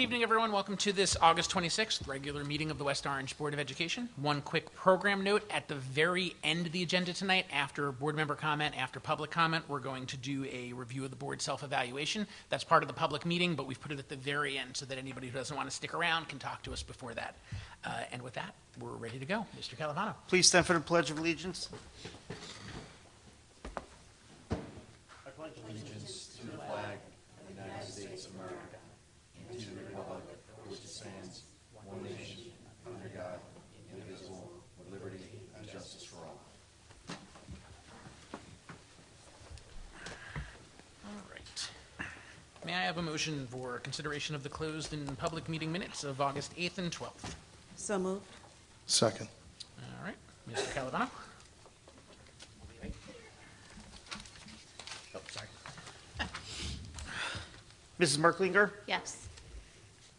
Good evening, everyone. Welcome to this August 26th regular meeting of the West Orange Board of Education. One quick program note: at the very end of the agenda tonight, after board member comment, after public comment, we're going to do a review of the board self-evaluation. That's part of the public meeting, but we've put it at the very end so that anybody who doesn't want to stick around can talk to us before that. And with that, we're ready to go. Mr. Calavano. Please stand for the Pledge of Allegiance. Allegiance to the flag of the United States of America and to the republic for which it stands, one nation, under God, indivisible, with liberty and justice for all. All right. May I have a motion for consideration of the closed and public meeting minutes of August 8th and 12th? So moved. Second. All right. Mr. Calavano. Oh, sorry. Mrs. Merklinger, Yes.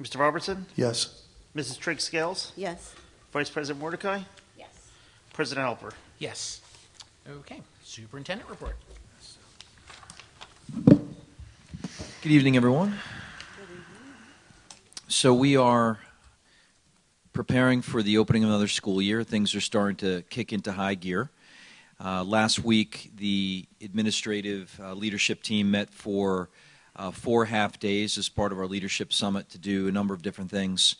Mr. Robertson, Yes. Mrs. Trigg Scales, Yes. Vice President Mordecai, Yes. President Helper. Yes. Okay. Superintendent report. Good evening, everyone. So we are preparing for the opening of another school year. Things are starting to kick into high gear. Last week, the administrative leadership team met for 4 half days as part of our leadership summit to do a number of different things,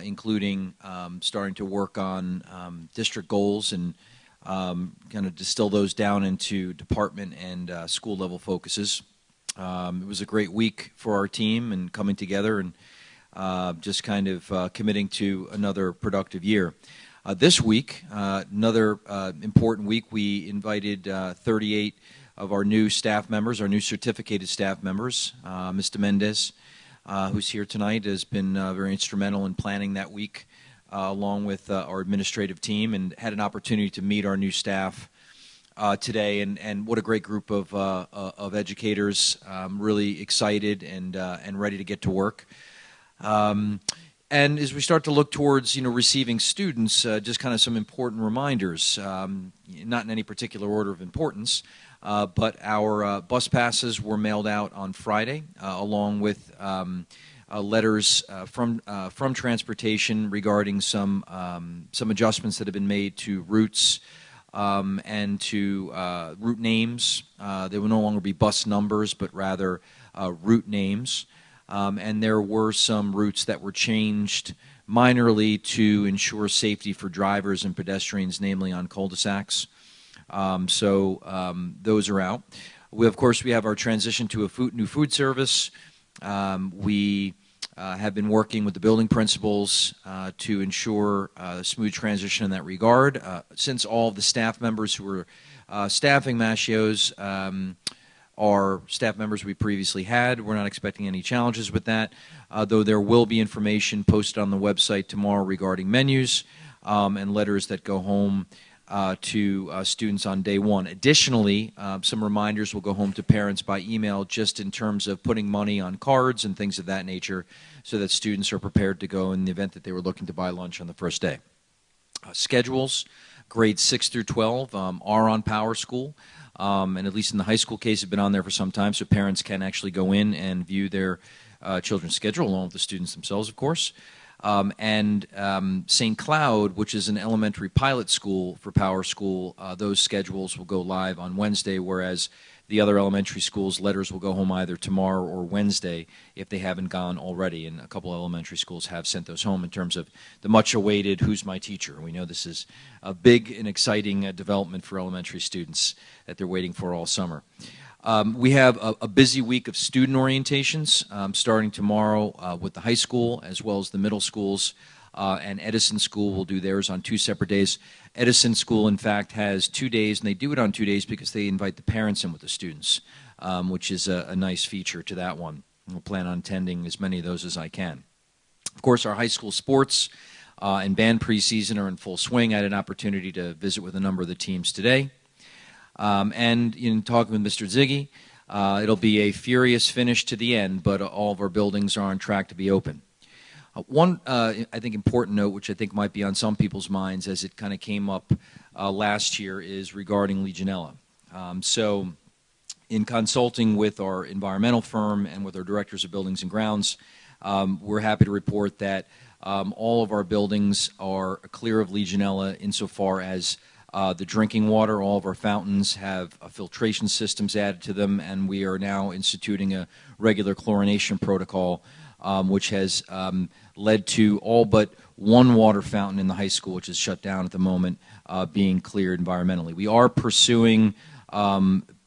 including starting to work on district goals and kind of distill those down into department and school level focuses. It was a great week for our team and coming together and just kind of committing to another productive year. This week, another important week, we invited 38 of our new staff members, our new certificated staff members. Mr. Mendez, who's here tonight, has been very instrumental in planning that week along with our administrative team, and had an opportunity to meet our new staff today, and what a great group of educators, really excited and ready to get to work. And as we start to look towards, receiving students, just kind of some important reminders, not in any particular order of importance, but our bus passes were mailed out on Friday, along with letters from transportation regarding some adjustments that have been made to routes and to route names. There will no longer be bus numbers, but rather route names. And there were some routes that were changed minorly to ensure safety for drivers and pedestrians, namely on cul-de-sacs. So those are out. Of course, we have our transition to a new food service. We have been working with the building principals to ensure a smooth transition in that regard. Since all of the staff members who were staffing Mascios are staff members we previously had, we're not expecting any challenges with that, though there will be information posted on the website tomorrow regarding menus and letters that go home to students on day one. Additionally, some reminders will go home to parents by email just in terms of putting money on cards and things of that nature so that students are prepared to go in the event that they were looking to buy lunch on the first day. Schedules, grades 6 through 12 are on Power School, and at least in the high school case have been on there for some time, so parents can actually go in and view their children's schedule along with the students themselves, of course. And St. Cloud, which is an elementary pilot school for Power School, those schedules will go live on Wednesday, whereas the other elementary schools' letters will go home either tomorrow or Wednesday if they haven't gone already. And a couple elementary schools have sent those home in terms of the much-awaited Who's My Teacher? We know this is a big and exciting development for elementary students that they're waiting for all summer. We have a busy week of student orientations starting tomorrow with the high school as well as the middle schools, and Edison School will do theirs on 2 separate days. Edison School, in fact, has 2 days, and they do it on 2 days because they invite the parents in with the students, which is a nice feature to that one. We'll plan on attending as many of those as I can. Of course, our high school sports and band preseason are in full swing. I had an opportunity to visit with a number of the teams today. And in talking with Mr. Ziggy, it'll be a furious finish to the end, but all of our buildings are on track to be open. One, I think, important note, which I think might be on some people's minds as it kind of came up last year, is regarding Legionella. So in consulting with our environmental firm and with our directors of buildings and grounds, we're happy to report that all of our buildings are clear of Legionella insofar as the drinking water. All of our fountains have filtration systems added to them, and we are now instituting a regular chlorination protocol, which has led to all but one water fountain in the high school, which is shut down at the moment, being cleared environmentally. We are pursuing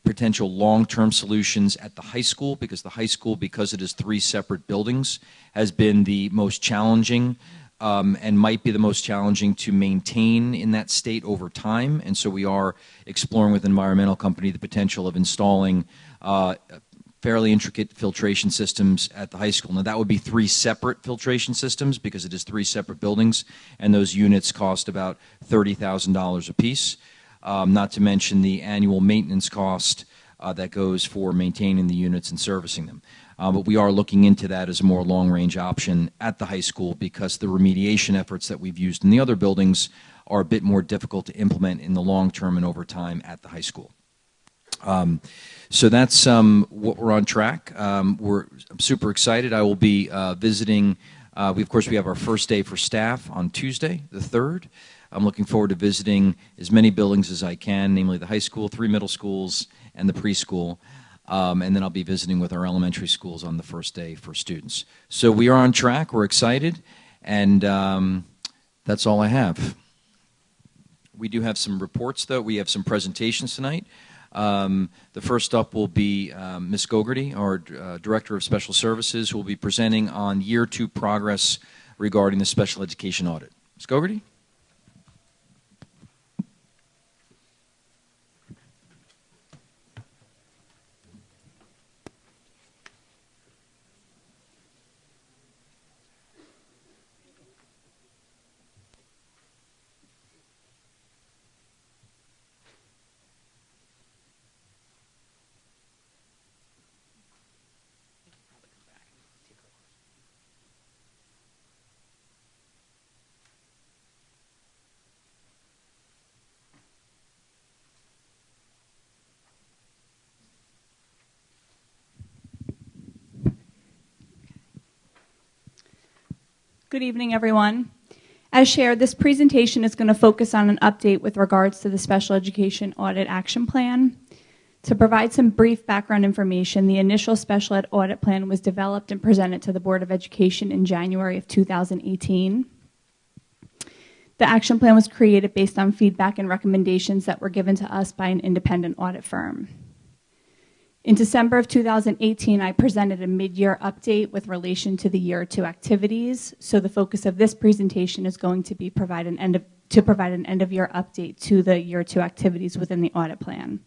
potential long-term solutions at the high school, because the high school, because it is 3 separate buildings, has been the most challenging and might be the most challenging to maintain in that state over time. And so we are exploring with an environmental company the potential of installing fairly intricate filtration systems at the high school. Now, that would be 3 separate filtration systems because it is 3 separate buildings, and those units cost about $30,000 apiece. Not to mention the annual maintenance cost that goes for maintaining the units and servicing them. But we are looking into that as a more long-range option at the high school, because the remediation efforts that we've used in the other buildings are a bit more difficult to implement in the long term and over time at the high school. So that's what we're on track. I'm super excited. I will be visiting. Of course, we have our first day for staff on Tuesday, the 3rd. I'm looking forward to visiting as many buildings as I can, namely the high school, 3 middle schools, and the preschool. And then I'll be visiting with our elementary schools on the first day for students. So we are on track. We're excited. And that's all I have. We do have some reports, though. We have some presentations tonight. The first up will be Ms. Gogarty, our Director of Special Services, who will be presenting on Year 2 progress regarding the special education audit. Ms. Gogarty? Good evening, everyone. As shared, this presentation is going to focus on an update with regards to the Special Education Audit Action Plan. To provide some brief background information, the initial Special Ed Audit Plan was developed and presented to the Board of Education in January of 2018. The action plan was created based on feedback and recommendations that were given to us by an independent audit firm. In December of 2018, I presented a mid-year update with relation to the Year 2 activities. So the focus of this presentation is going to be provide an end-of-year update to the Year 2 activities within the audit plan.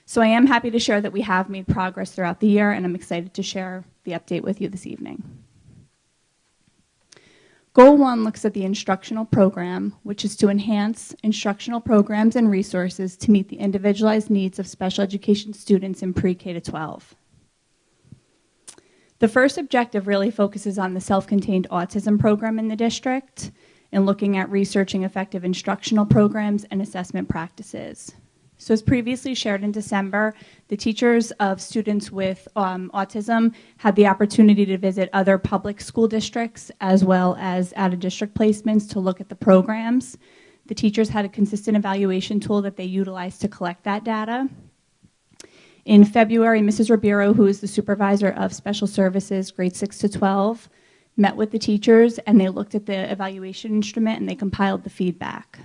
So I am happy to share that we have made progress throughout the year, and I'm excited to share the update with you this evening. Goal 1 looks at the instructional program, which is to enhance instructional programs and resources to meet the individualized needs of special education students in pre-K to 12. The first objective really focuses on the self-contained autism program in the district and looking at researching effective instructional programs and assessment practices. So as previously shared in December, the teachers of students with autism had the opportunity to visit other public school districts as well as out-of-district placements to look at the programs. The teachers had a consistent evaluation tool that they utilized to collect that data. In February, Mrs. Ribeiro, who is the supervisor of special services, grades 6 to 12, met with the teachers and they looked at the evaluation instrument and they compiled the feedback.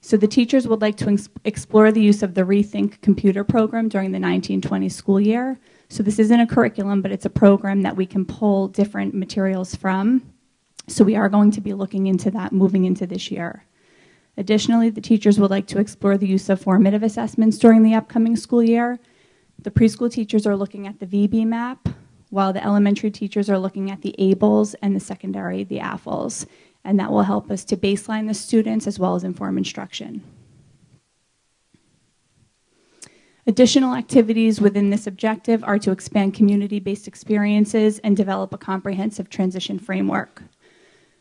So the teachers would like to explore the use of the Rethink computer program during the 1920 school year. So this isn't a curriculum, but it's a program that we can pull different materials from. So we are going to be looking into that moving into this year. Additionally, the teachers would like to explore the use of formative assessments during the upcoming school year. The preschool teachers are looking at the VB map, while the elementary teachers are looking at the ABLES and the secondary, the AFLs. And that will help us to baseline the students as well as inform instruction. Additional activities within this objective are to expand community-based experiences and develop a comprehensive transition framework.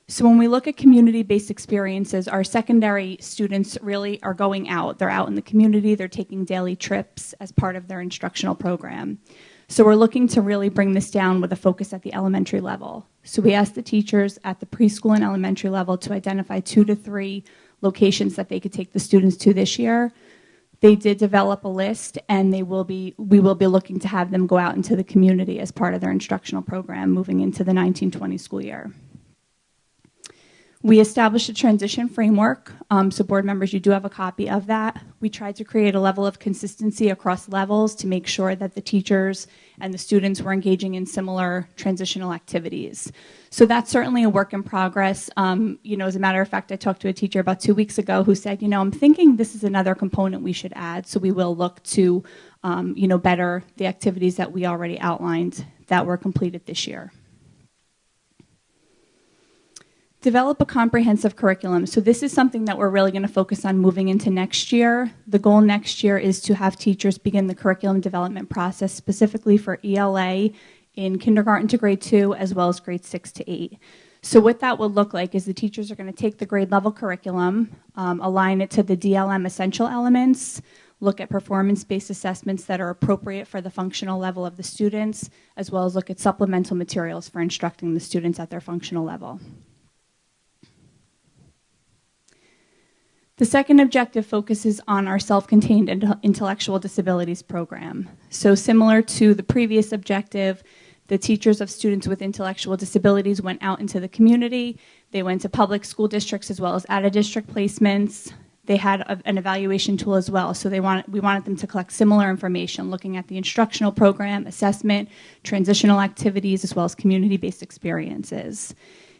So when we look at community-based experiences, our secondary students really are going out. They're out in the community, they're taking daily trips as part of their instructional program. So we're looking to really bring this down with a focus at the elementary level. So we asked the teachers at the preschool and elementary level to identify 2 to 3 locations that they could take the students to this year. They did develop a list, and we will be looking to have them go out into the community as part of their instructional program moving into the 1920 school year. We established a transition framework, so board members, you do have a copy of that. We tried to create a level of consistency across levels to make sure that the teachers and the students were engaging in similar transitional activities. So that's certainly a work in progress. As a matter of fact, I talked to a teacher about 2 weeks ago who said, I'm thinking this is another component we should add, so we will look to, better the activities that we already outlined that were completed this year. Develop a comprehensive curriculum. So this is something that we're really going to focus on moving into next year. The goal next year is to have teachers begin the curriculum development process specifically for ELA in kindergarten to grade 2 as well as grade 6 to 8. So what that will look like is the teachers are going to take the grade level curriculum, align it to the DLM essential elements, look at performance-based assessments that are appropriate for the functional level of the students, as well as look at supplemental materials for instructing the students at their functional level. The second objective focuses on our self-contained intellectual disabilities program. So similar to the previous objective, the teachers of students with intellectual disabilities went out into the community. They went to public school districts as well as out-of-district placements. They had an evaluation tool as well. So we wanted them to collect similar information, looking at the instructional program, assessment, transitional activities, as well as community-based experiences.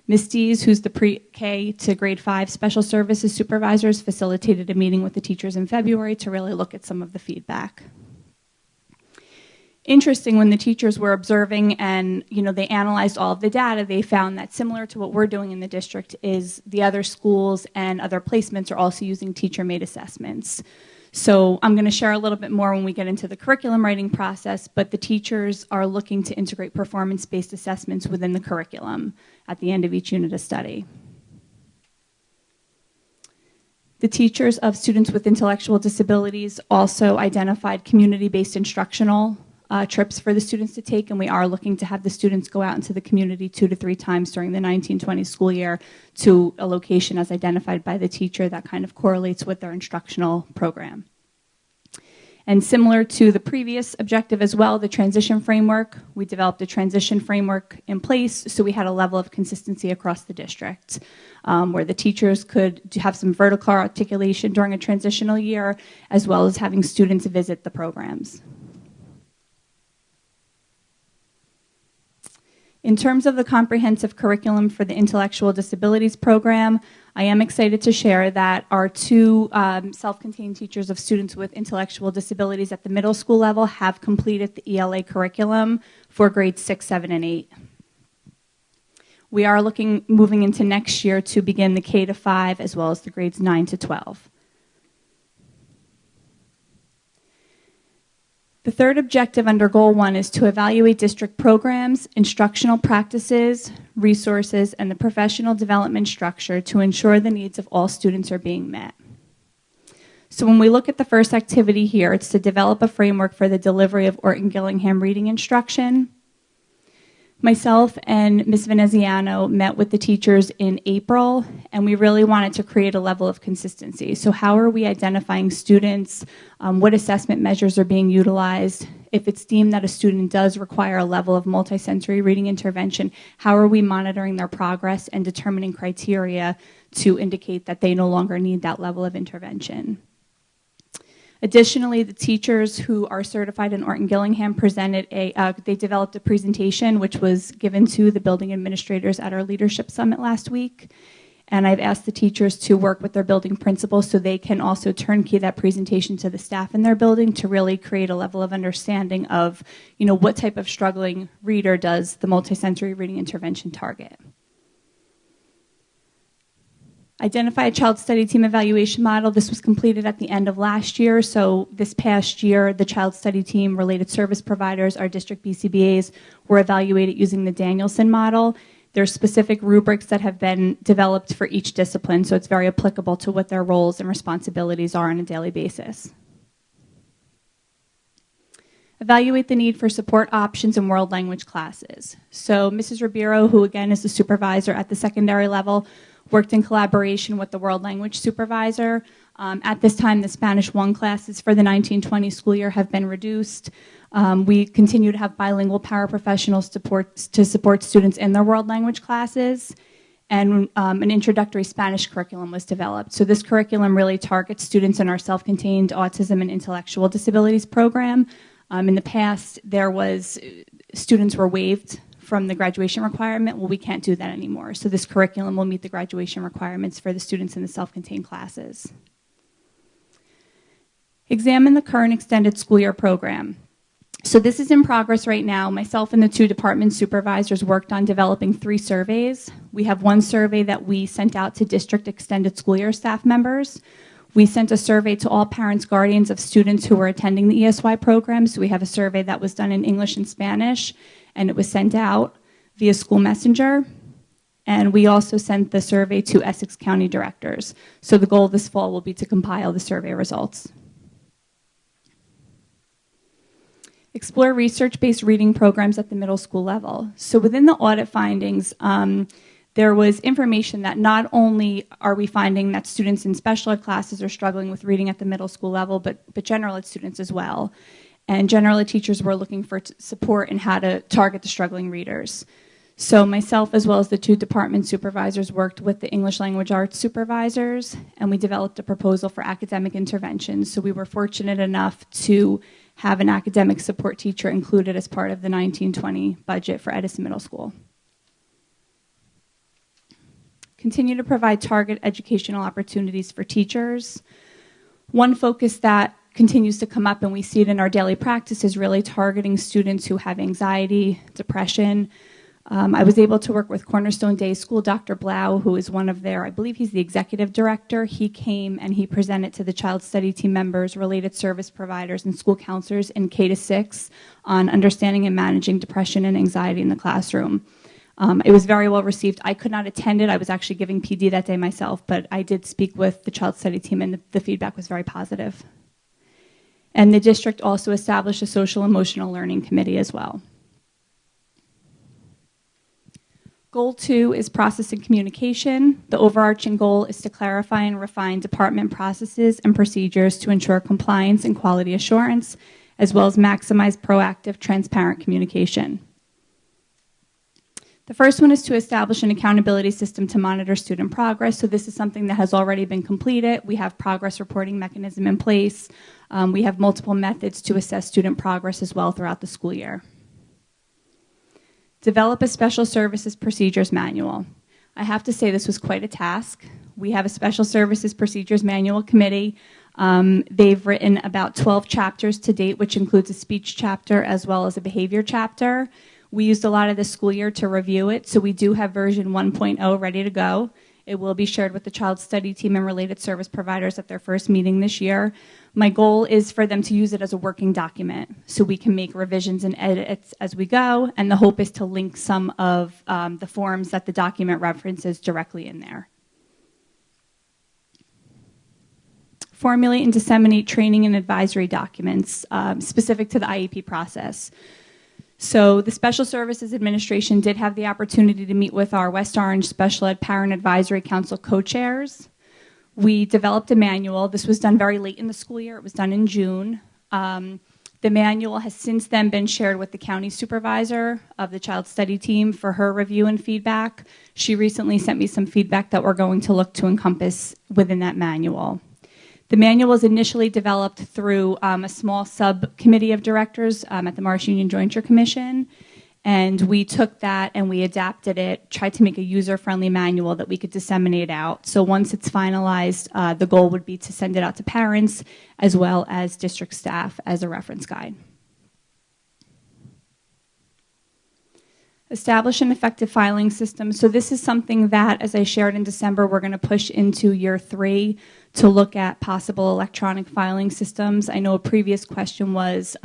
Ms. Dees, who's the pre-K to grade 5 special services supervisors, facilitated a meeting with the teachers in February to really look at some of the feedback. Interesting, when the teachers were observing and they analyzed all of the data, they found that similar to what we're doing in the district is the other schools and other placements are also using teacher-made assessments. So I'm going to share a little bit more when we get into the curriculum writing process, but the teachers are looking to integrate performance-based assessments within the curriculum at the end of each unit of study. The teachers of students with intellectual disabilities also identified community-based instructional trips for the students to take, and we are looking to have the students go out into the community 2 to 3 times during the 1920 school year to a location as identified by the teacher that kind of correlates with their instructional program. And similar to the previous objective as well, the transition framework, we developed a transition framework in place, so we had a level of consistency across the district where the teachers could have some vertical articulation during a transitional year, as well as having students visit the programs. In terms of the comprehensive curriculum for the intellectual disabilities program, I am excited to share that our 2 self-contained teachers of students with intellectual disabilities at the middle school level have completed the ELA curriculum for grades 6, 7, and 8. We are moving into next year to begin the K to 5 as well as the grades 9 to 12. The third objective under Goal 1 is to evaluate district programs, instructional practices, resources, and the professional development structure to ensure the needs of all students are being met. So when we look at the first activity here, it's to develop a framework for the delivery of Orton Gillingham reading instruction. Myself and Ms. Veneziano met with the teachers in April, and we really wanted to create a level of consistency. So how are we identifying students? What assessment measures are being utilized? If it's deemed that a student does require a level of multisensory reading intervention, how are we monitoring their progress and determining criteria to indicate that they no longer need that level of intervention? Additionally, the teachers who are certified in Orton Gillingham they developed a presentation which was given to the building administrators at our leadership summit last week. And I've asked the teachers to work with their building principals so they can also turnkey that presentation to the staff in their building to really create a level of understanding of, what type of struggling reader does the multisensory reading intervention target. Identify a child study team evaluation model. This was completed at the end of last year. So this past year, the child study team, related service providers, our district BCBAs, were evaluated using the Danielson model. There are specific rubrics that have been developed for each discipline, so it's very applicable to what their roles and responsibilities are on a daily basis. Evaluate the need for support options in world language classes. So Mrs. Ribeiro, who again is the supervisor at the secondary level, worked in collaboration with the world language supervisor. At this time, the Spanish 1 classes for the 1920 school year have been reduced. We continue to have bilingual paraprofessionals to support students in their world language classes, and an introductory Spanish curriculum was developed. So this curriculum really targets students in our self-contained autism and intellectual disabilities program. In the past, students were waived from the graduation requirement. Well, we can't do that anymore. So this curriculum will meet the graduation requirements for the students in the self-contained classes. Examine the current extended school year program. So this is in progress right now. Myself and the 2 department supervisors worked on developing 3 surveys. We have 1 survey that we sent out to district extended school year staff members. We sent a survey to all parents, guardians of students who were attending the ESY program. So we have a survey that was done in English and Spanish, and it was sent out via school messenger. And we also sent the survey to Essex County directors. So the goal this fall will be to compile the survey results. Explore research-based reading programs at the middle school level. So within the audit findings, there was information that not only are we finding that students in special ed classes are struggling with reading at the middle school level, but general ed students as well. And general ed teachers were looking for support in how to target the struggling readers. So myself, as well as the 2 department supervisors, worked with the English language arts supervisors, and we developed a proposal for academic interventions. So we were fortunate enough to have an academic support teacher included as part of the 1920 budget for Edison Middle School. Continue to provide target educational opportunities for teachers. One focus that continues to come up, and we see it in our daily practice, is really targeting students who have anxiety, depression. I was able to work with Cornerstone Day School, Dr. Blau, who is one of their, I believe he's the executive director. He came and he presented to the child study team members, related service providers, and school counselors in K-6 on understanding and managing depression and anxiety in the classroom. It was very well received. I could not attend it. I was actually giving PD that day myself, but I did speak with the child study team, and the feedback was very positive. And the district also established a social emotional learning committee as well. Goal 2 is process and communication. The overarching goal is to clarify and refine department processes and procedures to ensure compliance and quality assurance, as well as maximize proactive, transparent communication. The first one is to establish an accountability system to monitor student progress. So this is something that has already been completed. We have progress reporting mechanism in place. We have multiple methods to assess student progress as well throughout the school year. Develop a special services procedures manual. I have to say this was quite a task. We have a special services procedures manual committee. They've written about 12 chapters to date, which includes a speech chapter as well as a behavior chapter. We used a lot of this school year to review it, so we do have version 1.0 ready to go. It will be shared with the child study team and related service providers at their first meeting this year. My goal is for them to use it as a working document so we can make revisions and edits as we go, and the hope is to link some of the forms that the document references directly in there. Formulate and disseminate training and advisory documents specific to the IEP process. So the Special Services Administration did have the opportunity to meet with our West Orange Special Ed Parent Advisory Council co-chairs. We developed a manual. This was done very late in the school year. It was done in June. The manual has since then been shared with the county supervisor of the child study team for her review and feedback. She recently sent me some feedback that we're going to look to encompass within that manual. The manual was initially developed through a small subcommittee of directors at the Morris Union Jointure Commission, and we took that and we adapted it, tried to make a user-friendly manual that we could disseminate out. So once it's finalized, the goal would be to send it out to parents as well as district staff as a reference guide. Establish an effective filing system. So this is something that, as I shared in December, we're going to push into year 3 to look at possible electronic filing systems. I know a previous question was,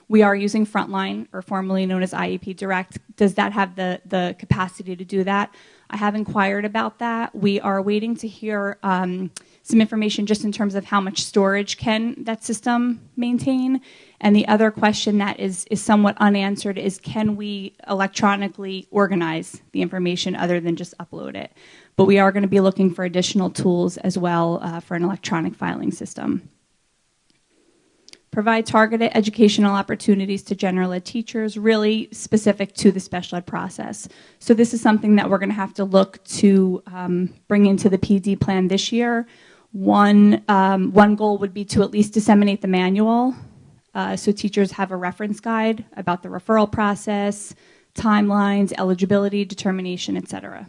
we are using Frontline, or formerly known as IEP Direct. Does that have the capacity to do that? I have inquired about that. We are waiting to hear some information just in terms of how much storage can that system maintain. And the other question that is somewhat unanswered is, can we electronically organize the information other than just upload it? But we are going to be looking for additional tools as well for an electronic filing system. Provide targeted educational opportunities to general ed teachers, really specific to the special ed process. So this is something that we're going to have to look to bring into the PD plan this year. One goal would be to at least disseminate the manual so teachers have a reference guide about the referral process, timelines, eligibility, determination, etc.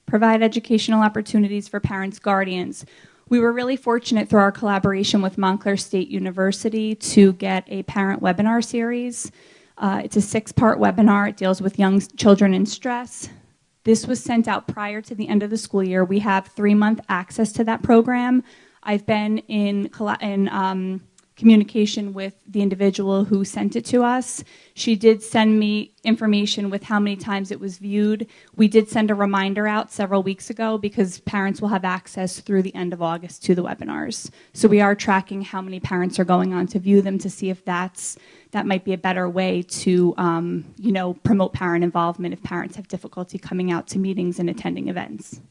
Provide educational opportunities for parents, guardians. We were really fortunate through our collaboration with Montclair State University to get a parent webinar series. It's a 6-part webinar. It deals with young children in stress. This was sent out prior to the end of the school year. We have 3-month access to that program. I've been in communication with the individual who sent it to us. She did send me information with how many times it was viewed. We did send a reminder out several weeks ago because parents will have access through the end of August to the webinars. So we are tracking how many parents are going on to view them to see if that might be a better way to promote parent involvement if parents have difficulty coming out to meetings and attending events.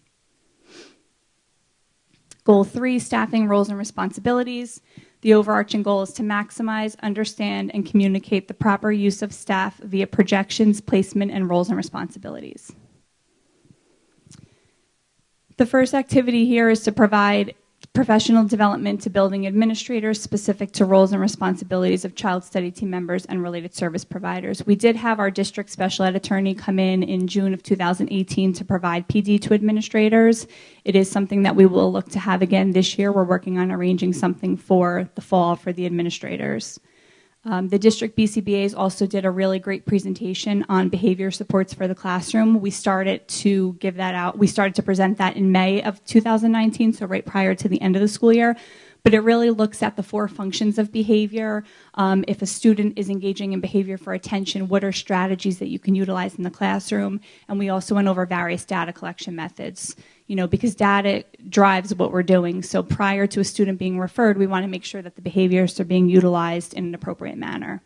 Goal 3, staffing roles and responsibilities. The overarching goal is to maximize, understand, and communicate the proper use of staff via projections, placement, and roles and responsibilities. The first activity here is to provide professional development to building administrators specific to roles and responsibilities of child study team members and related service providers. We did have our district special ed attorney come in June of 2018 to provide PD to administrators. It is something that we will look to have again this year. We're working on arranging something for the fall for the administrators. The district BCBAs also did a really great presentation on behavior supports for the classroom. We started to give that out. We started to present that in May of 2019, so right prior to the end of the school year. But it really looks at the 4 functions of behavior. If a student is engaging in behavior for attention, what are strategies that you can utilize in the classroom? And we also went over various data collection methods, because data drives what we're doing. So prior to a student being referred, we want to make sure that the behaviors are being utilized in an appropriate manner.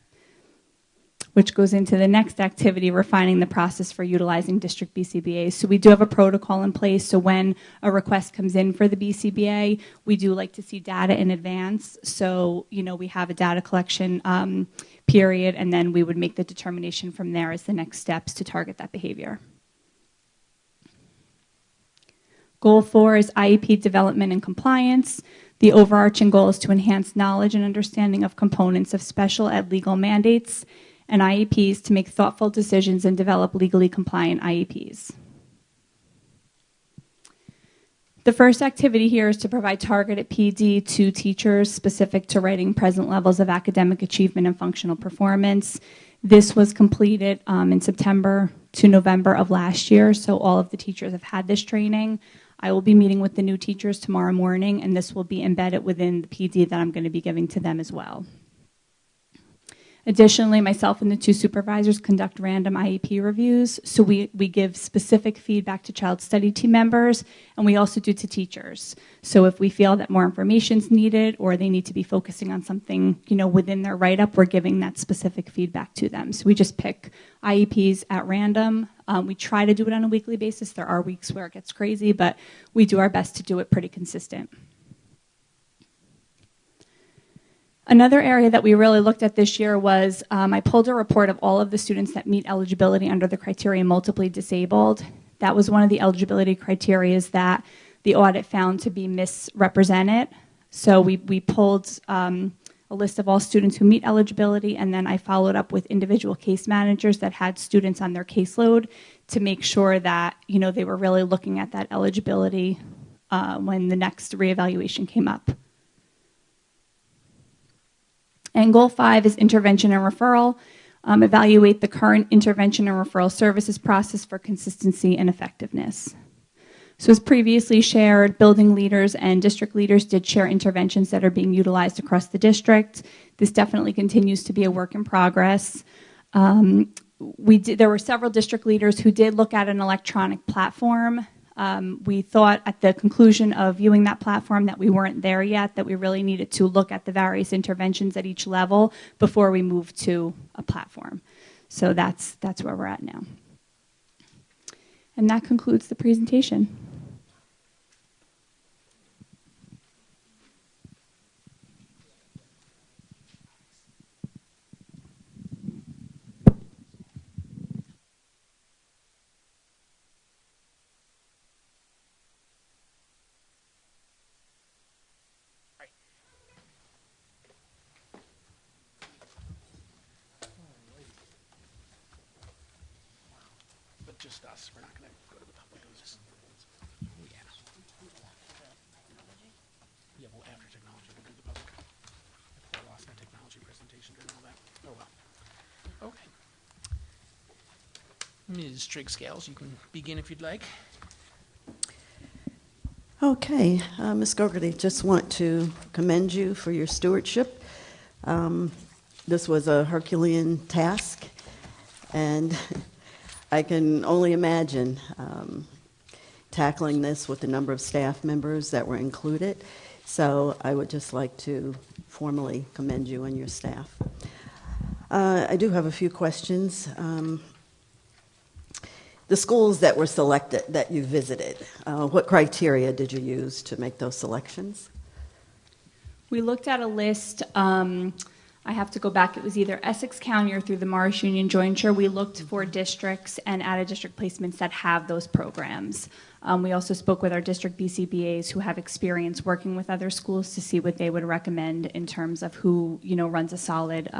Which goes into the next activity, refining the process for utilizing district BCBAs. So we do have a protocol in place. So when a request comes in for the BCBA, we do like to see data in advance. So, we have a data collection period, and then we would make the determination from there as the next steps to target that behavior. Goal 4 is IEP development and compliance. The overarching goal is to enhance knowledge and understanding of components of special ed legal mandates and IEPs to make thoughtful decisions and develop legally compliant IEPs. The first activity here is to provide targeted PD to teachers specific to writing present levels of academic achievement and functional performance. This was completed in September to November of last year, so all of the teachers have had this training. I will be meeting with the new teachers tomorrow morning, and this will be embedded within the PD that I'm going to be giving to them as well. Additionally, myself and the 2 supervisors conduct random IEP reviews, so we give specific feedback to child study team members, and we also do to teachers. So if we feel that more information is needed or they need to be focusing on something, within their write-up, we're giving that specific feedback to them. So we just pick IEPs at random. We try to do it on a weekly basis. There are weeks where it gets crazy, but we do our best to do it pretty consistent. Another area that we really looked at this year was I pulled a report of all of the students that meet eligibility under the criteria multiply disabled. That was one of the eligibility criteria that the audit found to be misrepresented. So we pulled a list of all students who meet eligibility, and then I followed up with individual case managers that had students on their caseload to make sure that they were really looking at that eligibility when the next reevaluation came up. And goal 5 is intervention and referral. Evaluate the current intervention and referral services process for consistency and effectiveness. So as previously shared, building leaders and district leaders did share interventions that are being utilized across the district. This definitely continues to be a work in progress. there were several district leaders who did look at an electronic platform. We thought at the conclusion of viewing that platform that we weren't there yet, that we really needed to look at the various interventions at each level before we moved to a platform. So that's where we're at now. And that concludes the presentation. But just us. We're not going to go to the public. Yeah. Yeah, well, after technology, we'll do the public. I lost my technology presentation during all that. Oh, well. Okay. Ms. Trigg-Scales, you can begin if you'd like. Okay, Ms. Gogarty, just want to commend you for your stewardship. This was a Herculean task, and I can only imagine tackling this with the number of staff members that were included. So I would just like to formally commend you and your staff. I do have a few questions. The schools that were selected, that you visited, what criteria did you use to make those selections? We looked at a list. I have to go back. It was either Essex County or through the Morris Union Jointure. We looked for districts and out-of-district placements that have those programs. We also spoke with our district BCBAs who have experience working with other schools to see what they would recommend in terms of who, runs a solid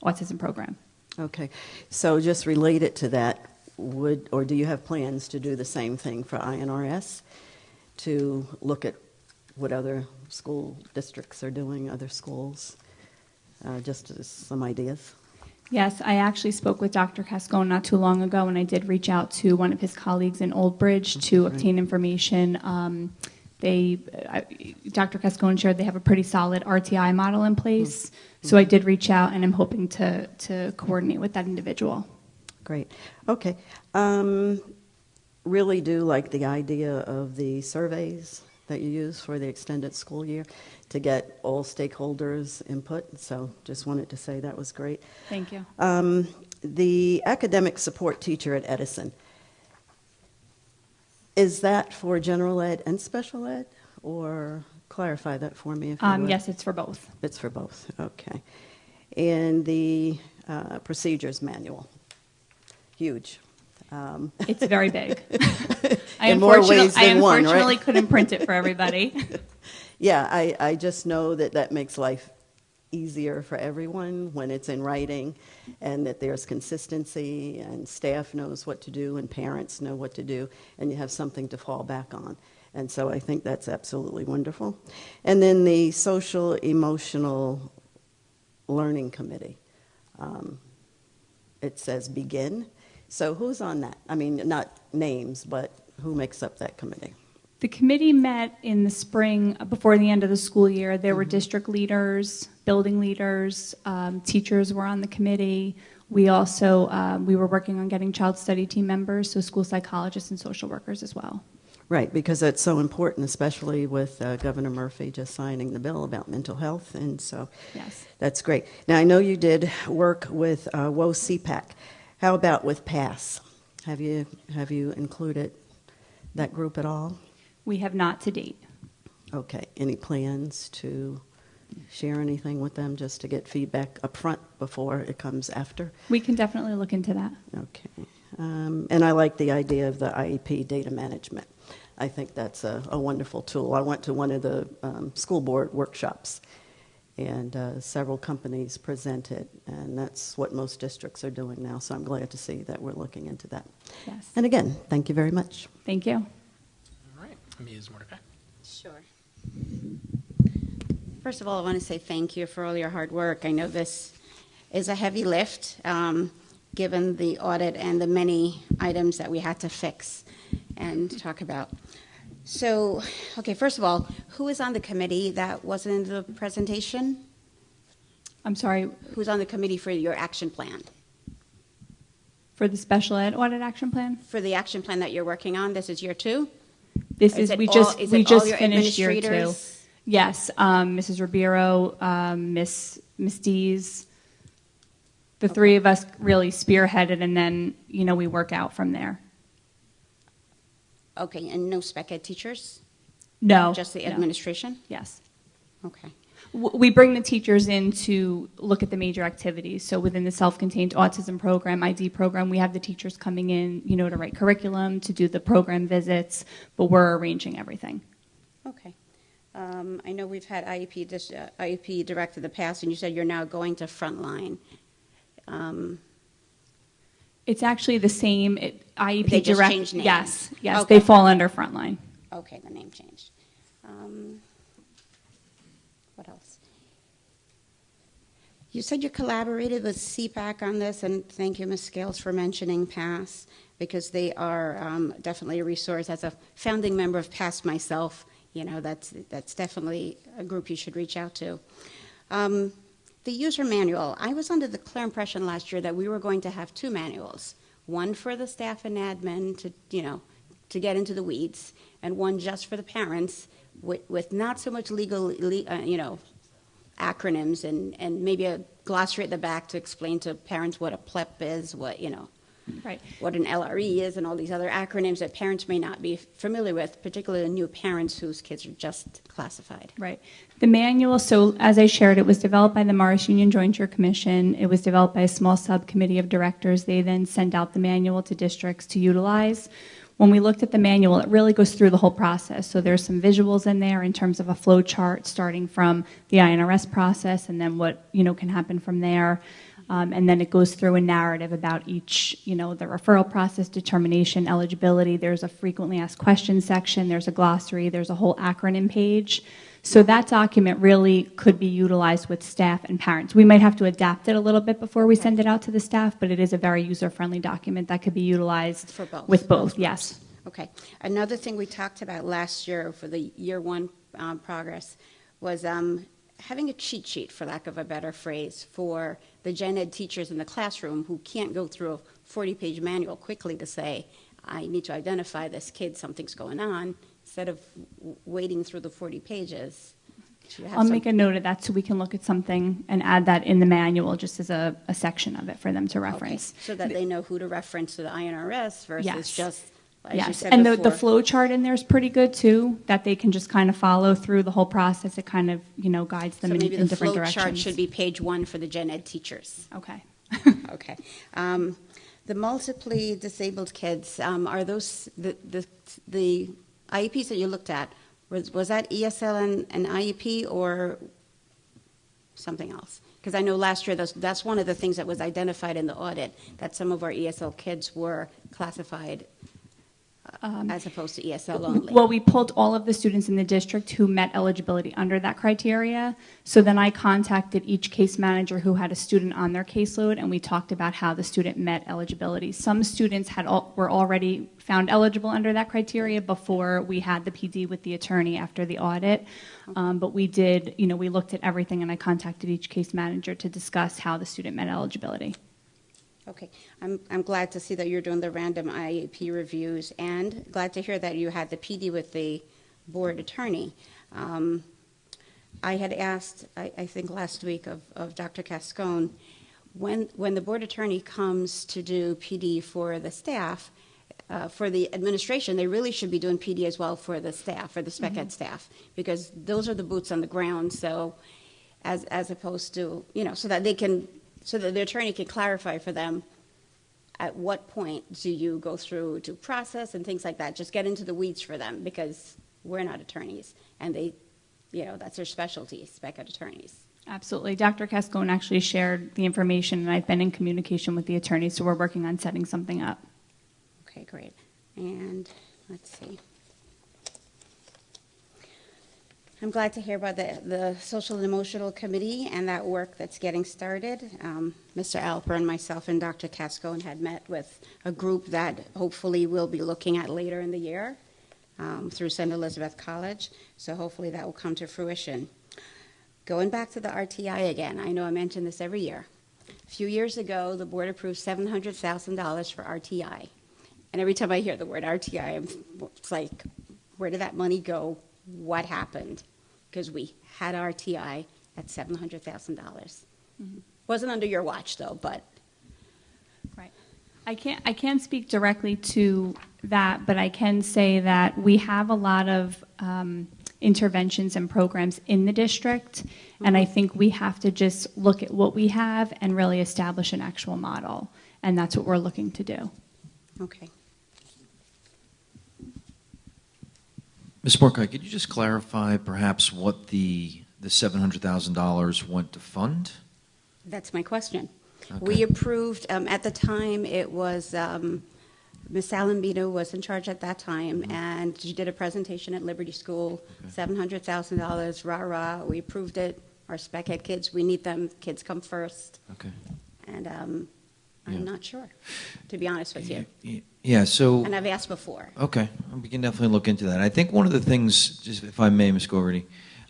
autism program. Okay, so just related to that, do you have plans to do the same thing for INRS, to look at what other school districts are doing, other schools, just as some ideas? Yes, I actually spoke with Dr. Cascone not too long ago, and I did reach out to one of his colleagues in Old Bridge to obtain information. Dr. Cascone shared they have a pretty solid RTI model in place, so I did reach out, and I'm hoping to coordinate with that individual. Great. Okay. Really do like the idea of the surveys that you use for the extended school year to get all stakeholders' input. So just wanted to say that was great. Thank you. The academic support teacher at Edison, is that for general ed and special ed? Or clarify that for me if you would. Yes, it's for both. It's for both. Okay. And the procedures manual. Huge. It's very big. In more ways than one, right? I unfortunately couldn't print it for everybody. Yeah, I just know that makes life easier for everyone when it's in writing, and that there's consistency, and staff knows what to do, and parents know what to do, and you have something to fall back on. And so I think that's absolutely wonderful. And then the social emotional learning committee. It says begin. So who's on that? I mean, not names, but who makes up that committee? The committee met in the spring before the end of the school year. There were district leaders, building leaders, teachers were on the committee. We also, we were working on getting child study team members, so school psychologists and social workers as well. Right, because that's so important, especially with Governor Murphy just signing the bill about mental health, and so yes, that's great. Now, I know you did work with WOCPAC. How about with PASS? Have you included that group at all? We have not to date. Okay. Any plans to share anything with them just to get feedback up front before it comes after? We can definitely look into that. Okay. And I like the idea of the IEP data management. I think that's a wonderful tool. I went to one of the school board workshops, and several companies presented, and that's what most districts are doing now, so I'm glad to see that we're looking into that. Yes. And again, thank you very much. Thank you. All right. Ms. Mordecai. Sure. First of all, I want to say thank you for all your hard work. I know this is a heavy lift, given the audit and the many items that we had to fix and talk about. So, okay, first of all, who is on the committee that wasn't in the presentation? I'm sorry. Who's on the committee for your action plan? For the special ed audit action plan? For the action plan that you're working on, this is year 2? This Is is, it we all- just, is we it all just your finished year 2. administrators? Yes, Mrs. Ribeiro, Miss Dees. The three of us really spearheaded, and then, we work out from there. Okay, and no spec ed teachers? No. Just the no. administration? Yes. Okay. We bring the teachers in to look at the major activities. So within the self-contained autism program, ID program, we have the teachers coming in, to write curriculum, to do the program visits, but we're arranging everything. Okay. I know we've had IEP director in the past, and you said you're now going to frontline. It's actually the same IEP They just direct. changed names. Yes, Okay. they fall under frontline. Okay, the name changed. What else? You said you collaborated with CPAC on this, and thank you, Ms. Scales, for mentioning PASS, because they are definitely a resource. As a founding member of PASS myself, that's definitely a group you should reach out to. The user manual, I was under the clear impression last year that we were going to have 2 manuals, one for the staff and admin to get into the weeds, and one just for the parents with not so much legal, acronyms and maybe a glossary at the back to explain to parents what a PLEP is, Right. what an LRE is, and all these other acronyms that parents may not be familiar with, particularly new parents whose kids are just classified. Right. The manual, so as I shared, it was developed by the Morris Union Jointure Commission. It was developed by a small subcommittee of directors. They then send out the manual to districts to utilize. When we looked at the manual, it really goes through the whole process. So there's some visuals in there in terms of a flow chart starting from the INRS process and then what, can happen from there. And then it goes through a narrative about each, the referral process, determination, eligibility. There's a frequently asked questions section. There's a glossary. There's a whole acronym page. So that document really could be utilized with staff and parents. We might have to adapt it a little bit before we send it out to the staff, but it is a very user-friendly document that could be utilized For both. with both. Yes. Okay. Another thing we talked about last year for the year 1 progress was having a cheat sheet, for lack of a better phrase, for the gen ed teachers in the classroom who can't go through a 40-page manual quickly to say, I need to identify this kid, something's going on, instead of wading through the 40 pages. I'll make a note of that so we can look at something and add that in the manual just as a section of it for them to reference. Okay. So that they know who to reference to the INRS versus Yes. just, as you Yes, said and before. the flow chart in there is pretty good too, that they can just kind of follow through the whole process. It kind of, guides them So maybe in the different flow directions. chart should be page 1 for the gen ed teachers. Okay. Okay. The multiply disabled kids, are those the IEPs that you looked at? Was that ESL and IEP or something else? Because I know last year that's one of the things that was identified in the audit, that some of our ESL kids were classified as opposed to ESL only. Well, we pulled all of the students in the district who met eligibility under that criteria. So then I contacted each case manager who had a student on their caseload, and we talked about how the student met eligibility. Some students were already found eligible under that criteria before we had the PD with the attorney after the audit. But we did, we looked at everything, and I contacted each case manager to discuss how the student met eligibility. Okay, I'm glad to see that you're doing the random IEP reviews, and glad to hear that you had the PD with the board attorney. I had asked, I think last week of Dr. Cascone, when the board attorney comes to do PD for the staff, for the administration, they really should be doing PD as well for the staff, for the spec ed staff, because those are the boots on the ground. So, as opposed to so that the attorney can clarify for them at what point do you go through due process and things like that. Just get into the weeds for them, because we're not attorneys, and they, that's their specialty, spec ed attorneys. Absolutely. Dr. Cascone actually shared the information, and I've been in communication with the attorney, so we're working on setting something up. Okay, great. And let's see. I'm glad to hear about the Social and Emotional Committee and that work that's getting started. Mr. Alper and myself and Dr. Cascone had met with a group that hopefully we'll be looking at later in the year through St. Elizabeth College. So hopefully that will come to fruition. Going back to the RTI again, I know I mention this every year. A few years ago, the board approved $700,000 for RTI. And every time I hear the word RTI, it's like, where did that money go? What happened? Because we had RTI at $700,000. Wasn't under your watch, though, but. Right. I can't speak directly to that, but I can say that we have a lot of interventions and programs in the district, and I think we have to just look at what we have and really establish an actual model, and that's what we're looking to do. Okay. Ms. Mordecai, could you just clarify perhaps what the $700,000 went to fund? That's my question. Okay. We approved, at the time, it was, Ms. Alambino was in charge at that time, and she did a presentation at Liberty School, $700,000, rah-rah. We approved it. Our spec ed kids, we need them. Kids come first. Okay. And Yeah. I'm not sure, to be honest with you. Yeah, so... And I've asked before. Okay, we can definitely look into that. I think one of the things, just if I may, Ms. Gogarty,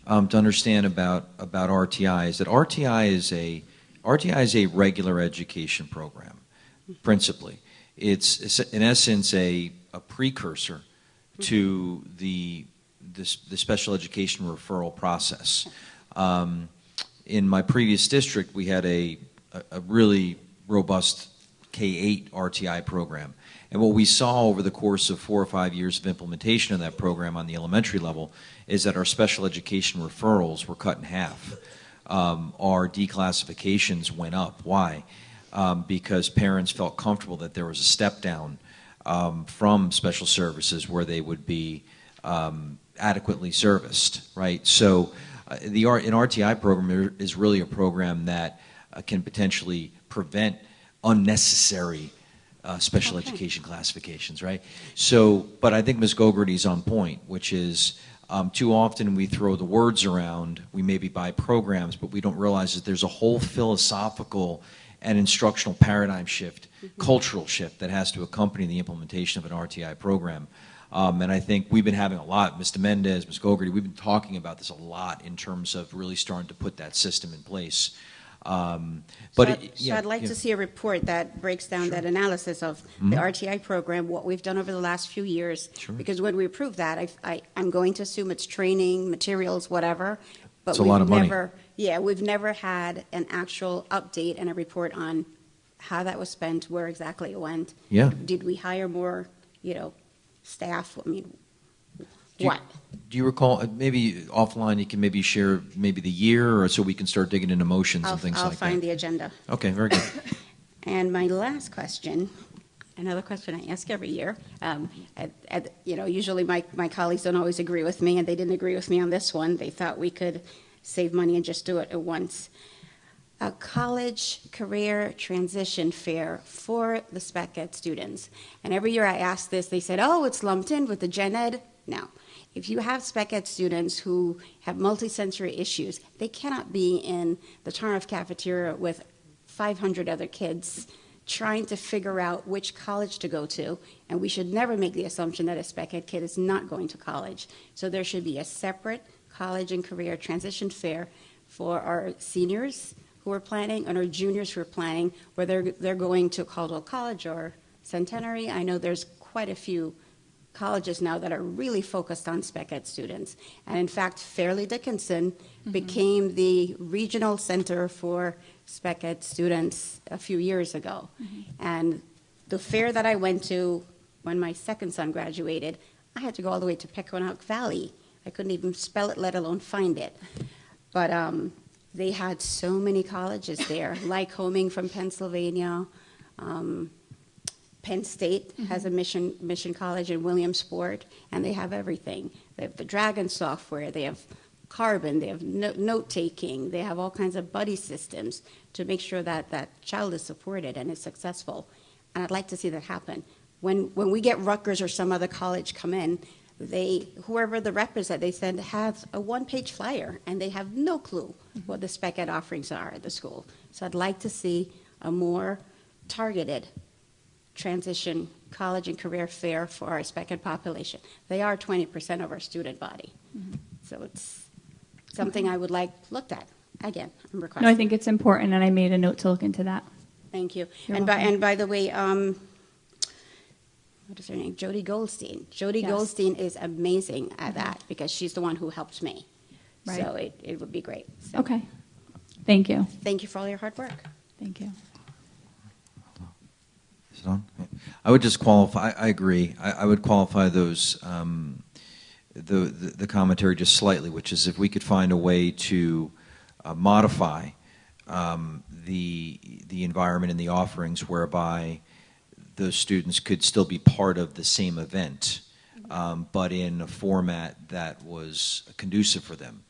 to understand about RTI is that RTI is a regular education program, principally. It's in essence a precursor to the special education referral process. In my previous district, we had a really robust K-8 RTI program. And what we saw over the course of 4 or 5 years of implementation of that program on the elementary level is that our special education referrals were cut in half. Our declassifications went up. Why? Because parents felt comfortable that there was a step down from special services where they would be adequately serviced, right? So an RTI program is really a program that can potentially prevent unnecessary special education classifications, right? So, but I think Ms. Gogarty's on point, which is too often we throw the words around, we maybe buy programs, but we don't realize that there's a whole philosophical and instructional paradigm shift, cultural shift that has to accompany the implementation of an RTI program. And I think we've been having a lot, Mr. Mendez, Ms. Gogarty, we've been talking about this a lot in terms of really starting to put that system in place. So I'd like to see a report that breaks down that analysis of the RTI program, what we've done over the last few years. Sure. Because when we approve that, I'm going to assume it's training, materials, whatever. But It's a lot of money. We've never had an actual update and a report on how that was spent, where exactly it went. Yeah. Did we hire more, staff? I mean, Do you- what? Do you recall, maybe offline you can maybe share maybe the year or so we can start digging into motions and things I'll like find that? the agenda. Okay, very good. And my last question, another question I ask every year. Usually my colleagues don't always agree with me, and they didn't agree with me on this one. They thought we could save money and just do it at once. A college career transition fair for the spec ed students. And every year I ask this, they said, oh, it's lumped in with the gen ed. No. If you have spec ed students who have multisensory issues, they cannot be in the Tarnoff cafeteria with 500 other kids trying to figure out which college to go to, and we should never make the assumption that a spec ed kid is not going to college. So there should be a separate college and career transition fair for our seniors who are planning and our juniors who are planning, whether they're going to Caldwell College or Centenary. I know there's quite a few colleges now that are really focused on spec ed students. And in fact, Fairleigh Dickinson became the regional center for spec ed students a few years ago. And the fair that I went to when my second son graduated, I had to go all the way to Pequannock Valley. I couldn't even spell it, let alone find it. But they had so many colleges there, Lycoming from Pennsylvania, Penn State has a mission college in Williamsport, and they have everything. They have the Dragon software, they have Carbon, they have note-taking, they have all kinds of buddy systems to make sure that that child is supported and is successful. And I'd like to see that happen. When we get Rutgers or some other college come in, whoever the rep is that they send has a one-page flyer, and they have no clue what the spec ed offerings are at the school. So I'd like to see a more targeted transition college and career fair for our spec ed population. They are 20% of our student body. So it's something I would like looked at. again, I'm requesting. No, I think it's important, and I made a note to look into that. Thank you. You're And welcome. by the way, what is her name? Jody Goldstein. Jody Yes. Goldstein is amazing at that because she's the one who helped me. Right. So it would be great. So Okay. Thank you. Thank you for all your hard work. Thank you. Is it on? Yeah. I would just qualify. I agree. I would qualify those the commentary just slightly, which is if we could find a way to modify the environment and the offerings whereby those students could still be part of the same event, but in a format that was conducive for them.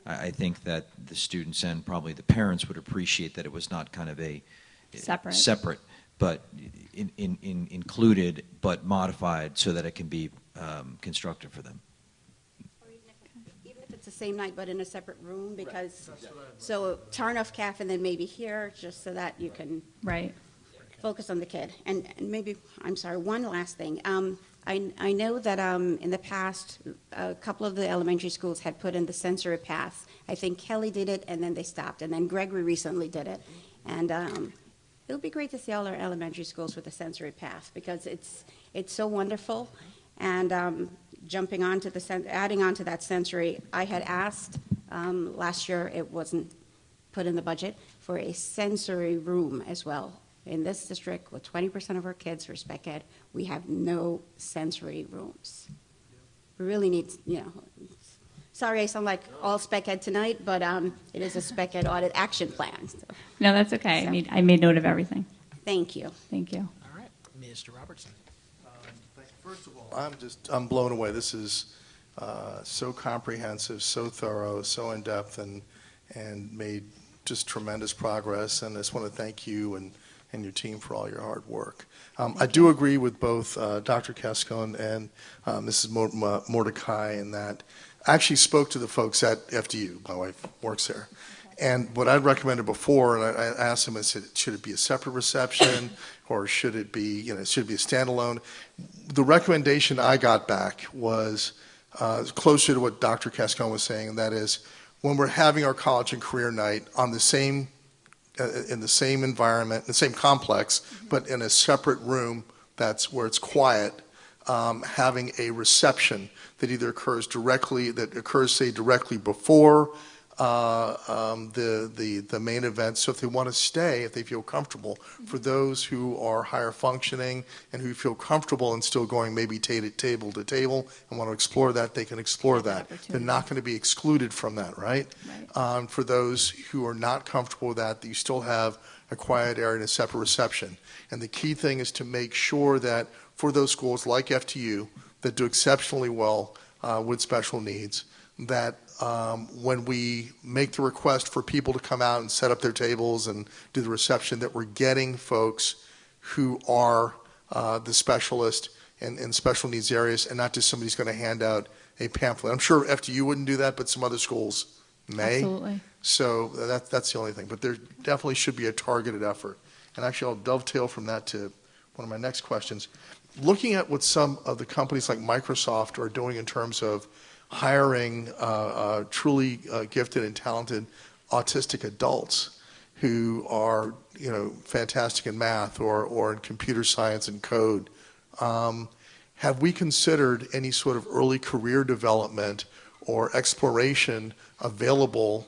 I think that the students and probably the parents would appreciate that it was not kind of a Separate. but included, but modified so that it can be constructive for them. Or even if it's the same night but in a separate room, because so Tarnoff Caf and then maybe here, just so that you can Right. focus on the kid. And maybe, I'm sorry, one last thing. I know that in the past, a couple of the elementary schools had put in the sensory path. I think Kelly did it, and then they stopped. And then Gregory recently did it. And it would be great to see all our elementary schools with a sensory path because it's so wonderful. And jumping onto adding on to that sensory, I had asked last year, it wasn't put in the budget, for a sensory room as well. In this district, with 20% of our kids for spec ed, we have no sensory rooms. We really need, sorry I sound like all spec ed tonight, but it is a spec ed audit action plan. So, No, that's okay. So- I made note of everything. thank you. Thank you. All right, Mr. Robertson. First of all, I'm blown away. This is so comprehensive, so thorough, so in-depth, and made just tremendous progress. And I just want to thank you and your team for all your hard work. I do agree with both Dr. Cascone and Mrs. Mordecai in that I actually spoke to the folks at FDU. My wife works there. And what I'd recommended before, and I asked them, I said, should it be a separate reception or should it be, should it be a standalone? The recommendation I got back was closer to what Dr. Cascone was saying, and that is when we're having our college and career night on the same in the same environment, the same complex, but in a separate room that's where it's quiet, having a reception that either occurs directly before the main event. So if they want to stay, if they feel comfortable, for those who are higher functioning and who feel comfortable and still going maybe table to table and want to explore that, they can explore that. They're not going to be excluded from that, right? For those who are not comfortable with that, you still have a quiet area and a separate reception. And the key thing is to make sure that for those schools like FTU that do exceptionally well with special needs, that when we make the request for people to come out and set up their tables and do the reception, that we're getting folks who are the specialist in special needs areas and not just somebody's going to hand out a pamphlet. I'm sure FTU wouldn't do that, but some other schools may. Absolutely. So that's the only thing. But there definitely should be a targeted effort. And actually, I'll dovetail from that to one of my next questions. Looking at what some of the companies like Microsoft are doing in terms of hiring truly gifted and talented autistic adults who are, fantastic in math or in computer science and code. Have we considered any sort of early career development or exploration available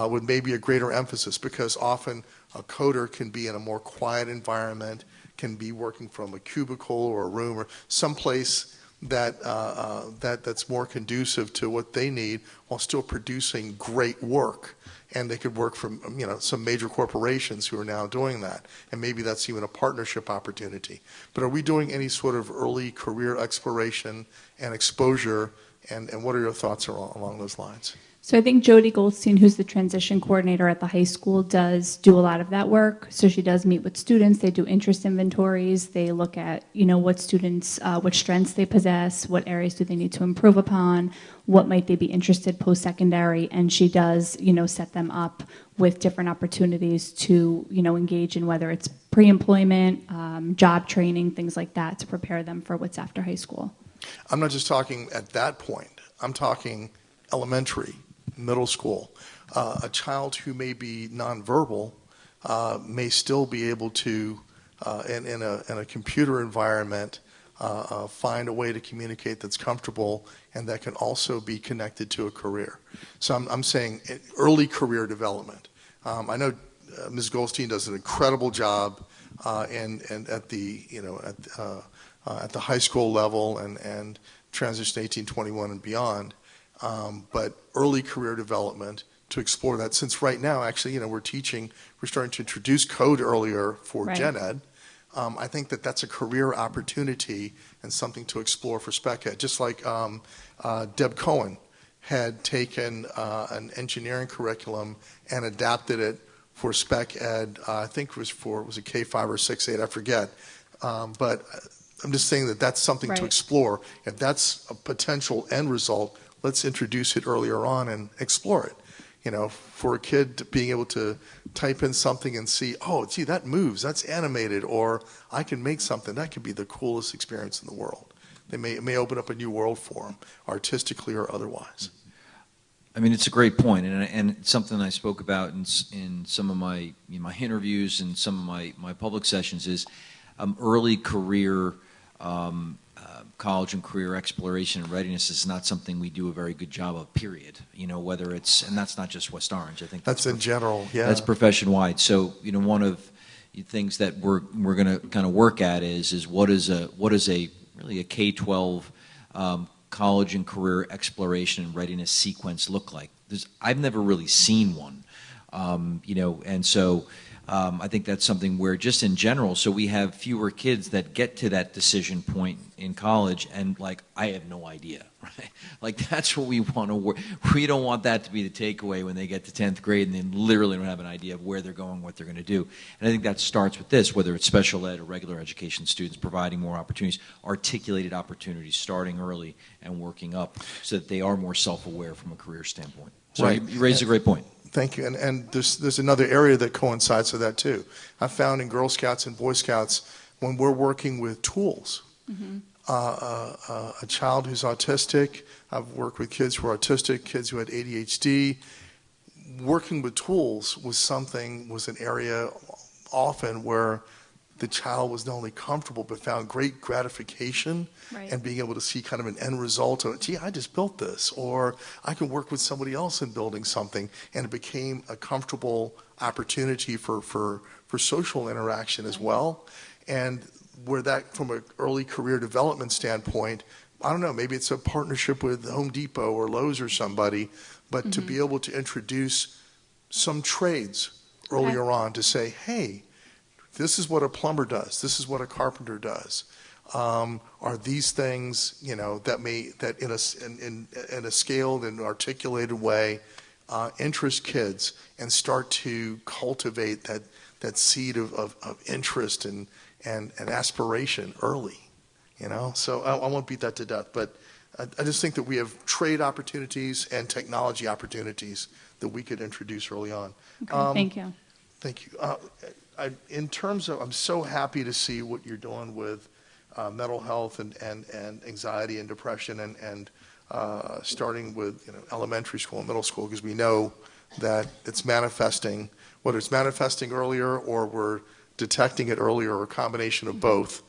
with maybe a greater emphasis? Because often a coder can be in a more quiet environment, can be working from a cubicle or a room or someplace that's more conducive to what they need while still producing great work. And they could work from some major corporations who are now doing that. And maybe that's even a partnership opportunity. But are we doing any sort of early career exploration and exposure? And what are your thoughts along those lines? So I think Jody Goldstein, who's the transition coordinator at the high school, does do a lot of that work. So she does meet with students. They do interest inventories. They look at, what students, what strengths they possess, what areas do they need to improve upon, what might they be interested post-secondary, and she does, set them up with different opportunities to, engage in whether it's pre-employment, job training, things like that, to prepare them for what's after high school. I'm not just talking at that point. I'm talking elementary middle school. A child who may be nonverbal may still be able to, in a computer environment, find a way to communicate that's comfortable and that can also be connected to a career. So I'm saying early career development. I know Ms. Goldstein does an incredible job and at the at the high school level and transition 1821 and beyond. But early career development to explore that, since right now actually we're starting to introduce code earlier for Right. gen ed. I think that's a career opportunity and something to explore for spec ed. Just like Deb Cohen had taken an engineering curriculum and adapted it for spec ed. I think it was a K5 or 6-8, I forget. But I'm just saying that's something to Right. explore. If that's a potential end result, let's introduce it earlier on and explore it. For a kid being able to type in something and see, oh, gee, that moves, that's animated, or I can make something, that could be the coolest experience in the world. It may open up a new world for them, artistically or otherwise. I mean, it's a great point, and it's something I spoke about in some of my interviews and some of my public sessions is early career college and career exploration and readiness is not something we do a very good job of, period. Whether it's, and that's not just West Orange, I think That's in general, yeah. that's profession-wide. So, one of the things that we're going to kind of work at is what is a really a K-12 college and career exploration and readiness sequence look like? I've never really seen one, and so I think that's something where just in general, so we have fewer kids that get to that decision point in college and I have no idea, right? That's what we want to work. We don't want that to be the takeaway when they get to 10th grade and they literally don't have an idea of where they're going, what they're going to do. And I think that starts with this, whether it's special ed or regular education students, providing more opportunities, articulated opportunities, starting early and working up so that they are more self-aware from a career standpoint. So Right. you raised a great point. Thank you. And there's another area that coincides with that too. I found in Girl Scouts and Boy Scouts, when we're working with tools, a child who's autistic, I've worked with kids who are autistic, kids who had ADHD. Working with tools was an area often where the child was not only comfortable but found great gratification Right. and being able to see kind of an end result of, gee, I just built this, or I can work with somebody else in building something, and it became a comfortable opportunity for social interaction as well. And where that, from an early career development standpoint, I don't know, maybe it's a partnership with Home Depot or Lowe's or somebody, but to be able to introduce some trades earlier on to say, hey, this is what a plumber does, this is what a carpenter does. Are these things, that in a scaled and articulated way interest kids and start to cultivate that seed of interest and aspiration early, So I won't beat that to death, but I just think that we have trade opportunities and technology opportunities that we could introduce early on. Okay, thank you. Thank you. In terms of, I'm so happy to see what you're doing with mental health and anxiety and depression and starting with elementary school and middle school, because we know that it's manifesting, whether it's manifesting earlier or we're detecting it earlier or a combination of both.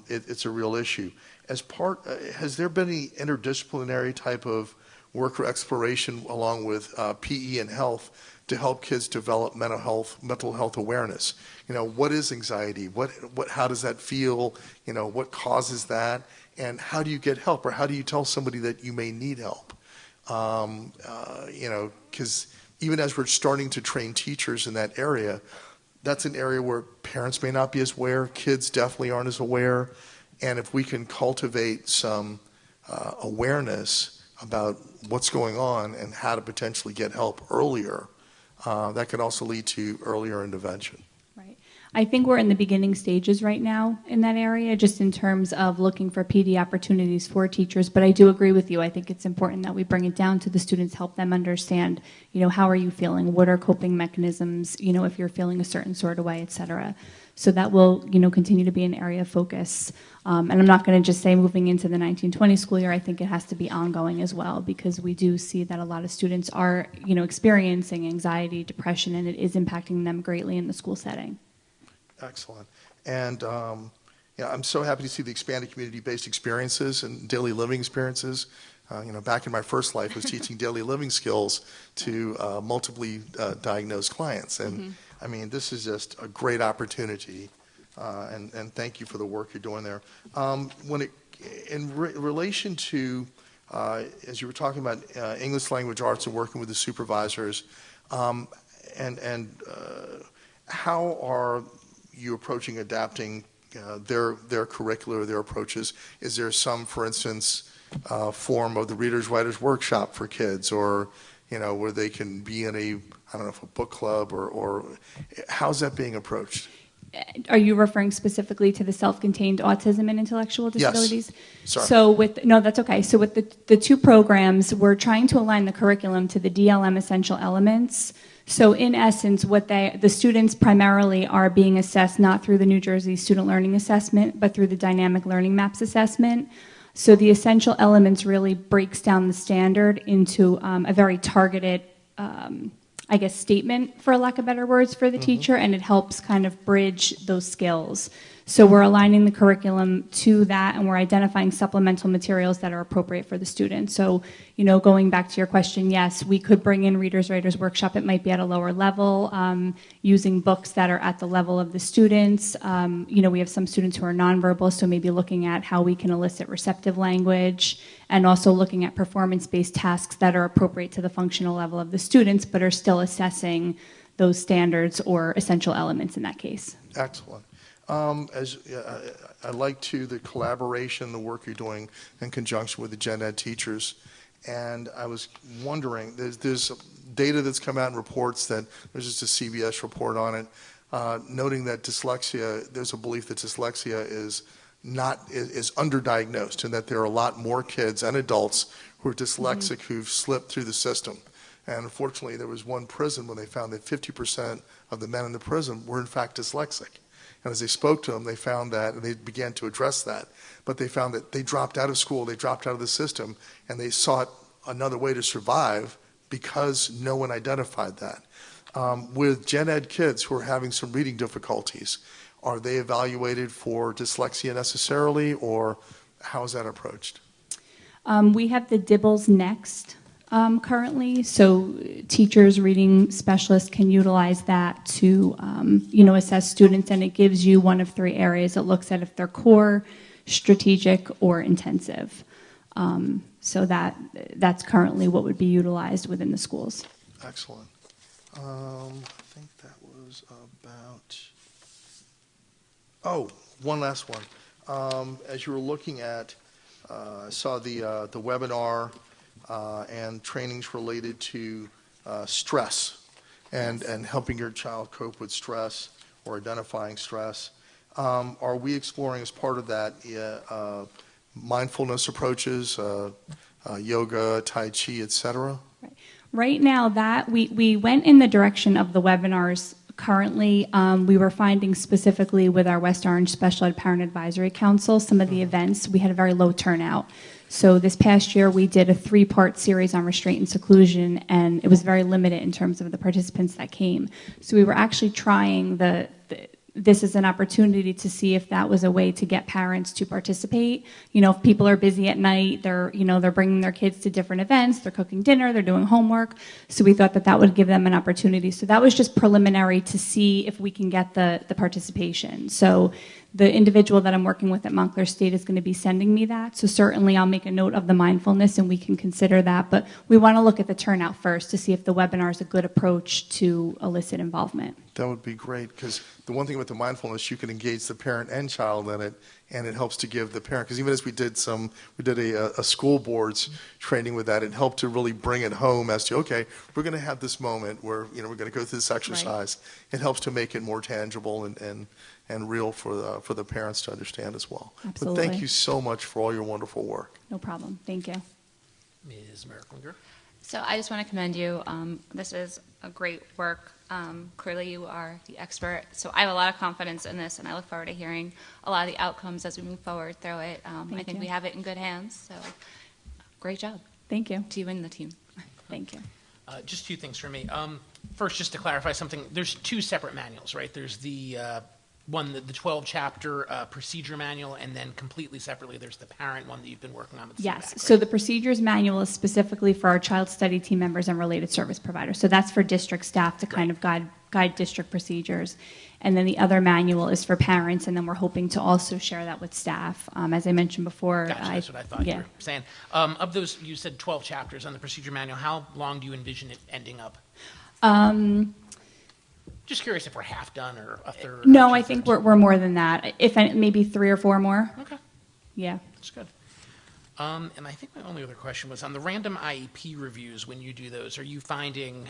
It's a real issue. Has there been any interdisciplinary type of work or exploration along with PE and health to help kids develop mental health awareness? What is anxiety? How does that feel? What causes that? And how do you get help, or how do you tell somebody that you may need help? Because even as we're starting to train teachers in that area, that's an area where parents may not be as aware, kids definitely aren't as aware, and if we can cultivate some awareness about what's going on and how to potentially get help earlier, that could also lead to earlier intervention. Right. I think we're in the beginning stages right now in that area, just in terms of looking for PD opportunities for teachers. But I do agree with you. I think it's important that we bring it down to the students, help them understand, how are you feeling? What are coping mechanisms, if you're feeling a certain sort of way, et cetera. So that will, continue to be an area of focus. And I'm not going to just say moving into the 1920 school year. I think it has to be ongoing as well, because we do see that a lot of students are, experiencing anxiety, depression, and it is impacting them greatly in the school setting. Excellent. And I'm so happy to see the expanded community-based experiences and daily living experiences. Back in my first life, I was teaching daily living skills to multiply diagnosed clients. And I mean, this is just a great opportunity. And thank you for the work you're doing there. In relation to, as you were talking about English language arts and working with the supervisors, and how are you approaching adapting their curricula or their approaches? Is there some, for instance, form of the Readers Writers Workshop for kids, or where they can be in a book club, or how's that being approached? Are you referring specifically to the self-contained autism and intellectual disabilities? Yes. Sorry. So no, that's okay. So with the two programs, we're trying to align the curriculum to the DLM essential elements. So in essence, the students primarily are being assessed not through the New Jersey Student Learning Assessment, but through the Dynamic Learning Maps Assessment. So the essential elements really breaks down the standard into a very targeted, statement, for lack of better words, for the teacher, and it helps kind of bridge those skills. So we're aligning the curriculum to that, and we're identifying supplemental materials that are appropriate for the student. So, going back to your question, yes, we could bring in Readers Writers Workshop. It might be at a lower level, using books that are at the level of the students. We have some students who are nonverbal, so maybe looking at how we can elicit receptive language, and also looking at performance-based tasks that are appropriate to the functional level of the students, but are still assessing those standards or essential elements in that case. Excellent. I like the collaboration, the work you're doing in conjunction with the gen ed teachers. And I was wondering, there's data that's come out in reports that there's just a CBS report on it, noting that dyslexia, there's a belief that dyslexia is underdiagnosed, and that there are a lot more kids and adults who are dyslexic who've slipped through the system. And unfortunately, there was one prison when they found that 50% of the men in the prison were in fact dyslexic. And as they spoke to them, they found that, and they began to address that, but they found that they dropped out of school, they dropped out of the system, and they sought another way to survive because no one identified that. With gen ed kids who are having some reading difficulties, are they evaluated for dyslexia necessarily, or how is that approached? We have the Dibbles Next currently, so teachers, reading specialists can utilize that to assess students, and it gives you one of three areas. It looks at if they're core, strategic, or intensive. So that's currently what would be utilized within the schools. Excellent. I think that was about, one last one. As you were looking at, I saw the webinar and trainings related to stress and helping your child cope with stress or identifying stress. Are we exploring as part of that mindfulness approaches, yoga, Tai Chi, etc.? Right now, that we went in the direction of the webinars. Currently, we were finding specifically with our West Orange Special Ed Parent Advisory Council, some of the events, we had a very low turnout. So this past year, we did a 3-part series on restraint and seclusion, and it was very limited in terms of the participants that came. So we were actually trying this is an opportunity to see if that was a way to get parents to participate. If people are busy at night, they're bringing their kids to different events, they're cooking dinner, they're doing homework. So we thought that would give them an opportunity. So that was just preliminary to see if we can get the participation. So the individual that I'm working with at Montclair State is going to be sending me that. So certainly I'll make a note of the mindfulness and we can consider that. But we want to look at the turnout first to see if the webinar is a good approach to elicit involvement. That would be great, because the one thing with the mindfulness, you can engage the parent and child in it, and it helps to give the parent, because even as we did a school boards training with that, it helped to really bring it home as to, okay, we're going to have this moment where we're going to go through this exercise. Right. It helps to make it more tangible and real for the parents to understand as well. Absolutely. But thank you so much for all your wonderful work. No problem. Thank you. Ms. Merklinger. So I just want to commend you. This is a great work. Clearly you are the expert. So I have a lot of confidence in this, and I look forward to hearing a lot of the outcomes as we move forward through it. I think you. we have it in good hands. So great job Thank you. to you and the team. Thank you. Just two things for me. First, just to clarify something, there's two separate manuals, right? There's the the 12-chapter procedure manual, and then completely separately, there's the parent one that you've been working on with Yes. CMAC, right? So the procedures manual is specifically for our child study team members and related service providers. So that's for district staff to kind of guide district procedures. And then the other manual is for parents, and then we're hoping to also share that with staff. As I mentioned before. Gotcha, that's what I thought you yeah. were saying. Of those, you said 12 chapters on the procedure manual. How long do you envision it ending up? Just curious if we're half done or a third. No, or I think two-thirds. we're more than that. If maybe 3 or 4 more. Okay. Yeah. That's good. And I think my only other question was on the random IEP reviews. When you do those, are you finding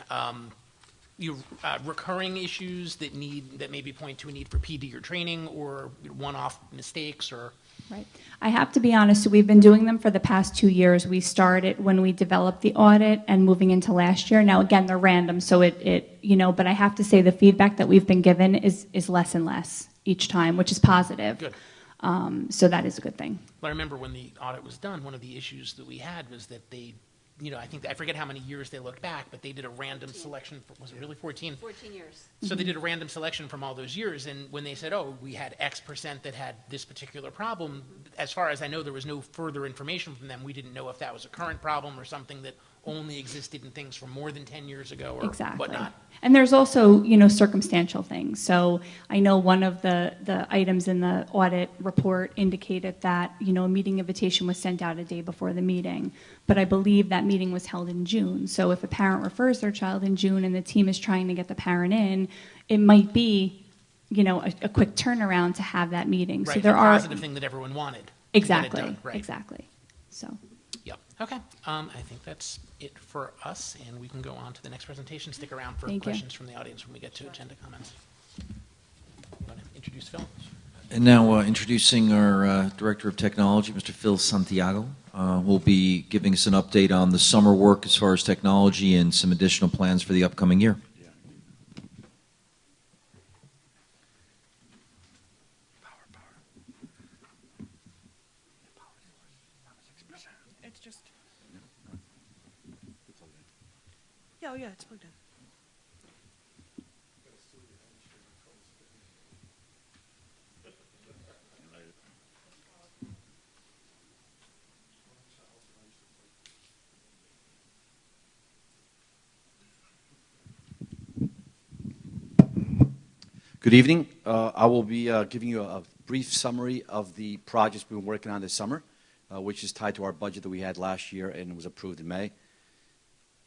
recurring issues that maybe point to a need for PD or training, or one-off mistakes, or? Right. I have to be honest, so we've been doing them for the past 2 years. We started when we developed the audit and moving into last year. Now, again, they're random, so but I have to say the feedback that we've been given is less and less each time, which is positive. Good. So that is a good thing. But I remember when the audit was done, one of the issues that we had was that they, I forget how many years they looked back, but they did a random selection. Was it really 14? 14 years. So they did a random selection from all those years, and when they said, oh, we had X percent that had this particular problem, as far as I know, there was no further information from them. We didn't know if that was a current problem or something that only existed in things from more than 10 years ago or Exactly. whatnot. And there's also, circumstantial things. So I know one of the items in the audit report indicated that, a meeting invitation was sent out a day before the meeting. But I believe that meeting was held in June. So if a parent refers their child in June and the team is trying to get the parent in, it might be, a quick turnaround to have that meeting. Right, So there the are positive thing that everyone wanted. to get it exactly, done, right. exactly. So Yep. Okay. I think that's it for us, and we can go on to the next presentation. Stick around for Thank you. questions from the audience when we get to agenda comments. You want to introduce Phil? And now introducing our Director of Technology, Mr. Phil Santiago. Will be giving us an update on the summer work as far as technology and some additional plans for the upcoming year. It's just. Yeah, oh yeah, it's plugged in. Good evening. I will be giving you a brief summary of the projects we've been working on this summer, which is tied to our budget that we had last year and was approved in May.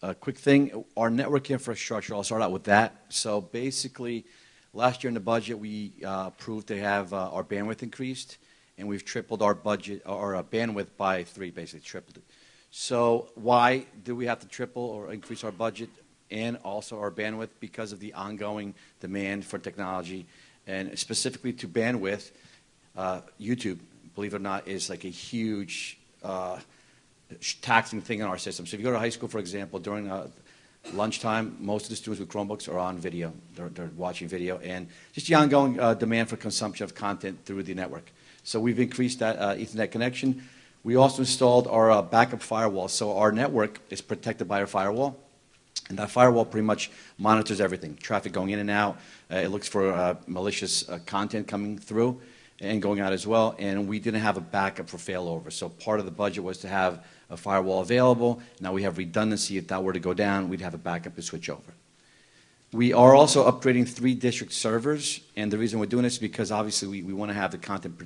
A quick thing, our network infrastructure, I'll start out with that. So basically, last year in the budget, we approved to have our bandwidth increased, and we've tripled our budget, our bandwidth by 3, basically tripled it. So why do we have to triple or increase our budget and also our bandwidth? Because of the ongoing demand for technology, and specifically to bandwidth. YouTube, believe it or not, is like a huge taxing thing in our system. So if you go to high school, for example, during lunchtime, most of the students with Chromebooks are on video. They're watching video, and just the ongoing demand for consumption of content through the network. So we've increased that Ethernet connection. We also installed our backup firewall. So our network is protected by our firewall. And that firewall pretty much monitors everything, traffic going in and out. It looks for malicious content coming through and going out as well. And we didn't have a backup for failover. So part of the budget was to have a firewall available. Now we have redundancy. If that were to go down, we'd have a backup to switch over. We are also upgrading 3 district servers. And the reason we're doing this is because obviously we want to have the content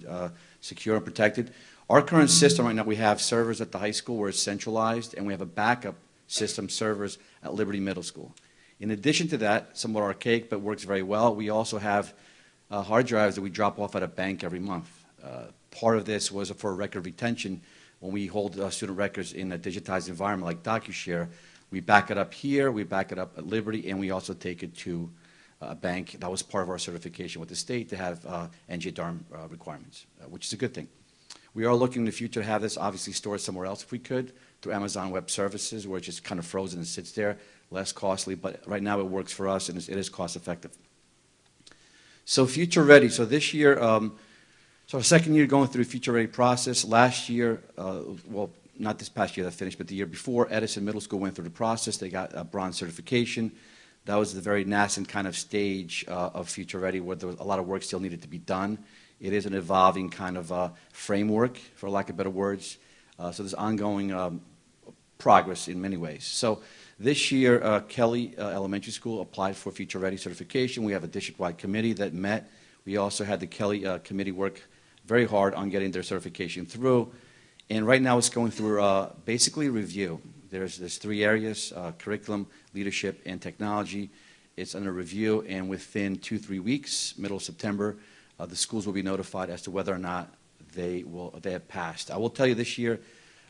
secure and protected. Our current system right now, we have servers at the high school where it's centralized, and we have a backup system servers at Liberty Middle School. In addition to that, somewhat archaic but works very well, we also have hard drives that we drop off at a bank every month. Part of this was for record retention. When we hold student records in a digitized environment like DocuShare, we back it up here, we back it up at Liberty, and we also take it to a bank. That was part of our certification with the state to have NJ-DARM requirements, which is a good thing. We are looking in the future to have this obviously stored somewhere else if we could, through Amazon Web Services, where it's just kind of frozen and sits there, less costly, but right now it works for us and it is cost effective. So Future Ready. So this year, so our second year going through the Future Ready process. Last year, well, not this past year that finished, but the year before, Edison Middle School went through the process. They got a bronze certification. That was the very nascent kind of stage of Future Ready, where there was a lot of work still needed to be done. It is an evolving kind of framework, for lack of better words. So there's ongoing progress in many ways. So this year, Kelly Elementary School applied for Future Ready certification. We have a district-wide committee that met. We also had the Kelly committee work very hard on getting their certification through. And right now it's going through basically review. There's 3 areas, curriculum, leadership, and technology. It's under review, and within 2-3 weeks, middle of September, the schools will be notified as to whether or not they have passed. I will tell you this year,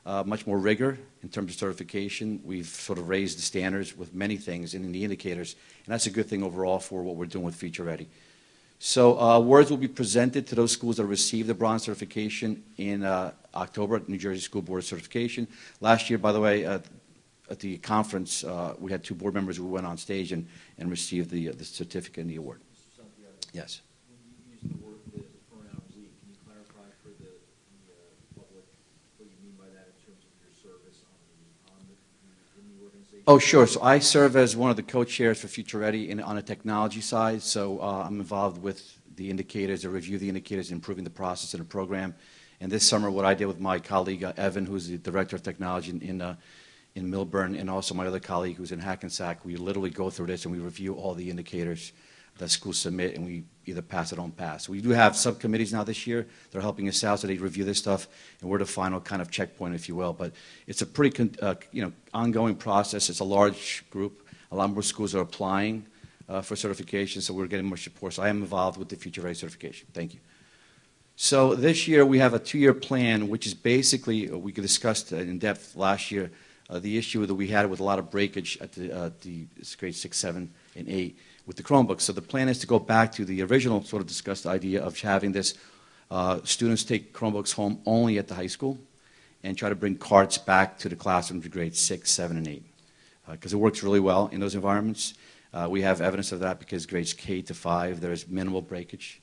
much more rigor in terms of certification. We've sort of raised the standards with many things in the indicators, and that's a good thing overall for what we're doing with Future Ready. So awards will be presented to those schools that received the bronze certification in October at New Jersey School Board Certification. Last year, by the way, at the conference, we had 2 board members who went on stage and received the certificate and the award. Yes. When you use the word the pronoun we, can you clarify for the public what you mean by that in terms of your service in the organization? Oh, sure. So I serve as one of the co-chairs for Future Ready on the technology side. So I'm involved with the indicators, to review the indicators, improving the process and the program. And this summer, what I did with my colleague, Evan, who's the director of technology in Milburn, and also my other colleague who's in Hackensack, we literally go through this and we review all the indicators that schools submit, and we either pass or don't pass. So we do have subcommittees now this year. They're helping us out, so they review this stuff, and we're the final kind of checkpoint, if you will. But it's a pretty ongoing process. It's a large group. A lot more schools are applying for certification, so we're getting more support. So I am involved with the Future Ready certification. Thank you. So this year we have a 2-year plan, which is basically, we discussed in depth last year, the issue that we had with a lot of breakage at the grades 6, 7, and 8 with the Chromebooks. So the plan is to go back to the original sort of discussed idea of having this students take Chromebooks home only at the high school and try to bring cards back to the classroom to grades 6, 7, and 8. Because it works really well in those environments. We have evidence of that because grades K to 5, there's minimal breakage.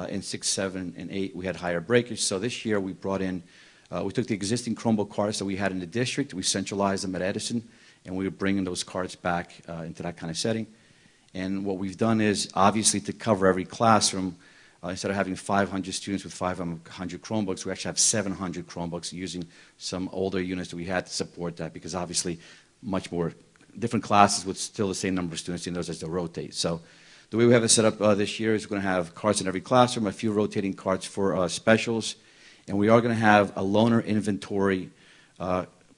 In 6, 7, and 8, we had higher breakage. So this year we brought in, we took the existing Chromebook cards that we had in the district, we centralized them at Edison, and we were bringing those cards back into that kind of setting. And what we've done is, obviously, to cover every classroom, instead of having 500 students with 500 Chromebooks, we actually have 700 Chromebooks using some older units that we had to support that, because obviously much more different classes with still the same number of students in those as they rotate. So the way we have it set up this year is we're going to have cards in every classroom, a few rotating cards for specials, and we are going to have a loaner inventory,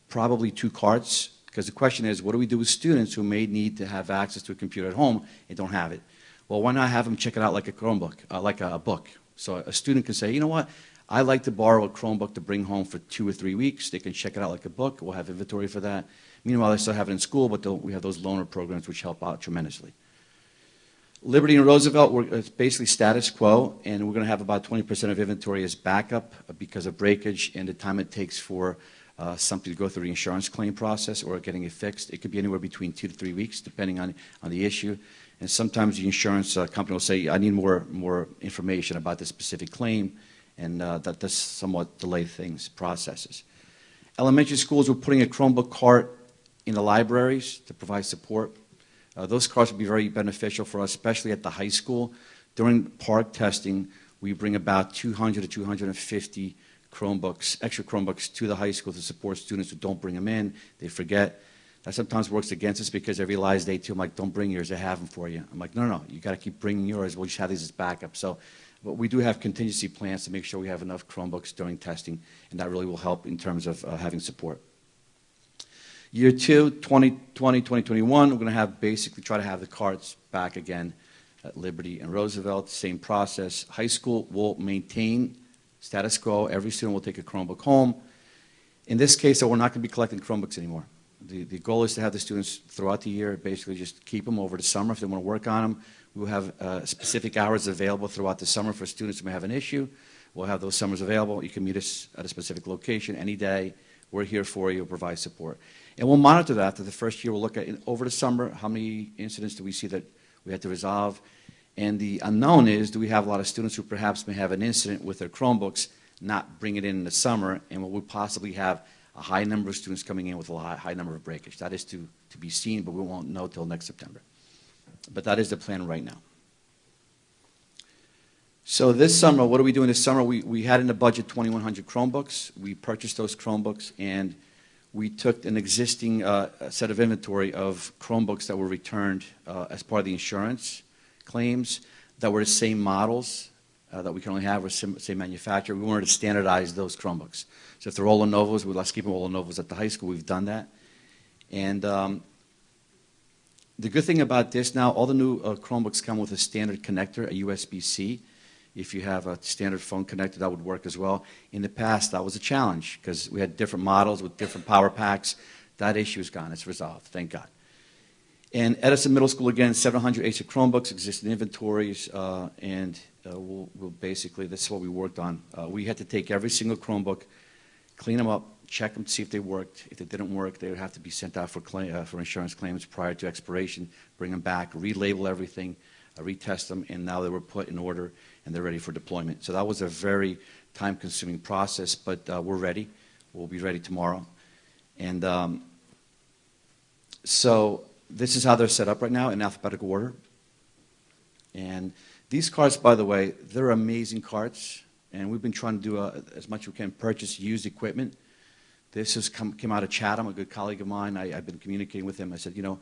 probably 2 cards. Because the question is, what do we do with students who may need to have access to a computer at home and don't have it? Well, why not have them check it out like a Chromebook, like a book? So a student can say, you know what, I like to borrow a Chromebook to bring home for 2 or 3 weeks. They can check it out like a book. We'll have inventory for that. Meanwhile, they still have it in school, but we have those loaner programs which help out tremendously. Liberty and Roosevelt, it's basically status quo, and we're going to have about 20% of inventory as backup because of breakage and the time it takes for something to go through the insurance claim process or getting it fixed. It could be anywhere between 2 to 3 weeks, depending on the issue. And sometimes the insurance company will say, I need more information about this specific claim, and that does somewhat delay things, processes. Elementary schools, we're putting a Chromebook cart in the libraries to provide support. Those carts would be very beneficial for us, especially at the high school. During park testing, we bring about 200 to 250 Chromebooks, extra Chromebooks to the high school to support students who don't bring them in. They forget. That sometimes works against us because every last day too, I'm like, don't bring yours, I have them for you. I'm like, no, you got to keep bringing yours. We'll just have these as backup. So, but we do have contingency plans to make sure we have enough Chromebooks during testing, and that really will help in terms of having support. Year 2, 2020, 2021, we're going to have basically try to have the carts back again at Liberty and Roosevelt. Same process. High school will maintain status quo. Every student will take a Chromebook home. In this case, though, we're not going to be collecting Chromebooks anymore. The goal is to have the students throughout the year basically just keep them over the summer if they want to work on them. We will have specific hours available throughout the summer for students who may have an issue. We'll have those summers available. You can meet us at a specific location any day. We're here for you. We'll provide support. And we'll monitor that. After the first year, we'll look at, over the summer, how many incidents do we see that we had to resolve. And the unknown is, do we have a lot of students who perhaps may have an incident with their Chromebooks, not bring it in the summer, and will we possibly have a high number of students coming in with a high number of breakage. That is to be seen, but we won't know till next September. But that is the plan right now. So this summer, what are we doing this summer? We had in the budget 2,100 Chromebooks. We purchased those Chromebooks, and we took an existing set of inventory of Chromebooks that were returned as part of the insurance claims that were the same models that we currently have, or same manufacturer. We wanted to standardize those Chromebooks. So if they're all Lenovo's, let's keep them all Lenovo's at the high school. We've done that. And the good thing about this now, all the new Chromebooks come with a standard connector, a USB-C. If you have a standard phone connector, that would work as well. In the past, that was a challenge because we had different models with different power packs. That issue is gone. It's resolved, thank God. And Edison Middle School, again, 700 Acer Chromebooks, existing inventories, and we'll basically, this is what we worked on. We had to take every single Chromebook, clean them up, check them to see if they worked. If they didn't work, they would have to be sent out for insurance claims prior to expiration, bring them back, relabel everything, retest them, and now they were put in order and they're ready for deployment. So that was a very time-consuming process, but we're ready. We'll be ready tomorrow. And so this is how they're set up right now in alphabetical order. And these carts, by the way, they're amazing carts, and we've been trying to do as much as we can purchase used equipment. This has came out of Chatham, a good colleague of mine. I've been communicating with him. I said, you know,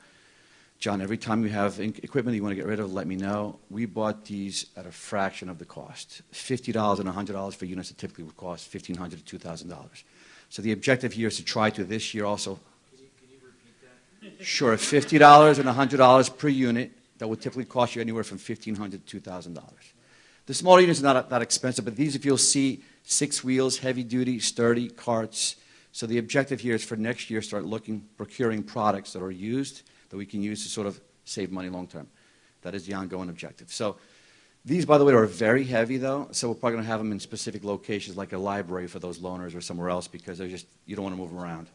John, every time you have equipment you want to get rid of, let me know. We bought these at a fraction of the cost. $50 and $100 for units that typically would cost $1,500 to $2,000. So the objective here is to try to this year also. Can you repeat that? Sure, $50 and $100 per unit. That would typically cost you anywhere from $1,500 to $2,000. The smaller units are not that expensive, but these, if you'll see, 6 wheels, heavy duty, sturdy carts. So the objective here is for next year start procuring products that are used that we can use to sort of save money long term. That is the ongoing objective. So these, by the way, are very heavy though, so we're probably going to have them in specific locations like a library for those loaners or somewhere else because they're just, you don't want to move them around.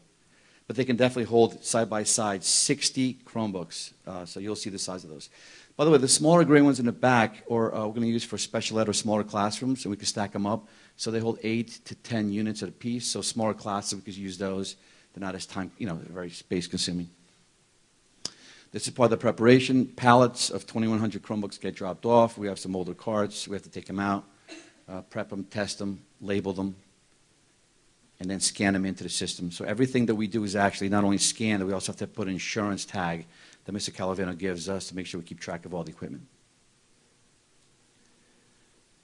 But they can definitely hold side by side 60 Chromebooks, so you'll see the size of those. By the way, the smaller gray ones in the back we're going to use for special ed or smaller classrooms, and we can stack them up. So they hold 8 to 10 units at a piece, so smaller classes, we could use those. They're not as time, they're very space consuming. This is part of the preparation. Pallets of 2,100 Chromebooks get dropped off. We have some older cards. We have to take them out, prep them, test them, label them, and then scan them into the system. So everything that we do is actually not only scanned, but we also have to put an insurance tag that Mr. Calavano gives us to make sure we keep track of all the equipment.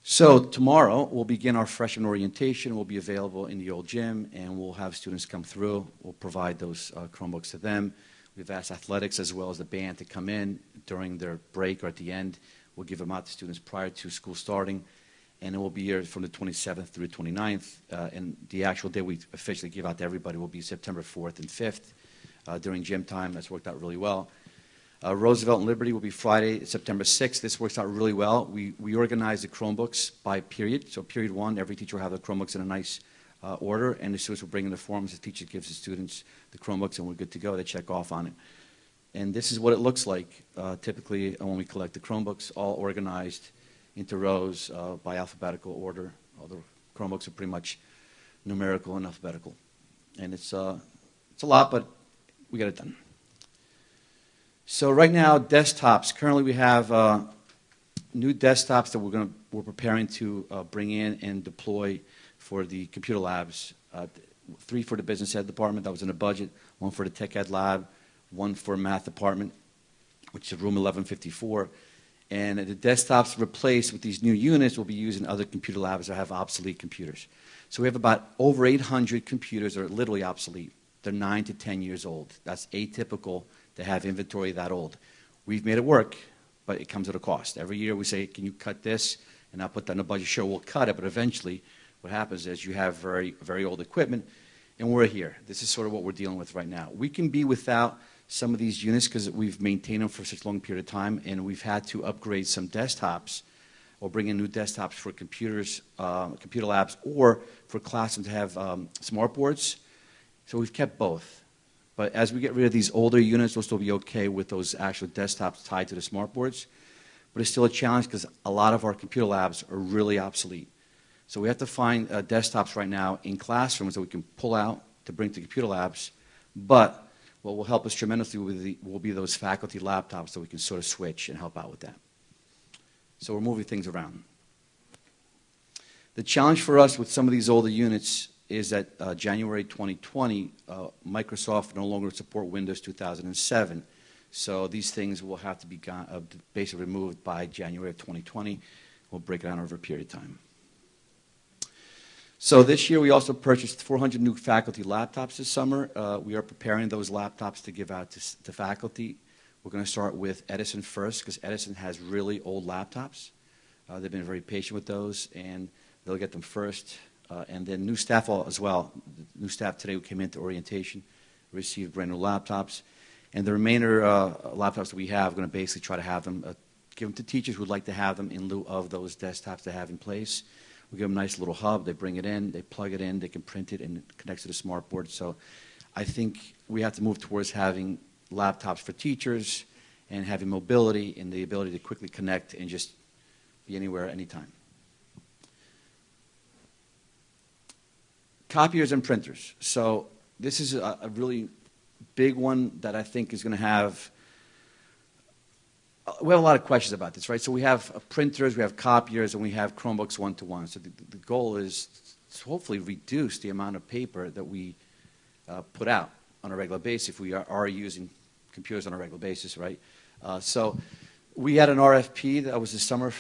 So tomorrow, we'll begin our freshman orientation. We'll be available in the old gym, and we'll have students come through. We'll provide those Chromebooks to them. We've asked athletics as well as the band to come in during their break or at the end. We'll give them out to students prior to school starting, and it will be here from the 27th through the 29th. And the actual day we officially give out to everybody will be September 4th and 5th during gym time. That's worked out really well. Roosevelt and Liberty will be Friday, September 6th. This works out really well. We organize the Chromebooks by period. So period 1, every teacher will have the Chromebooks in a nice order, and the students will bring in the forms. The teacher gives the students the Chromebooks, and we're good to go. They check off on it. And this is what it looks like typically when we collect the Chromebooks, all organized into rows by alphabetical order. All the Chromebooks are pretty much numerical and alphabetical. And it's a lot, but we got it done. So right now, desktops. Currently, we have new desktops that we're preparing to bring in and deploy for the computer labs. 3 for the business ed department, that was in the budget. 1 for the tech ed lab. 1 for math department, which is room 1154. And the desktops replaced with these new units will be used in other computer labs that have obsolete computers. So we have about over 800 computers that are literally obsolete. They're 9 to 10 years old. That's atypical to have inventory that old. We've made it work, but it comes at a cost. Every year we say, can you cut this? And I'll put that in the budget. Sure, we'll cut it, but eventually what happens is you have very, very old equipment, and we're here. This is sort of what we're dealing with right now. We can be without some of these units because we've maintained them for such a long period of time, and we've had to upgrade some desktops or bring in new desktops for computers, computer labs, or for classrooms to have smart boards. So we've kept both. But as we get rid of these older units, we'll still be okay with those actual desktops tied to the smart boards. But it's still a challenge because a lot of our computer labs are really obsolete. So we have to find desktops right now in classrooms that we can pull out to bring to computer labs. But what will help us tremendously will be those faculty laptops that we can sort of switch and help out with that. So we're moving things around. The challenge for us with some of these older units is that January 2020, Microsoft no longer support Windows 2007. So these things will have to be basically removed by January of 2020. We'll break it down over a period of time. So this year we also purchased 400 new faculty laptops this summer. We are preparing those laptops to give out to faculty. We're going to start with Edison first because Edison has really old laptops. They've been very patient with those, and they'll get them first. And then new staff as well. The new staff today who came into orientation received brand new laptops. And the remainder laptops that we have, we're going to basically try to have them, give them to teachers who would like to have them in lieu of those desktops they have in place. We give them a nice little hub. They bring it in, they plug it in, they can print it, and it connects to the smart board. So I think we have to move towards having laptops for teachers and having mobility and the ability to quickly connect and just be anywhere, anytime. Copiers and printers. So this is a really big one that I think is going to have, we have a lot of questions about this, right? So we have printers, we have copiers, and we have Chromebooks one-to-one. So the goal is to hopefully reduce the amount of paper that we put out on a regular basis if we are using computers on a regular basis, right? So we had an RFP that was this summer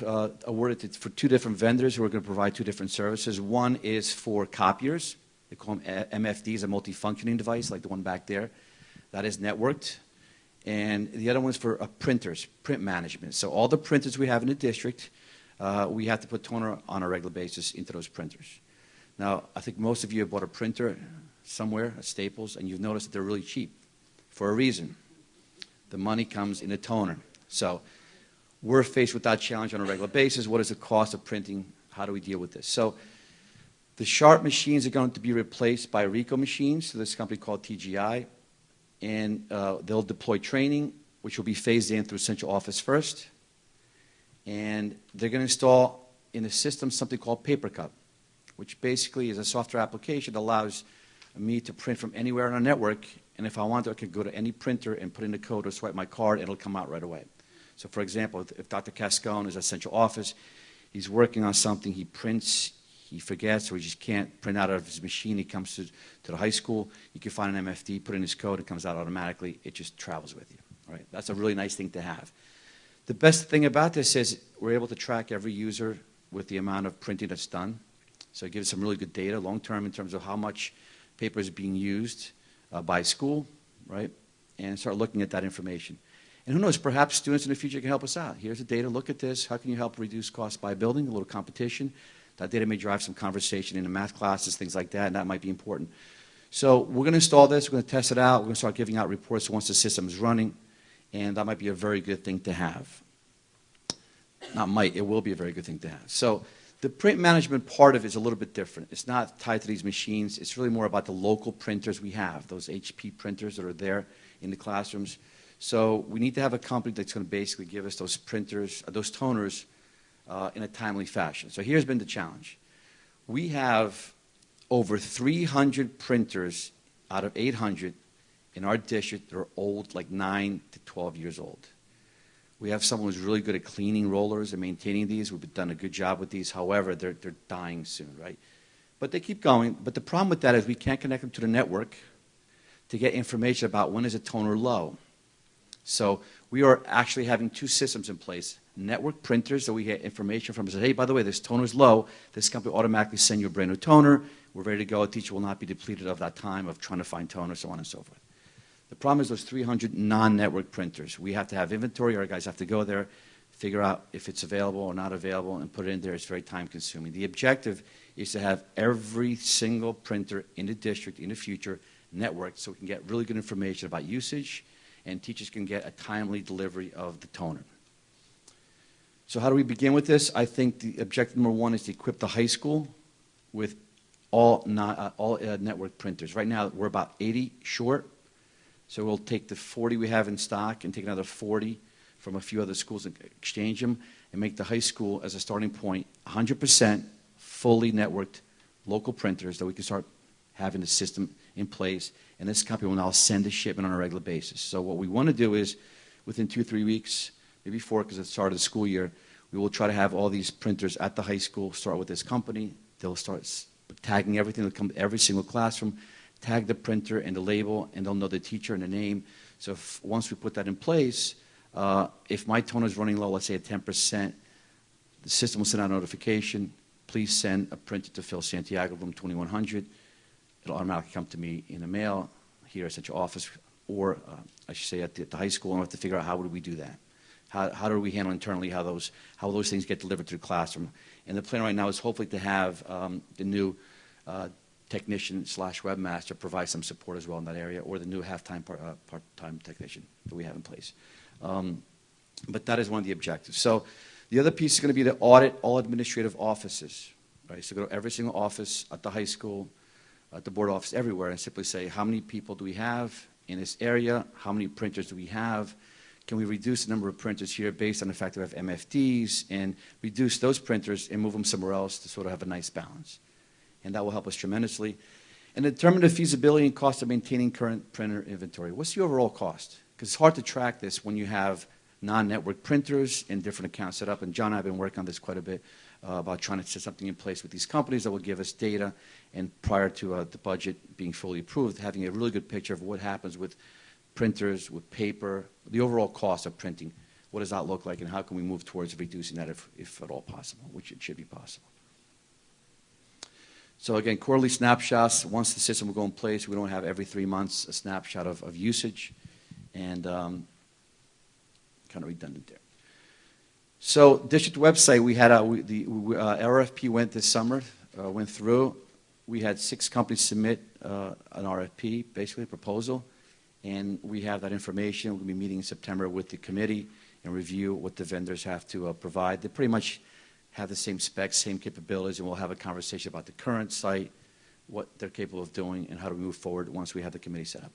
awarded for 2 different vendors who are going to provide 2 different services. One is for copiers. They call them MFDs, a multifunctioning device like the one back there. That is networked. And the other one is for printers, print management. So all the printers we have in the district, we have to put toner on a regular basis into those printers. Now, I think most of you have bought a printer somewhere at Staples, and you've noticed that they're really cheap for a reason. The money comes in a toner. So we're faced with that challenge on a regular basis. What is the cost of printing? How do we deal with this? So the Sharp machines are going to be replaced by Ricoh machines. So this company called TGI. And they'll deploy training, which will be phased in through central office first. And they're going to install in the system something called PaperCup, which basically is a software application that allows me to print from anywhere on a network. And if I want to, I can go to any printer and put in the code or swipe my card, and it'll come out right away. So for example, if Dr. Cascone is at central office, he's working on something, he prints, he forgets, or he just can't print out of his machine. He comes to the high school. You can find an MFD, put in his code, it comes out automatically. It just travels with you. Right? That's a really nice thing to have. The best thing about this is we're able to track every user with the amount of printing that's done. So it gives some really good data long-term in terms of how much paper is being used by school, right? And start looking at that information. And who knows, perhaps students in the future can help us out. Here's the data, look at this. How can you help reduce costs by building? A little competition. That data may drive some conversation in the math classes, things like that, and that might be important. So we're going to install this, we're going to test it out, we're going to start giving out reports once the system is running, and that might be a very good thing to have. Not might, it will be a very good thing to have. So the print management part of it is a little bit different. It's not tied to these machines. It's really more about the local printers we have, those HP printers that are there in the classrooms. So we need to have a company that's going to basically give us those printers, those toners, in a timely fashion. So here's been the challenge. We have over 300 printers out of 800 in our district that are old, like 9 to 12 years old. We have someone who's really good at cleaning rollers and maintaining these. We've done a good job with these. However, they're dying soon, right? But they keep going. But the problem with that is we can't connect them to the network to get information about when is a toner low. So we are actually having 2 systems in place. Network printers that we get information from. Say, hey, by the way, this toner's low. This company automatically send you a brand new toner. We're ready to go. A teacher will not be depleted of that time of trying to find toner, so on and so forth. The problem is those 300 non-network printers. We have to have inventory. Our guys have to go there, figure out if it's available or not available, and put it in there. It's very time-consuming. The objective is to have every single printer in the district in the future networked so we can get really good information about usage, and teachers can get a timely delivery of the toner. So how do we begin with this? I think the objective number one is to equip the high school with all network printers. Right now, we're about 80 short. So we'll take the 40 we have in stock and take another 40 from a few other schools and exchange them and make the high school, as a starting point, 100% fully networked local printers that we can start having the system in place. And this company will now send a shipment on a regular basis. So what we want to do is, within 2-3 weeks, maybe 4, because it's the start of the school year, we will try to have all these printers at the high school start with this company. They'll start tagging everything that comes every single classroom, tag the printer and the label, and they'll know the teacher and the name. So once we put that in place, if my toner is running low, let's say at 10%, the system will send out a notification. Please send a printer to Phil Santiago, room 2100. It'll automatically come to me in the mail here at central office, or I should say at the high school, and we'll have to figure out how would we do that. How do we handle internally how those things get delivered to the classroom. And the plan right now is hopefully to have the new technician / webmaster provide some support as well in that area, or the new half-time, part-time technician that we have in place. But that is one of the objectives. So the other piece is going to be to audit all administrative offices, right? So go to every single office at the high school, at the board office, everywhere, and simply say, how many people do we have in this area? How many printers do we have? Can we reduce the number of printers here based on the fact that we have MFDs, and reduce those printers and move them somewhere else to sort of have a nice balance? And that will help us tremendously. And determine the feasibility and cost of maintaining current printer inventory. What's the overall cost? Because it's hard to track this when you have non-network printers and different accounts set up. And John and I have been working on this quite a bit about trying to set something in place with these companies that will give us data, and prior to the budget being fully approved, having a really good picture of what happens with printers, with paper, the overall cost of printing. What does that look like, and how can we move towards reducing that if at all possible, which it should be possible. So again, quarterly snapshots. Once the system will go in place, we don't have every 3 months a snapshot of usage, and kind of redundant there. So district website, we had the RFP went this summer, went through. We had 6 companies submit an RFP, basically a proposal, and we have that information. We'll be meeting in September with the committee and review what the vendors have to provide. They pretty much have the same specs, same capabilities, and we'll have a conversation about the current site, what they're capable of doing, and how to move forward once we have the committee set up.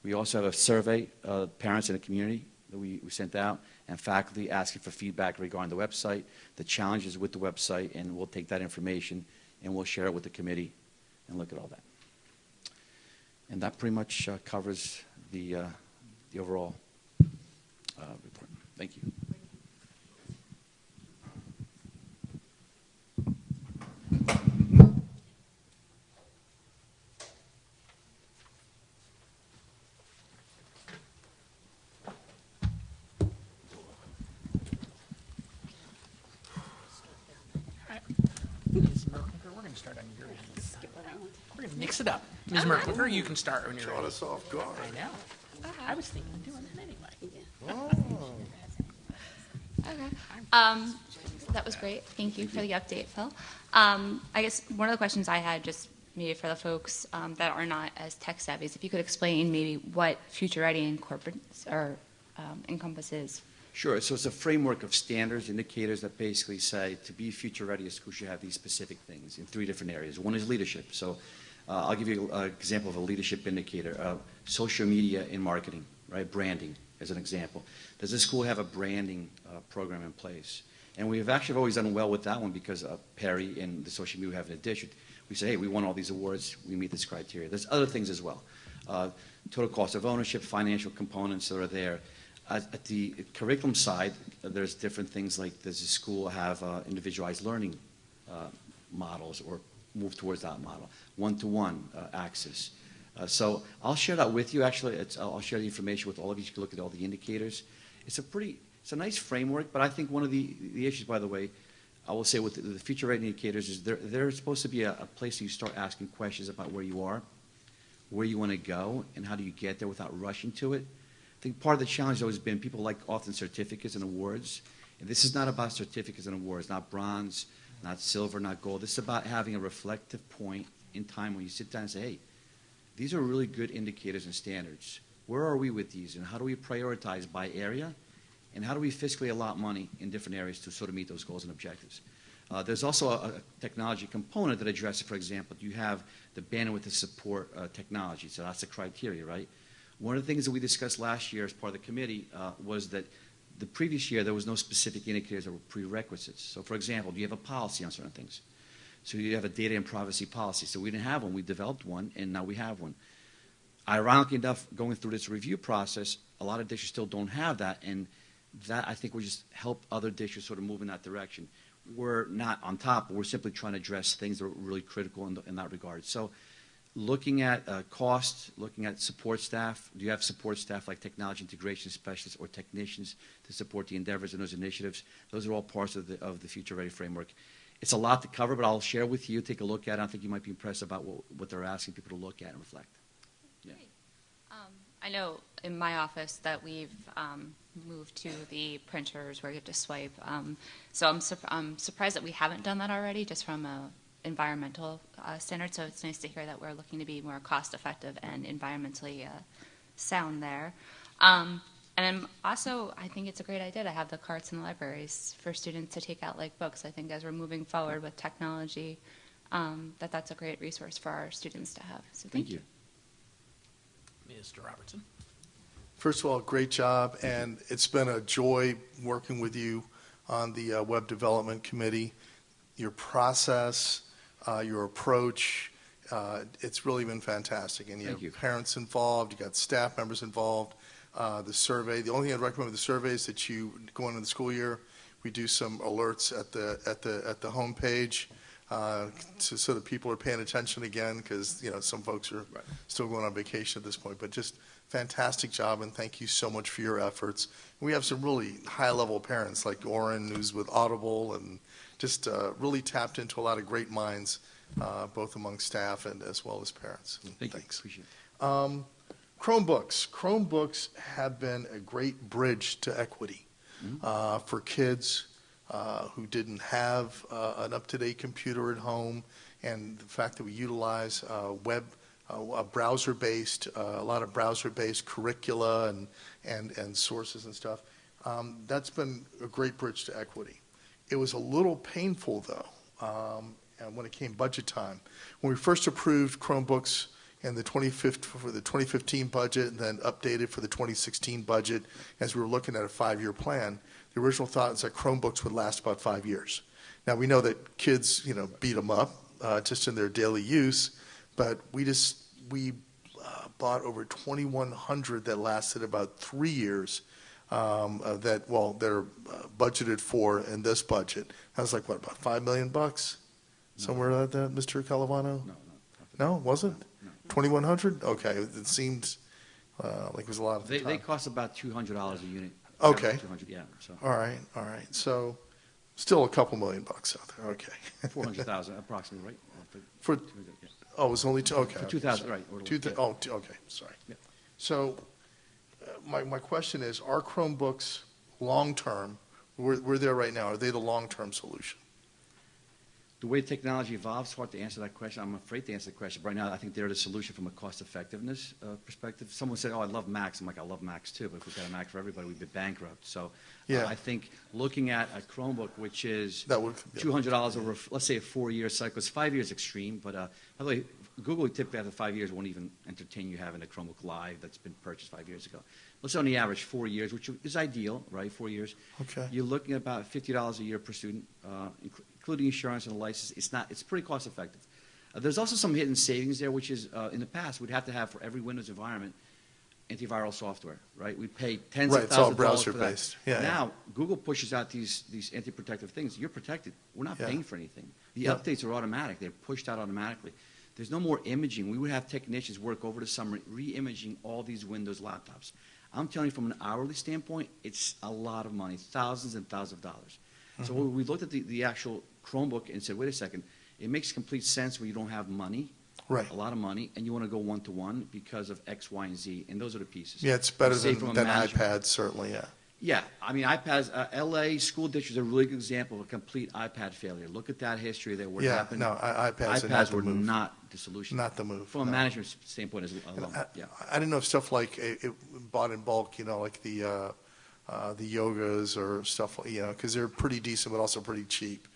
We also have a survey of parents in the community that we sent out, and faculty asking for feedback regarding the website, the challenges with the website, and we'll take that information and we'll share it with the committee and look at all that. And that pretty much covers the overall report. Thank you. Ms. Merklinger, we're going to start on your end. We're going to mix it up. Ms. Merklinger, you can start when you're ready. Caught us off guard. I know. I was thinking of doing it anyway. Okay. That was great. Thank you for the update, Phil. I guess one of the questions I had, just maybe for the folks that are not as tech savvy, is if you could explain maybe what Future Ready incorporates or encompasses. Sure. So it's a framework of standards, indicators that basically say to be future ready, a school should have these specific things in 3 different areas. One is leadership. So I'll give you an example of a leadership indicator. Social media in marketing, right? Branding, as an example. Does the school have a branding program in place? And we have actually always done well with that one because Perry and the social media we have in the district, we say, hey, we won all these awards, we meet this criteria. There's other things as well. Total cost of ownership, financial components that are there. At the curriculum side, there's different things like, does the school have individualized learning models or move towards that model? One-to-one access. So I'll share that with you. Actually, I'll share the information with all of you. You can look at all the indicators. It's a nice framework, but I think one of the issues, by the way, I will say with the future ready indicators is they're supposed to be a place you start asking questions about where you are, where you want to go, and how do you get there without rushing to it. I think part of the challenge has always been people like often certificates and awards. And this is not about certificates and awards, not bronze, not silver, not gold. This is about having a reflective point in time when you sit down and say, hey, these are really good indicators and standards. Where are we with these, and how do we prioritize by area and how do we fiscally allot money in different areas to sort of meet those goals and objectives. There's also a technology component that addresses, for example, you have the bandwidth to support technology, so that's the criteria, right? One of the things that we discussed last year as part of the committee was that the previous year there was no specific indicators or prerequisites. So, for example, do you have a policy on certain things? So you have a data and privacy policy. So we didn't have one. We developed one, and now we have one. Ironically enough, going through this review process, a lot of districts still don't have that, and that I think will just help other districts sort of move in that direction. We're not on top, but we're simply trying to address things that are really critical in that regard. So looking at cost, looking at support staff, do you have support staff like technology integration specialists or technicians to support the endeavors and those initiatives? Those are all parts of the Future Ready framework. It's a lot to cover, but I'll share with you, take a look at it. I think you might be impressed about what they're asking people to look at and reflect. Yeah. I know in my office that we've moved to the printers where you have to swipe. So I'm surprised that we haven't done that already, just from a environmental standard. So it's nice to hear that we're looking to be more cost-effective and environmentally sound there. And then also, I think it's a great idea to have the carts in the libraries for students to take out like books. I think as we're moving forward with technology, that's a great resource for our students to have. So thank you. Mr. Robertson. First of all, great job, and it's been a joy working with you on the Web Development Committee. Your process, your approach, it's really been fantastic. And you have parents involved, you got staff members involved, the survey. The only thing I'd recommend with the survey is that you go into the school year, we do some alerts at the homepage. So that people are paying attention again, because some folks are still going on vacation at this point. But just fantastic job, and thank you so much for your efforts. We have some really high-level parents like Oren, who's with Audible, and just really tapped into a lot of great minds, both among staff and as well as parents. Thanks. Appreciate it. Chromebooks. Chromebooks have been a great bridge to equity for kids who didn't have an up-to-date computer at home, and the fact that we utilize browser-based, a lot of browser-based curricula and sources and stuff, that's been a great bridge to equity. It was a little painful, though, and when it came budget time. When we first approved Chromebooks in the 2015 budget and then updated for the 2016 budget, as we were looking at a 5-year plan, the original thought is that Chromebooks would last about 5 years. Now, we know that kids, beat them up just in their daily use, but we bought over 2,100 that lasted about 3 years that are budgeted for in this budget. That was like, what, about $5 million? Somewhere like that, Mr. Calavano? No, it wasn't? No. 2,100? Okay, it seemed like it was a lot of the time. They cost about $200 a unit. Okay. 200, yeah. So. All right. So still a couple $1 million out there. Okay. 400,000 approximately, right? For yeah. oh, it was only okay. For 2,000, right? Okay. Sorry. Yeah. So my question is: are Chromebooks long term? We're there right now. Are they the long term solution? The way technology evolves, it's hard to answer that question. I'm afraid to answer the question. But right now, I think they're the solution from a cost-effectiveness perspective. Someone said, "Oh, I love Macs." I'm like, "I love Macs too." But if we've got a Mac for everybody, we'd be bankrupt. So, I think looking at a Chromebook, which is $200 over, let's say, a 4-year cycle, it's 5 years extreme. But by the way, Google typically after 5 years won't even entertain you having a Chromebook Live that's been purchased 5 years ago. Let's say on the average 4 years, which is ideal, right? 4 years. Okay. You're looking at about $50 a year per student, including insurance and a license. It's pretty cost effective. There's also some hidden savings there, which is in the past we'd have to have for every Windows environment antiviral software, right? We'd pay tens of thousands of dollars for that. Browser-based. Yeah, now Google pushes out these anti-protective things. You're protected. We're not paying for anything. The updates are automatic. They're pushed out automatically. There's no more imaging. We would have technicians work over the summer re-imaging all these Windows laptops. I'm telling you, from an hourly standpoint, it's a lot of money, thousands and thousands of dollars. So when we looked at the actual Chromebook and said, wait a second, it makes complete sense when you don't have money, a lot of money, and you want to go one-to-one because of X, Y, and Z, and those are the pieces. Yeah, it's better than iPads, certainly, yeah. Yeah, I mean, iPads, LA school districts are a really good example of a complete iPad failure. Look at that history there. What happened? No, iPads were not the solution. Not the move. From a management standpoint as well. I didn't know if stuff like it bought in bulk, like the the yogas or stuff, because they're pretty decent but also pretty cheap.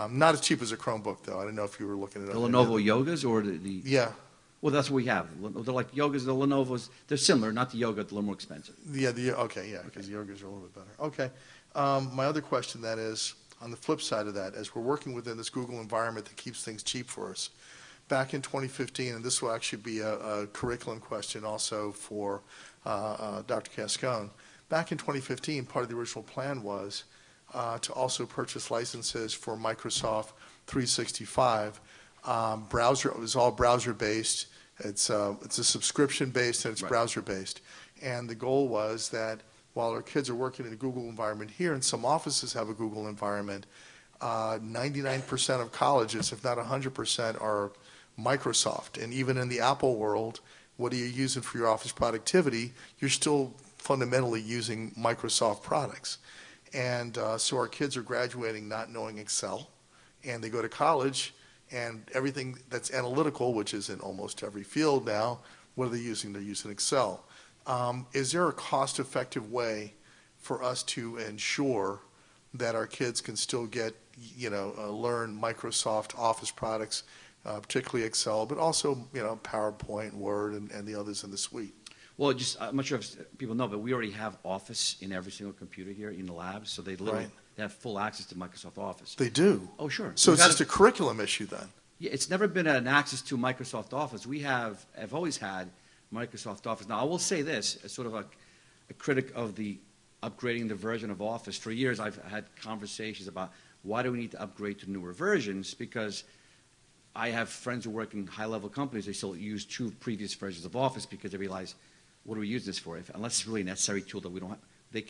Not as cheap as a Chromebook, though. I don't know if you were looking at The Lenovo Yogas or the Yeah. Well, that's what we have. They're like Yogas, the Lenovos. They're similar, not the Yoga, they're a little more expensive. Yeah, because the yogas are a little bit better. Okay. My other question then is, on the flip side of that, as we're working within this Google environment that keeps things cheap for us, back in 2015, and this will actually be a curriculum question also for Dr. Cascone, back in 2015, part of the original plan was to also purchase licenses for Microsoft 365. Browser, it was all browser-based. It's a subscription-based and it's Right. browser-based. And the goal was that while our kids are working in a Google environment here, and some offices have a Google environment, 99% of colleges, if not 100%, are Microsoft. And even in the Apple world, what are you using for your office productivity? You're still fundamentally using Microsoft products. And so our kids are graduating not knowing Excel, and they go to college, and everything that's analytical, which is in almost every field now, what are they using? They're using Excel. Is there a cost-effective way for us to ensure that our kids can still get, learn Microsoft Office products, particularly Excel, but also, PowerPoint, Word, and the others in the suite? Well, I'm not sure if people know, but we already have Office in every single computer here in the labs, so they literally Right. they have full access to Microsoft Office. They do? Oh, sure. So We've it's got just a curriculum issue then? Yeah, it's never been an access to Microsoft Office. I've always had Microsoft Office. Now, I will say this, as sort of a critic of the upgrading the version of Office. For years, I've had conversations about why do we need to upgrade to newer versions, because I have friends who work in high-level companies. They still use 2 previous versions of Office because they realize, what do we use this for? Unless it's really a necessary tool that we don't have. They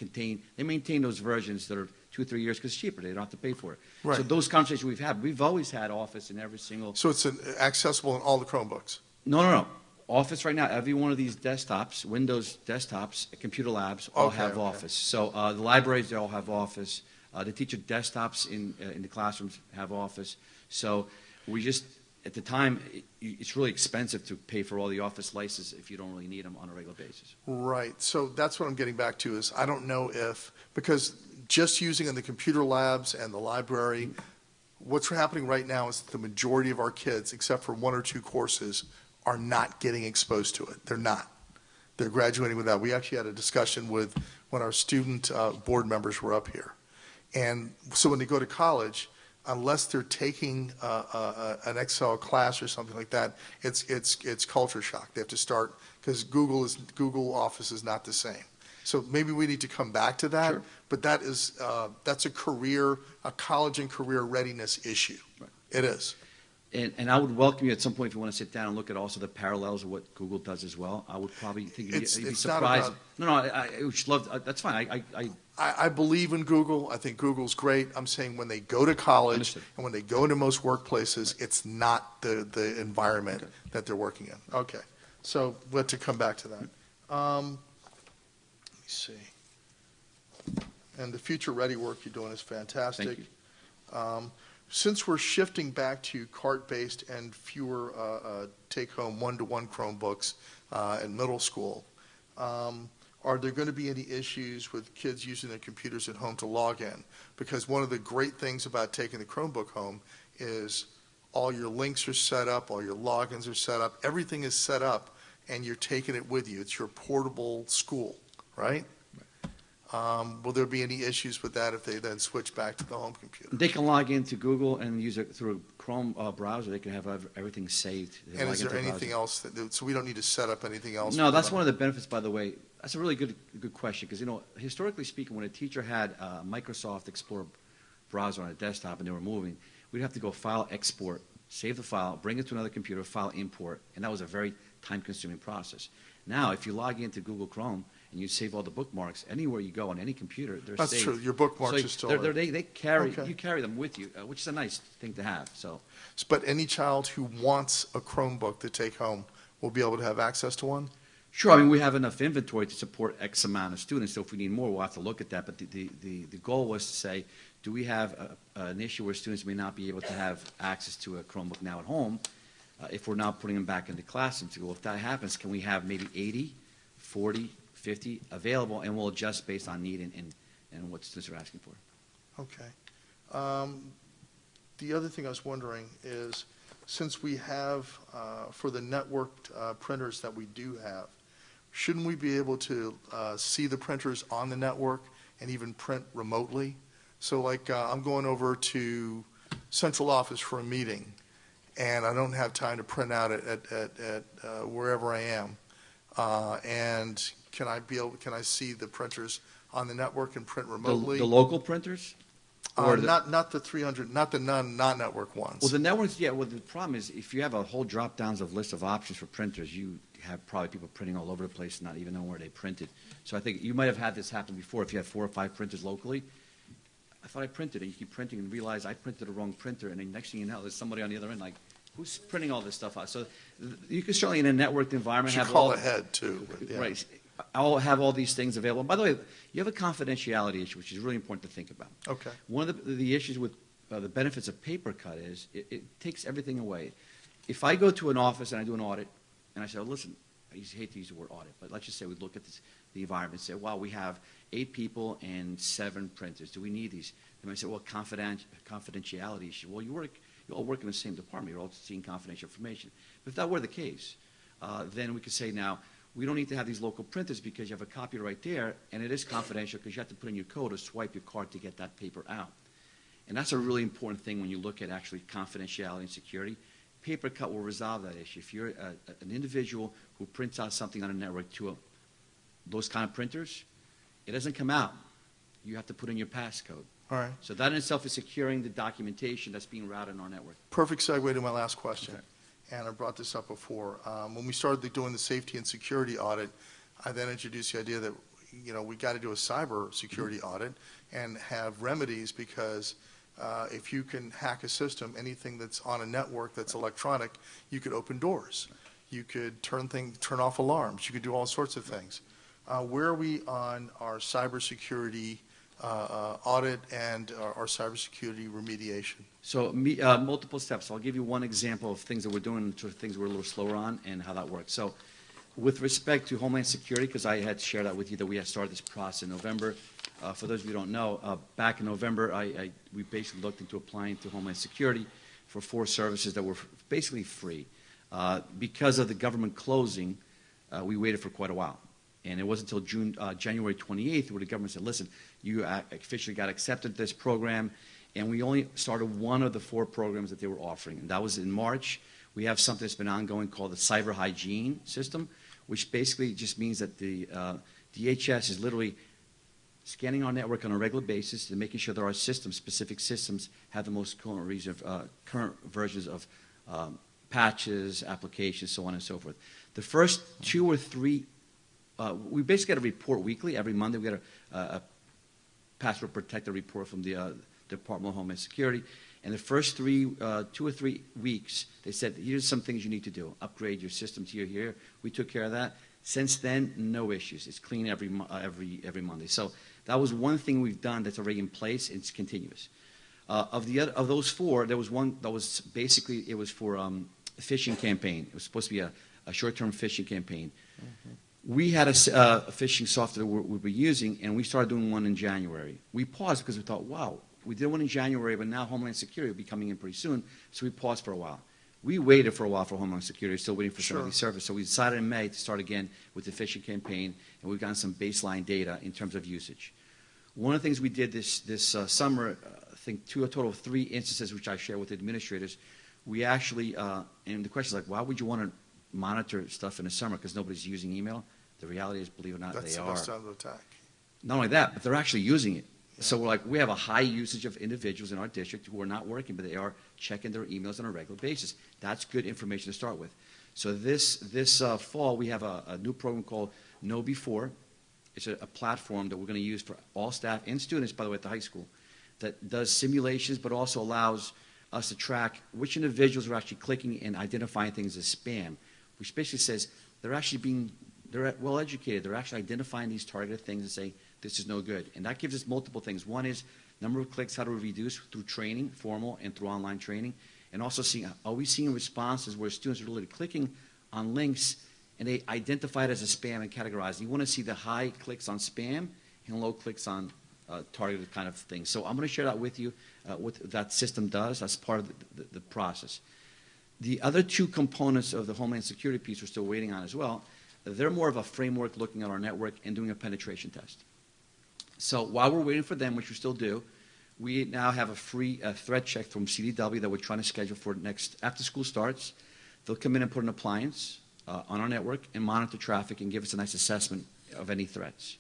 maintain those versions that are 2 or 3 years because it's cheaper. They don't have to pay for it. Right. So those conversations we've always had Office in every single. So it's accessible in all the Chromebooks? No. Office right now, every one of these desktops, Windows desktops, computer labs, all Okay, have okay. Office. So the libraries, they all have Office. The teacher desktops in the classrooms have Office. So we just, at the time, it's really expensive to pay for all the Office licenses if you don't really need them on a regular basis. Right. So that's what I'm getting back to is I don't know if, because just using in the computer labs and the library, what's happening right now is the majority of our kids, except for 1 or 2 courses, are not getting exposed to it. They're not. They're graduating without. We actually had a discussion with when our student board members were up here. And so when they go to college, unless they're taking an Excel class or something like that, it's culture shock. They have to start, because Google Office is not the same. So maybe we need to come back to that. Sure. But that's a college and career readiness issue. Right. It is. And I would welcome you at some point if you want to sit down and look at also the parallels of what Google does as well. I would probably think you'd be It's not surprised. about- I would just love. That's fine. I believe in Google. I think Google's great. I'm saying when they go to college Understood. and when they go into most workplaces, it's not the environment Okay. that they're working in. Okay. So let's come back to that. Let me see. And the future ready work you're doing is fantastic. Thank you. Since we're shifting back to cart-based and fewer take-home one-to-one Chromebooks in middle school, are there going to be any issues with kids using their computers at home to log in? Because one of the great things about taking the Chromebook home is all your links are set up, all your logins are set up, everything is set up, and you're taking it with you. It's your portable school, right? Will there be any issues with that if they then switch back to the home computer? They can log into Google and use it through a Chrome browser. They can have everything saved. They And log is there into the anything browser. else, so we don't need to set up anything else? No, for that's them? one of the benefits, by the way. That's a really good question because, historically speaking, when a teacher had a Microsoft Explorer browser on a desktop and they were moving, we'd have to go file export, save the file, bring it to another computer, file import, and that was a very time-consuming process. Now, if you log into Google Chrome and you save all the bookmarks, anywhere you go on any computer, they're That's saved. true. Your bookmarks So are still they're- there. They carry, Okay. you carry them with you, which is a nice thing to have. So, But any child who wants a Chromebook to take home will be able to have access to one? sure, I mean, we have enough inventory to support X amount of students, so if we need more, we'll have to look at that. But the goal was to say, do we have an issue where students may not be able to have access to a Chromebook now at home if we're not putting them back into classrooms to go? If that happens, can we have maybe 80, 40, 50 available, and we'll adjust based on need and what students are asking for. Okay. The other thing I was wondering is, since we have, for the networked printers that we do have, shouldn't we be able to see the printers on the network and even print remotely? So like I'm going over to central office for a meeting, and I don't have time to print out at wherever I am. And can I see the printers on the network and print remotely? The local printers? Not the 300, not the non-network ones. Well, the networks, yeah. Well, the problem is if you have a whole drop-downs of list of options for printers, you have probably people printing all over the place, not even knowing where they printed. So I think you might have had this happen before. If you had 4 or 5 printers locally, I thought I printed it. You keep printing and realize I printed the wrong printer, and then next thing you know, there's somebody on the other end like, who's printing all this stuff out? So you can certainly in a networked environment You have call all ahead too. But yeah. Right. I'll have all these things available. By the way, you have a confidentiality issue, which is really important to think about. Okay. One of the issues with the benefits of paper cut is it takes everything away. If I go to an office and I do an audit, and I say, oh, listen, I hate to use the word audit, but let's just say we look at the environment and say, wow, we have 8 people and 7 printers. Do we need these? They might say, well, confidentiality issue. Well, you all work in the same department. You're all seeing confidential information. But if that were the case, then we could say now, we don't need to have these local printers because you have a copy right there, and it is confidential because you have to put in your code or swipe your card to get that paper out. And that's a really important thing when you look at actually confidentiality and security. Paper cut will resolve that issue. If you're an individual who prints out something on a network to those kind of printers, it doesn't come out. You have to put in your passcode. All right. So that in itself is securing the documentation that's being routed in our network. Perfect segue to my last question. Okay. And I brought this up before. When we started doing the safety and security audit, I then introduced the idea that, we got to do a cyber security audit and have remedies because if you can hack a system, anything that's on a network that's electronic, you could open doors. You could turn off alarms. You could do all sorts of things. Where are we on our cybersecurity audit and our cybersecurity remediation? So multiple steps. I'll give you one example of things that we're doing, sort of things we're a little slower on, and how that works. So with respect to Homeland Security, because I had shared that with you that we had started this process in November. For those of you who don't know, back in November, we basically looked into applying to Homeland Security for 4 services that were basically free. Because of the government closing, we waited for quite a while. And it wasn't until January 28th where the government said, listen, you officially got accepted to this program, and we only started one of the 4 programs that they were offering. And that was in March. We have something that's been ongoing called the Cyber Hygiene System, which basically just means that the DHS is literally scanning our network on a regular basis and making sure that our systems, specific systems, have the most current versions of patches, applications, so on and so forth. The first 2 or 3 we basically get a report weekly. Every Monday we get a password protected report from the Department of Homeland Security. And the first 2 or 3 weeks, they said, here's some things you need to do. Upgrade your systems here. We took care of that. Since then, no issues. It's clean every Monday. So that was one thing we've done that's already in place. It's continuous. Of those 4, there was one that was basically, it was for a phishing campaign. It was supposed to be a short-term phishing campaign. Mm-hmm. We had a phishing software we were using, and we started doing one in January. We paused because we thought, wow, we did one in January, but now Homeland Security will be coming in pretty soon, so we paused for a while. We waited for a while for Homeland Security, still waiting for some of these services. So we decided in May to start again with the phishing campaign, and we've gotten some baseline data in terms of usage. One of the things we did this summer, I think a total of 3 instances, which I share with the administrators, we actually, and the question is like, why would you want to monitor stuff in the summer because nobody's using email? The reality is, believe it or not, That's they are. That's the best time to attack. Not only that, but they're actually using it. Yeah. So we're like, we have a high usage of individuals in our district who are not working, but they are checking their emails on a regular basis. That's good information to start with. So this fall, we have a new program called Know Before. It's a platform that we're going to use for all staff and students, by the way, at the high school, that does simulations, but also allows us to track which individuals are actually clicking and identifying things as spam, which basically says they're well educated. They're actually identifying these targeted things and saying, this is no good. And that gives us multiple things. One is number of clicks, how to reduce through training, formal and through online training. And also are we seeing responses where students are literally clicking on links and they identify it as a spam and categorize it. You want to see the high clicks on spam and low clicks on targeted kind of things. So I'm going to share that with you, what that system does. That's part of the process. The other two components of the Homeland Security piece we're still waiting on as well. They're more of a framework looking at our network and doing a penetration test. So while we're waiting for them, which we still do, we now have a free threat check from CDW that we're trying to schedule for next, after school starts. They'll come in and put an appliance on our network and monitor traffic and give us a nice assessment of any threats.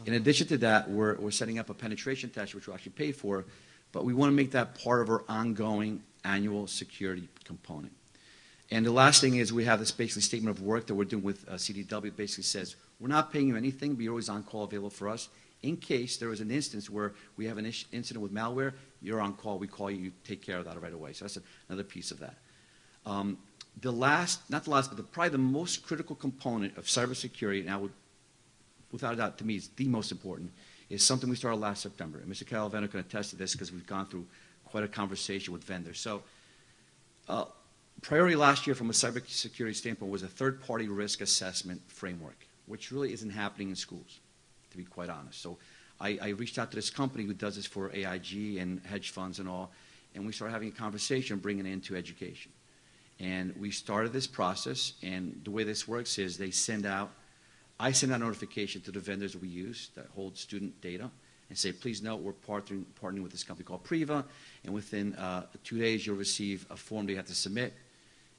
In addition to that, we're setting up a penetration test, which we'll actually pay for, but we want to make that part of our ongoing annual security component. And the last thing is we have this basically statement of work that we're doing with CDW. It basically says, we're not paying you anything, but you're always on call available for us. In case there is an instance where we have an incident with malware, you're on call, we call you, you take care of that right away. So that's another piece of that. The last, not the last, but probably the most critical component of cybersecurity, and I would, without a doubt, to me, is the most important, is something we started last September. And Mr. Calavento can attest to this because we've gone through quite a conversation with vendors. So priority last year from a cybersecurity standpoint was a third-party risk assessment framework, which really isn't happening in schools, to be quite honest. So I reached out to this company who does this for AIG and hedge funds and all, and we started having a conversation, bringing it into education. And we started this process, and the way this works is I send out notification to the vendors we use that hold student data and say, please note we're partnering with this company called Priva, and within 2 days you'll receive a form that you have to submit,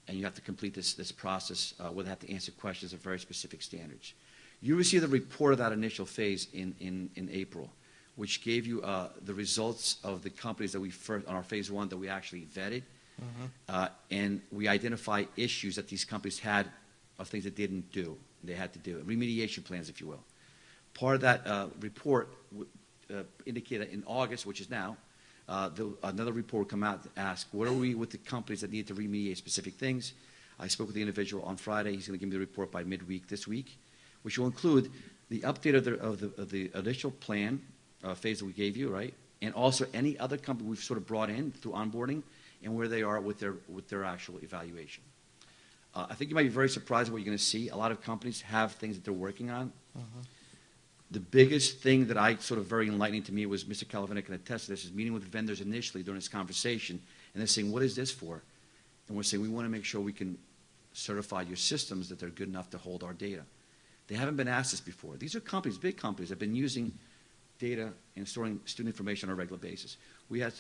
and you have to complete this process where they have to answer questions of very specific standards. You received a report of that initial phase in April, which gave you the results of the companies that we first, on our phase one, that we actually vetted. And we identify issues that these companies had of things that didn't do. They had to do remediation plans, if you will. Part of that report indicated in August, which is now, another report will come out to ask, where are we with the companies that need to remediate specific things? I spoke with the individual on Friday. He's going to give me the report by midweek this week, which will include the update of the initial plan phase that we gave you, right? And also any other company we've sort of brought in through onboarding and where they are with their actual evaluation. I think you might be very surprised at what you're going to see. A lot of companies have things that they're working on. The biggest thing that I sort of very enlightening to me was Mr. Calavento can attest to this, is meeting with vendors initially during this conversation, and they're saying, what is this for? And we're saying, we want to make sure we can certify your systems that they're good enough to hold our data. They haven't been asked this before. These are companies, big companies, that have been using data and storing student information on a regular basis. We had...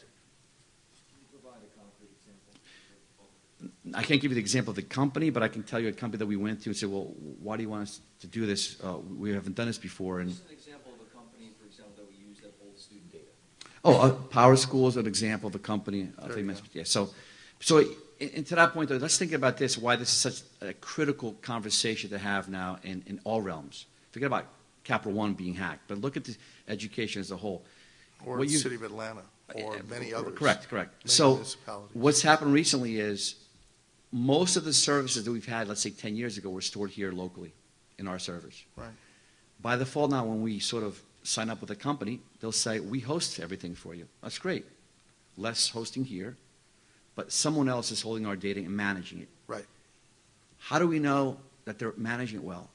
I can't give you the example of the company, but I can tell you a company that we went to and said, well, why do you want us to do this? We haven't done this before. And just an example of a company, for example, that we use that holds student data. Oh, Power School is an example of a company. Yeah. So and to that point, though, let's think about this, why this is such a critical conversation to have now in all realms. Forget about Capital One being hacked, but look at the education as a whole. Or the City of Atlanta, or many others. Correct. Many So municipalities. what's happened recently is most of the services that we've had, let's say 10 years ago, were stored here locally in our servers. Right. By default now, when we sort of sign up with a company, they'll say, we host everything for you. That's great. Less hosting here, but someone else is holding our data and managing it. Right. How do we know that they're managing it well?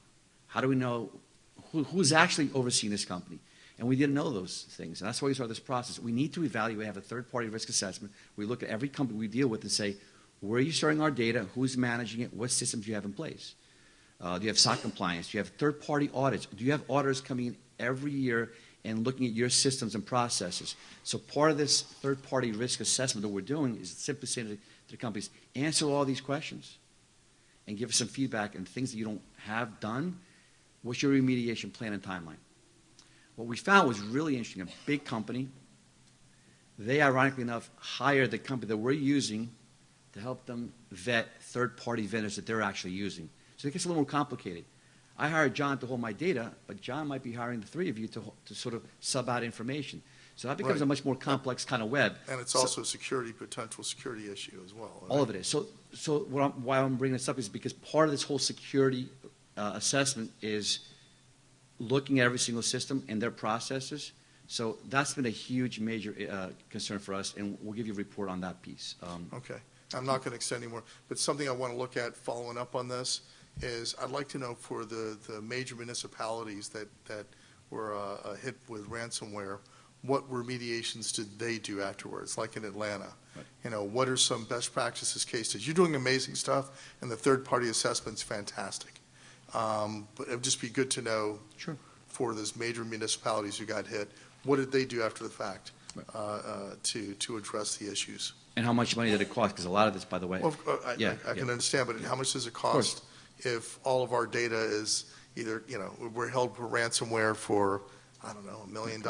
How do we know who's actually overseeing this company? And we didn't know those things. And that's why we started this process. We need to evaluate, have a third-party risk assessment. We look at every company we deal with and say, where are you storing our data? Who's managing it? What systems do you have in place? Do you have SOC compliance? Do you have third-party audits? Do you have auditors coming in every year and looking at your systems and processes? So part of this third-party risk assessment that we're doing is simply saying to the companies, answer all these questions and give us some feedback and things that you don't have done. What's your remediation plan and timeline? What we found was really interesting. A big company, they ironically enough hired the company that we're using to help them vet third-party vendors that they're actually using. So it gets a little more complicated. I hired John to hold my data, but John might be hiring the three of you to sort of sub out information. So that becomes Right. a much more complex kind of web. And it's also a potential security issue as well. Right? All of it is. So why I'm bringing this up is because part of this whole security assessment is looking at every single system and their processes. So that's been a huge, major concern for us, and we'll give you a report on that piece. Okay. I'm not going to extend anymore, but something I want to look at following up on this is I'd like to know for the major municipalities that were hit with ransomware, what remediations did they do afterwards, like in Atlanta? Right. You know, what are some best practices cases? You're doing amazing stuff, and the third-party assessment's fantastic. But it'd just be good to know Sure. for those major municipalities who got hit, what did they do after the fact Right. to address the issues? And how much money did it cost? Because a lot of this, by the way, Well, I Yeah, can yeah. understand, but how much does it course. cost if all of our data is either, you know, we're held for ransomware for, I don't know, $1 million,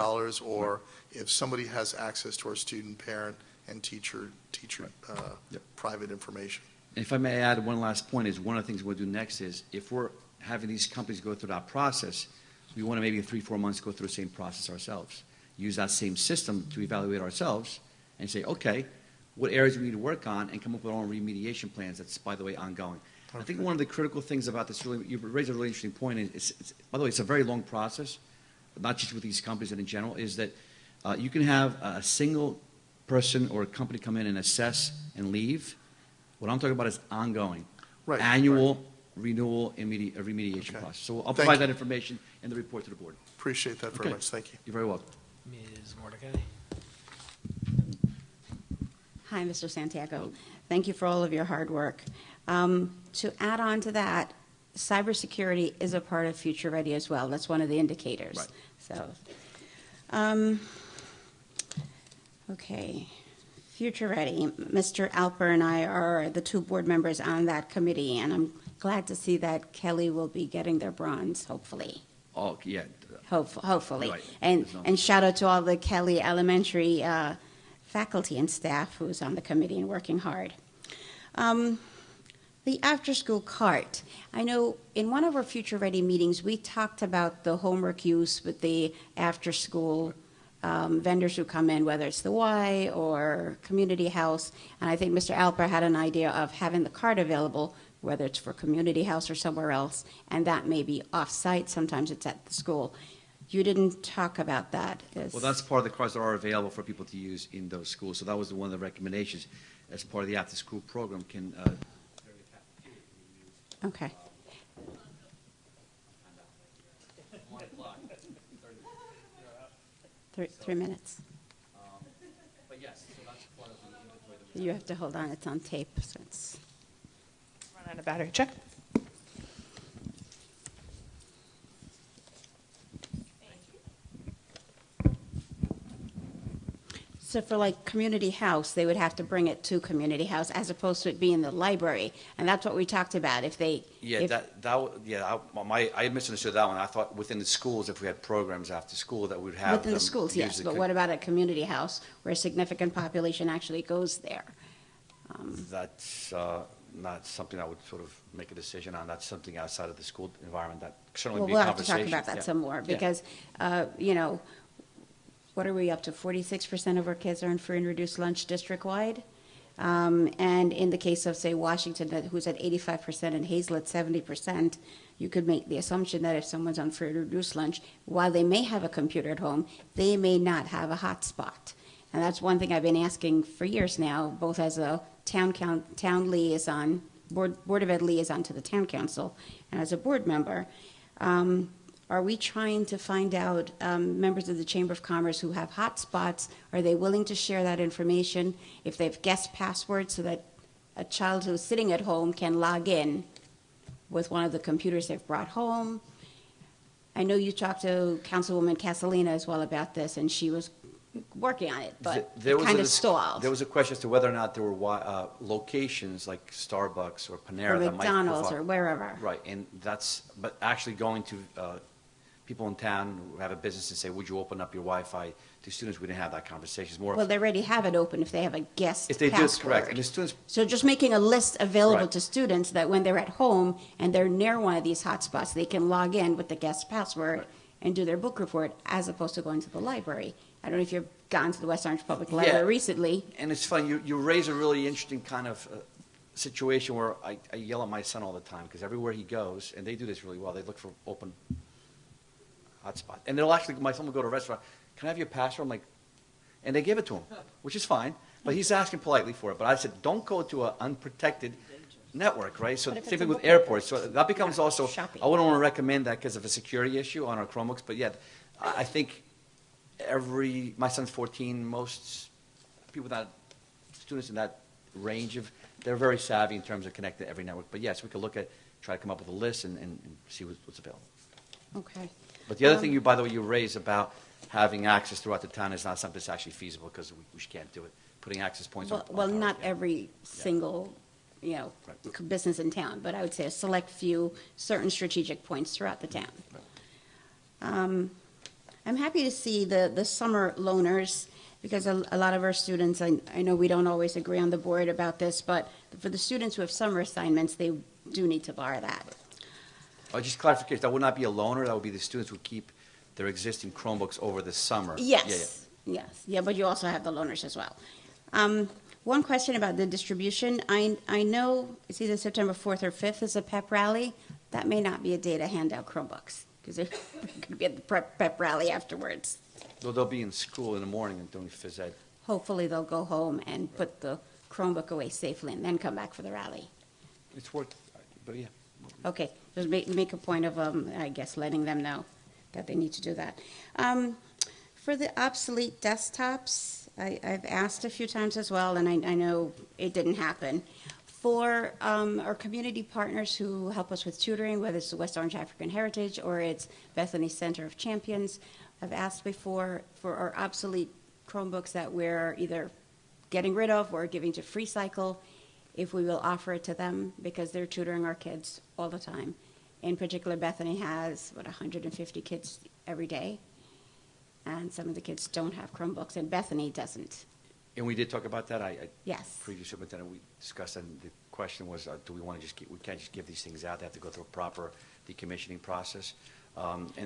or if somebody has access to our student, parent, and teacher Yep. private information? if I may add one last point, is one of the things we'll do next is if we're having these companies go through that process, we want to maybe in 3-4 months go through the same process ourselves. Use that same system to evaluate ourselves and say, okay, what areas we need to work on, and come up with our own remediation plans. That's, by the way, ongoing. I think one of the critical things about this, really, you raised a really interesting point, and by the way, it's a very long process, not just with these companies, but in general, is that you can have a single person or a company come in and assess and leave. What I'm talking about is ongoing, Right, annual renewal and remediation Okay. process. So I'll Thank provide you. that information in the report to the board. Appreciate that very Okay. much. Thank you. You're very welcome. Ms. Mordecai? Hi, Mr. Santiago. Thank you for all of your hard work. To add on to that, cybersecurity is a part of Future Ready as well. That's one of the indicators. Right. So, okay. Future Ready. Mr. Alper and I are the two board members on that committee, and I'm glad to see that Kelly will be getting their bronze, hopefully. Oh, yeah. Hopefully. Right. And, There's no- and shout out to all the Kelly Elementary faculty and staff who's on the committee and working hard. The after-school cart. I know in one of our Future Ready meetings, we talked about the homework use with the after-school vendors who come in, whether it's the Y or Community House. And I think Mr. Alper had an idea of having the cart available, whether it's for Community House or somewhere else, and that may be off-site. Sometimes it's at the school. You didn't talk about that. Well, that's part of the cards that are available for people to use in those schools. So that was one of the recommendations as part of the after-school program. Can Okay. Three minutes. But yes, so that's part of the inventory that You have to hold on. It's on tape. So it's... Run out of battery. Check. So for like Community House, they would have to bring it to Community House as opposed to it being in the library. And that's what we talked about. If they... Yeah, if- I misunderstood that one. I thought within the schools, if we had programs after school, that we'd have Within the them schools, use yes. the But what about a Community House where a significant population actually goes there? That's not something I would sort of make a decision on. That's something outside of the school environment. That certainly Well, be a we'll have to conversation. talk about that Yeah. some more Yeah. because, you know, what are we up to? 46% of our kids are in free and reduced lunch district-wide. And in the case of, say, Washington, who's at 85% and Hazel at 70%, you could make the assumption that if someone's on free and reduced lunch, while they may have a computer at home, they may not have a hotspot. And that's one thing I've been asking for years now, both as a town liaison, Board of Ed liaison to the town council, and as a board member. Are we trying to find out members of the Chamber of Commerce who have hotspots? Are they willing to share that information? If they have guest passwords so that a child who's sitting at home can log in with one of the computers they've brought home? I know you talked to Councilwoman Castellina as well about this, and she was working on it, but There it was kind a of stalled. There was a question as to whether or not there were locations like Starbucks or Panera Or that might McDonald's provide- or wherever. Right, and but actually going to people in town who have a business and say, would you open up your Wi-Fi to students? We didn't have that conversation. It's more Well, they already have it open if they have a guest if they do, it's correct. password. And the students, So just making a list available Right. to students that when they're at home and they're near one of these hotspots, they can log in with the guest password Right. and do their book report as opposed to going to the library. I don't know if you've gone to the West Orange Public Yeah. Library recently. and it's funny, you raise a really interesting kind of situation where I yell at my son all the time because everywhere he goes, and they do this really well, they look for open hotspot. And they'll actually, my son will go to a restaurant, can I have your password? I'm like, and they give it to him, which is fine, but he's asking politely for it. But I said, don't go to an unprotected network, right? So But if it's same a thing with book airports. So report, that becomes not also, shopping. I wouldn't want to recommend that because of a security issue on our Chromebooks, but yeah, I think my son's 14, most people students in that range they're very savvy in terms of connecting to every network. But yes, we could try to come up with a list and see what's available. Okay. But the other thing by the way, you raised about having access throughout the town is not something that's actually feasible because we can't do it. Putting access points on. Well, on not towers, yeah. every single, Right. business in town, but I would say a select few, certain strategic points throughout the town. I'm happy to see the summer loaners, because a lot of our students, I know we don't always agree on the board about this, but for the students who have summer assignments, they do need to borrow that. Just clarification, that would not be a loaner, that would be the students who keep their existing Chromebooks over the summer. Yes, yes, yeah, but you also have the loaners as well. One question about the distribution. I know it's either September 4th or 5th is a pep rally. That may not be a day to hand out Chromebooks, because they're going to be at the pep rally afterwards. Though they'll be in school in the morning and doing phys ed. Hopefully they'll go home and put the Chromebook away safely and then come back for the rally. It's worth, but yeah. Okay, just make a point of, I guess, letting them know that they need to do that. For the obsolete desktops, I've asked a few times as well, and I know it didn't happen. For our community partners who help us with tutoring, whether it's the West Orange African Heritage or it's Bethany Center of Champions, I've asked before for our obsolete Chromebooks that we're either getting rid of or giving to Free Cycle, if we will offer it to them, because they're tutoring our kids all the time. In particular, Bethany has, 150 kids every day, and some of the kids don't have Chromebooks, and Bethany doesn't. And we did talk about that. Yes. Previous superintendent, we discussed, and the question was, do we want to we can't just give these things out, they have to go through a proper decommissioning process.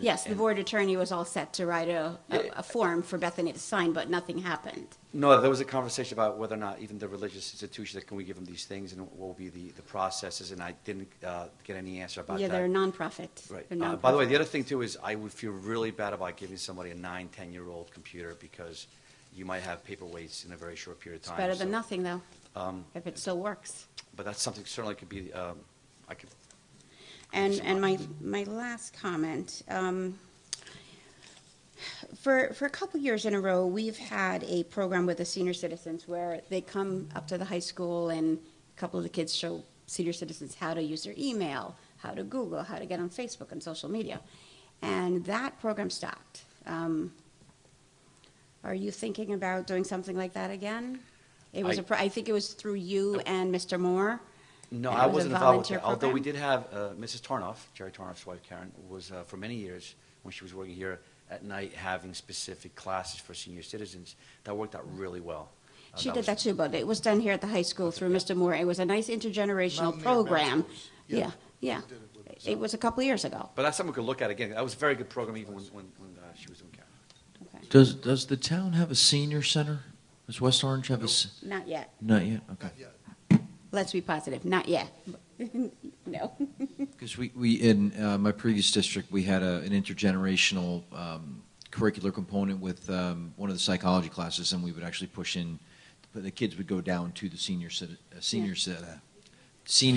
Yes, the board attorney was all set to write a form for Bethany to sign, but nothing happened. No, there was a conversation about whether or not even the religious institutions, can we give them these things, and what will be the processes, and I didn't get any answer about that. Yeah, they're a nonprofit. Right. They're nonprofit. By the way, the other thing, too, is I would feel really bad about giving somebody a 9, 10-year-old computer, because you might have paperweights in a very short period of time. It's better than So, nothing, though, if it still works. But that's something certainly could be, I could. And my last comment, for a couple years in a row, we've had a program with the senior citizens where they come up to the high school and a couple of the kids show senior citizens how to use their email, how to Google, how to get on Facebook and social media. And that program stopped. Are you thinking about doing something like that again? It was I think it was through you and Mr. Moore. No, And I it was a wasn't involved with volunteer that. Although we program? did have Mrs. Tarnoff, Jerry Tarnoff's wife, Karen, was for many years, when she was working here at night, having specific classes for senior citizens. That worked out really well. She did was- that too, but it was done here at the high school through Mr. Moore. It was a nice intergenerational Mountaineer program. mentors. Yeah, yeah. Did it with us. It was a couple of years ago. But that's something we could look at again. That was a very good program, even when she was doing Karen. Okay. Does the town have a senior center? Does West Orange have Not yet. Not yet. Okay. Yeah. Let's be positive. Not yet. No. Because we in my previous district, we had an intergenerational curricular component with one of the psychology classes, and we would actually push in. The kids would go down to the senior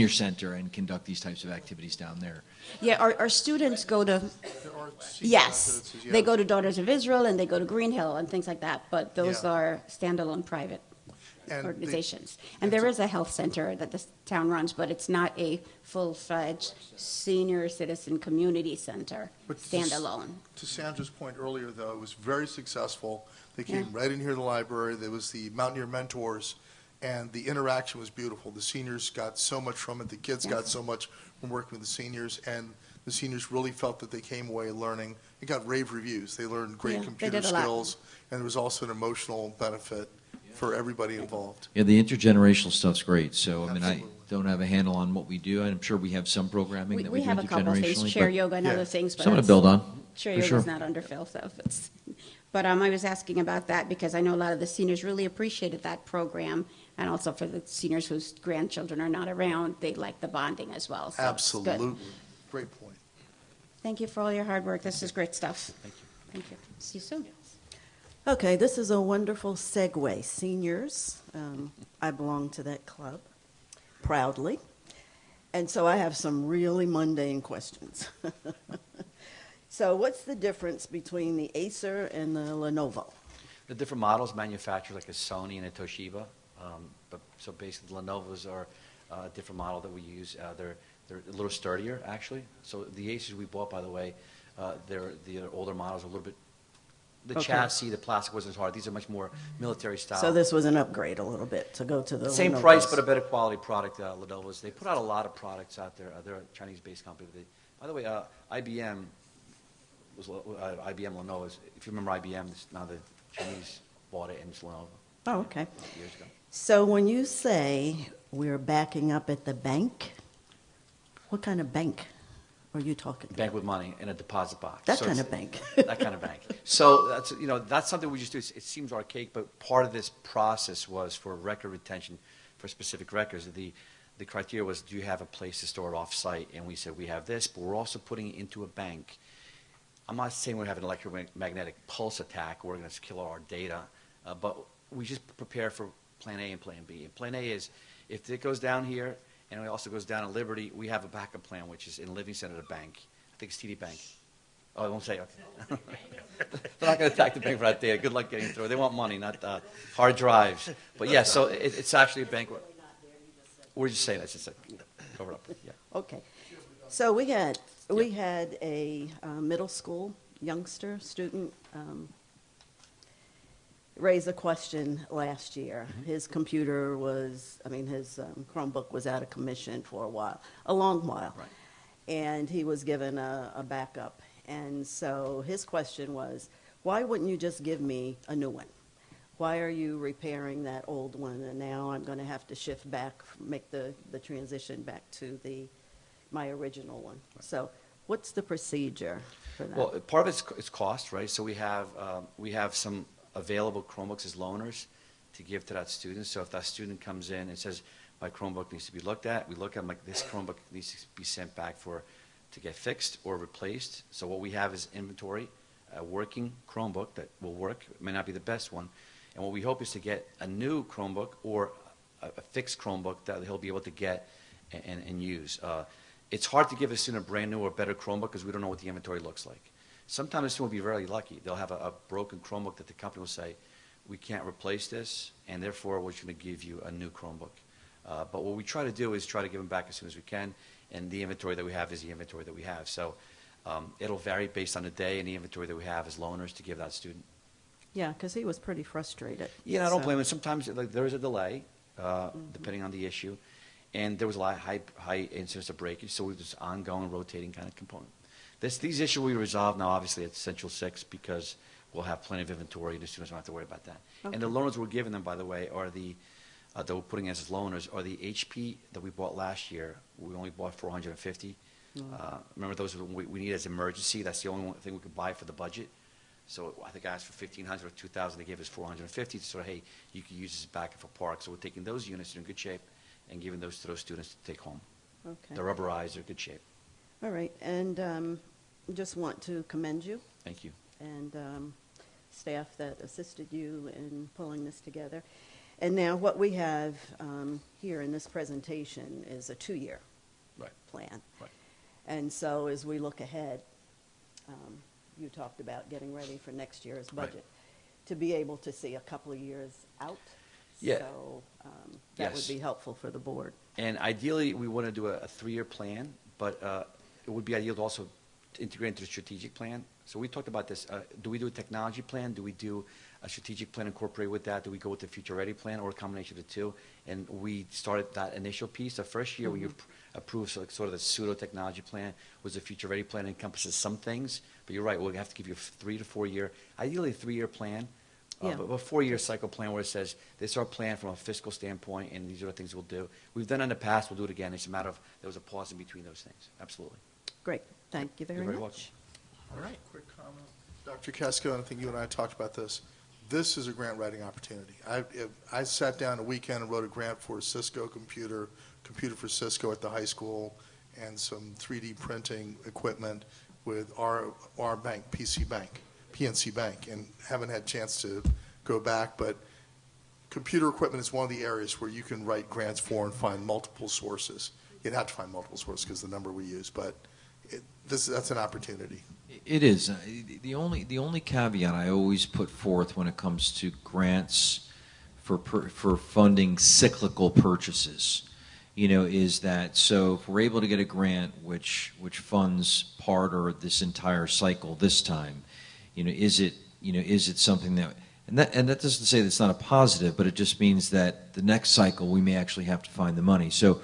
center and conduct these types of activities down there. Yeah, our students go to, There are senior yes, residences, yeah. they go to Daughters of Israel and they go to Green Hill and things like that, but those Yeah. are standalone private And organizations. And there is a health center that the town runs, but it's not a full-fledged senior citizen community center, But this- standalone. To Sandra's point earlier, though, it was very successful. They Yeah. came right in here to the library. There was the Mountaineer Mentors, and the interaction was beautiful. The seniors got so much from it. The kids got Yes. so much from working with the seniors, and the seniors really felt that they came away learning. It got rave reviews. They learned great Yeah, they computer did a lot. skills, and there was also an emotional benefit for everybody involved. Yeah, the intergenerational stuff's great. So I mean, I Absolutely. don't have a handle on what we do. I'm sure we have some programming that we We do have a couple of things, intergenerationally, chair but yoga and Yeah. other things, but something to that's- build on. Chair for yoga's sure. not under Phil, so it's, but I was asking about that because I know a lot of the seniors really appreciated that program, and also for the seniors whose grandchildren are not around, they like the bonding as well. So it's good. Absolutely. Great point. Thank you for all your hard work. This is great stuff. Thank you. Thank you. See you soon. Okay, this is a wonderful segue. Seniors, I belong to that club, proudly. And so I have some really mundane questions. So what's the difference between the Acer and the Lenovo? The different models manufactured like a Sony and a Toshiba. So basically, the Lenovo's are a different model that we use. They're a little sturdier, actually. So the Acers we bought, by the way, the older models are a little bit. The Okay. chassis, the plastic wasn't as hard. These are much more military style. So this was an upgrade a little bit to go to the Same Lenovo's. price, but a better quality product. Lenovo's. They put out a lot of products out there. They're a Chinese-based company. By the way, IBM was IBM Lenovo. If you remember IBM, now the Chinese bought it and it's Lenovo. Oh, okay. Years ago. So when you say we're backing up at the bank, what kind of bank are you talking Bank about? with money in a deposit box. That So kind it's- of bank. That kind of bank. So that's something we just do. It seems archaic, but part of this process was for record retention for specific records. The criteria was, do you have a place to store it off-site? And we said, we have this, but we're also putting it into a bank. I'm not saying we're having an electromagnetic pulse attack, we're going to kill all our data, but we just prepare for plan A and plan B. And plan A is, if it goes down here, and it also goes down in Liberty, we have a backup plan, which is in Living Center, the bank. I think it's TD Bank. Oh, I won't say. Okay. They're not going to attack the bank for that data. Good luck getting through. They want money, not hard drives. But yeah, so it's actually a bank. We're just saying that. Just cover it up. Yeah. Okay. So we had a middle school youngster, student, raise a question last year. His computer was, his Chromebook was out of commission for a long while. Right. And he was given a backup. And so his question was, why wouldn't you just give me a new one? Why are you repairing that old one? And now I'm going to have to shift back, make the transition back to my original one. Right. So what's the procedure for that? Well, part of it's cost, right? So we have some available Chromebooks as loaners to give to that student. So if that student comes in and says, my Chromebook needs to be looked at, we look at them like, this Chromebook needs to be sent back to get fixed or replaced. So what we have is inventory, a working Chromebook that will work. It may not be the best one. And what we hope is to get a new Chromebook or a fixed Chromebook that he'll be able to get and use. It's hard to give a student a brand new or better Chromebook because we don't know what the inventory looks like. Sometimes a student will be very lucky. They'll have a broken Chromebook that the company will say, we can't replace this, and therefore we're going to give you a new Chromebook. But what we try to do is try to give them back as soon as we can, and the inventory that we have is the inventory that we have. So it'll vary based on the day and the inventory that we have as loaners to give that student. Yeah, because he was pretty frustrated. Yeah, I don't So- blame him. Sometimes there is a delay, depending on the issue, and there was a lot of high incidence of breakage, so it was just ongoing, rotating kind of component. These issues we resolve now, obviously, at Central 6 because we'll have plenty of inventory, and the students don't have to worry about that. Okay. And the loaners we're giving them, by the way, are that we're putting as loaners are the HP that we bought last year. We only bought 450. Remember, those we need as emergency. That's the only thing we could buy for the budget. So I think I asked for 1,500 or 2,000. They gave us 450. So hey, you can use this back for park. So we're taking those units in good shape and giving those to those students to take home. Okay. They're rubberized. They're in good shape. All right, and just want to commend you Thank you. and staff that assisted you in pulling this together. And now what we have here in this presentation is a 2-year Right. plan. Right. And so as we look ahead, you talked about getting ready for next year's Right. budget, to be able to see a couple of years out. Yeah. So that would Yes. be helpful for the board. And ideally, we want to do a 3-year plan, but it would be ideal to also integrate into the strategic plan. So we talked about this. Do we do a technology plan? Do we do a strategic plan incorporated with that? Do we go with the Future Ready plan or a combination of the two? And we started that initial piece. The first year we approved sort of the pseudo-technology plan was the Future Ready plan. It encompasses some things, but you're right, we'll have to give you a 3 to 4 year, ideally a 3-year plan. Yeah. But a 4-year cycle plan where it says, this is our plan from a fiscal standpoint, and these are the things we'll do. We've done it in the past, we'll do it again. It's a matter of, there was a pause in between those things. Absolutely. Great, thank you very You're very much. All right. Quick comment. Dr. Casco, and I think you and I talked about this. This is a grant writing opportunity. I sat down a weekend and wrote a grant for a Cisco computer for Cisco at the high school, and some 3D printing equipment with our bank, PNC Bank, and haven't had a chance to go back, but computer equipment is one of the areas where you can write grants for and find multiple sources. you'd have to find multiple sources because the number we use, but that's an opportunity. It is. The only caveat I always put forth when it comes to grants for funding cyclical purchases, is that, so if we're able to get a grant which funds part or this entire cycle this time, is it something that, and that doesn't say that's not a positive, but it just means that the next cycle we may actually have to find the money. So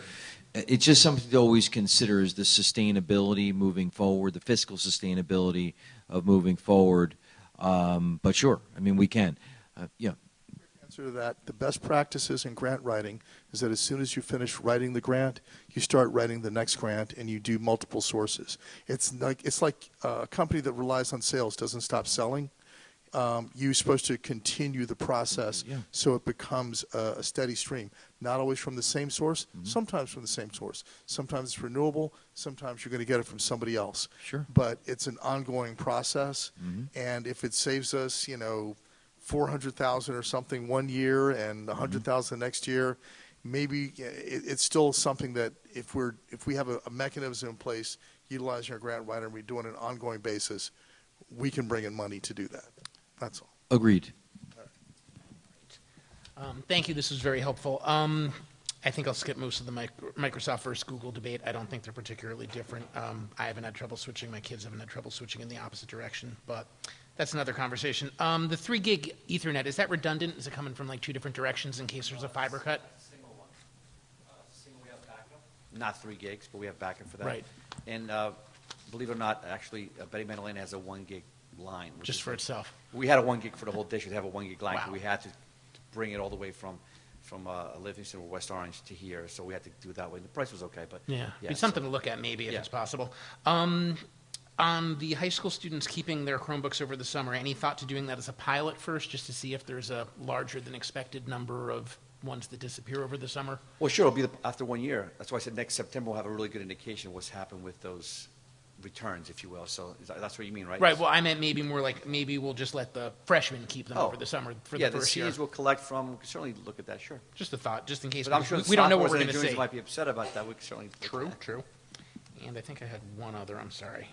it's just something to always consider, is the sustainability moving forward, the fiscal sustainability of moving forward. But sure, I mean, we can. Answer to that, the best practices in grant writing is that as soon as you finish writing the grant, you start writing the next grant, and you do multiple sources. It's like a company that relies on sales doesn't stop selling. You're supposed to continue the process so it becomes a steady stream. Not always from the same source, sometimes from the same source. Sometimes it's renewable, sometimes you're going to get it from somebody else. Sure. But it's an ongoing process, and if it saves us, $400,000 or something one year and $100,000 next year, maybe it's still something that if we have a mechanism in place, utilizing our grant writer, and we do it on an ongoing basis, we can bring in money to do that. That's all. Agreed. Thank you. This was very helpful. I think I'll skip most of the Microsoft versus Google debate. I don't think they're particularly different. I haven't had trouble switching. My kids haven't had trouble switching in the opposite direction, but that's another conversation. The 3 gig Ethernet, is that redundant? Is it coming from like 2 different directions in case there's a fiber cut? Single one. Single, we have backup. Not 3 gigs, but we have backup for that. Right. And believe it or not, actually, Betty Magdalena has a 1 gig line. Just for itself. We had a 1 gig for the whole district. We have a 1 gig line. Wow. So we had to bring it all the way from Livingston or West Orange to here. So we had to do it that way. The price was okay, but Yeah, it's something to look at maybe if it's possible. On the high school students keeping their Chromebooks over the summer, any thought to doing that as a pilot first, just to see if there's a larger than expected number of ones that disappear over the summer? Well, sure, it'll be after 1 year. That's why I said next September we'll have a really good indication of what's happened with those returns, if you will. So that's what you mean, right? Right. Well, I meant maybe more like maybe we'll just let the freshmen keep them over the summer for the first year. Yeah, the seniors will collect from. We can certainly look at that. Sure. Just a thought, just in case. But I'm sure we don't know what we're going to say. Might be upset about that. We can certainly. True. And I think I had one other. I'm sorry.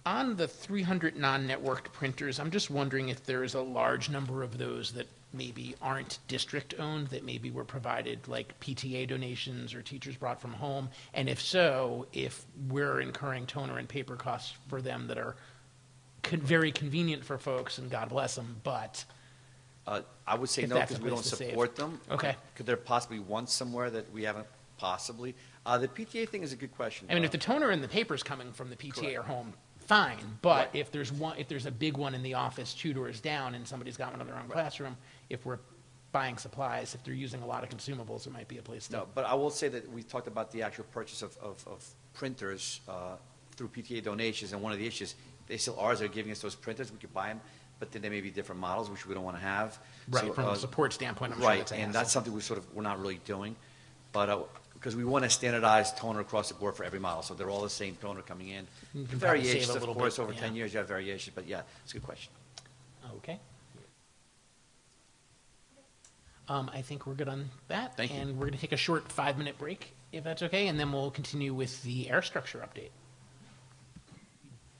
On the 300 non-networked printers, I'm just wondering if there is a large number of those that maybe aren't district-owned, that maybe were provided like PTA donations or teachers brought from home, and if so, if we're incurring toner and paper costs for them that are very convenient for folks, and God bless them, but I would say if no, that's because a we place don't to support save. them. Okay. Could there possibly one somewhere that we haven't possibly? The PTA thing is a good question. I mean, if the toner and the paper is coming from the PTA or home, fine. But if there's a big one in the office 2 doors down, and somebody's got one in their own classroom, if we're buying supplies, if they're using a lot of consumables, it might be a place to. No, but I will say that we talked about the actual purchase of printers through PTA donations, and one of the issues, they still are, they're giving us those printers, we could buy them, but then they may be different models, which we don't want to have. Right, So, from a support standpoint, I'm sure right, that's a and hassle. that's something we're not really doing, but because we want to standardize toner across the board for every model, so they're all the same toner coming in. You can probably Variations, save a of little course, bit, over yeah. 10 years you have variations, but yeah, it's a good question. Okay. I think we're good on that. Thank you. And we're going to take a short 5-minute break, if that's okay, and then we'll continue with the air structure update.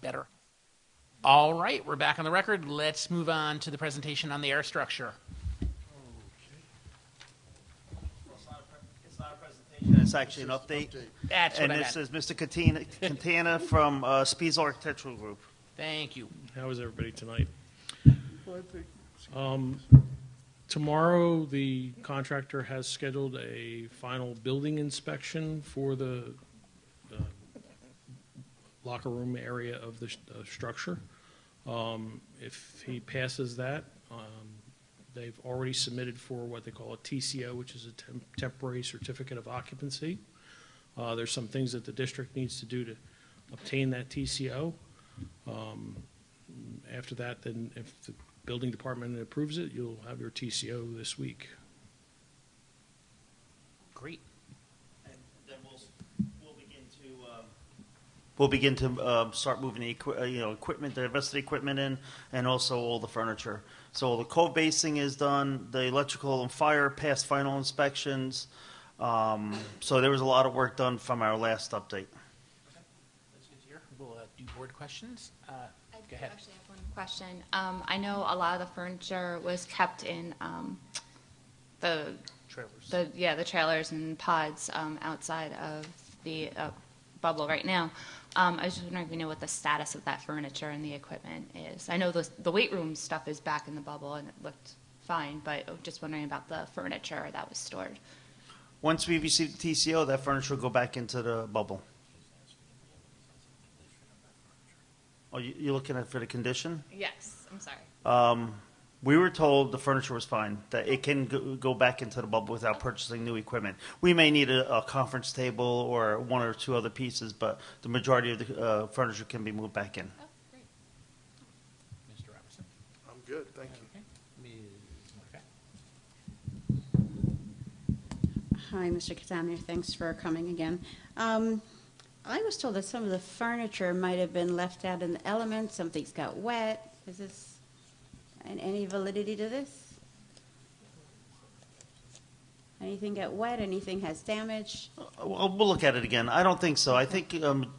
Better. All right, we're back on the record. Let's move on to the presentation on the air structure. It's not a presentation, it's actually an update. That's what And I this meant. is Mr. Catana from Speeds Architectural Group. Thank you. How is everybody tonight? Tomorrow, the contractor has scheduled a final building inspection for the locker room area of the structure. If he passes that, they've already submitted for what they call a TCO, which is a temporary certificate of occupancy. There's some things that the district needs to do to obtain that TCO. After that, then if the building department approves it, you'll have your TCO this week. Great. And then we'll begin to start moving the equipment, the rest of the equipment in, and also all the furniture. So the code basing is done, the electrical and fire passed final inspections. So there was a lot of work done from our last update. That's good to hear. We'll do board questions. Go ahead. Actually, I have one question. I know a lot of the furniture was kept in the Trailers. the trailers and pods outside of the bubble right now. I was just wondering if you know what the status of that furniture and the equipment is. I know the weight room stuff is back in the bubble and it looked fine, but just wondering about the furniture that was stored. Once we receive the TCO, that furniture will go back into the bubble. Oh, you're looking at for the condition? Yes, I'm sorry. We were told the furniture was fine, that it can go back into the bubble without purchasing new equipment. We may need a conference table or one or two other pieces, but the majority of the furniture can be moved back in. Oh, great. Mr. Robertson. I'm good, thank you. Okay. Ms. Marquette. Hi, Mr. Catania. Thanks for coming again. I was told that some of the furniture might have been left out in the elements. Some things got wet. Is this any validity to this? Anything got wet? Anything has damage? We'll look at it again. I don't think so. I think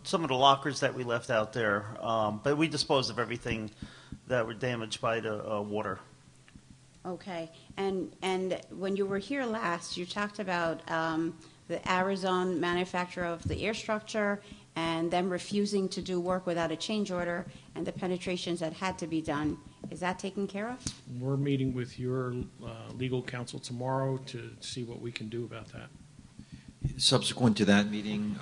some of the lockers that we left out there, but we disposed of everything that were damaged by the water. Okay. And when you were here last, you talked about the Arizona manufacturer of the air structure and them refusing to do work without a change order and the penetrations that had to be done. Is that taken care of? We're meeting with your legal counsel tomorrow to see what we can do about that. Subsequent to that meeting,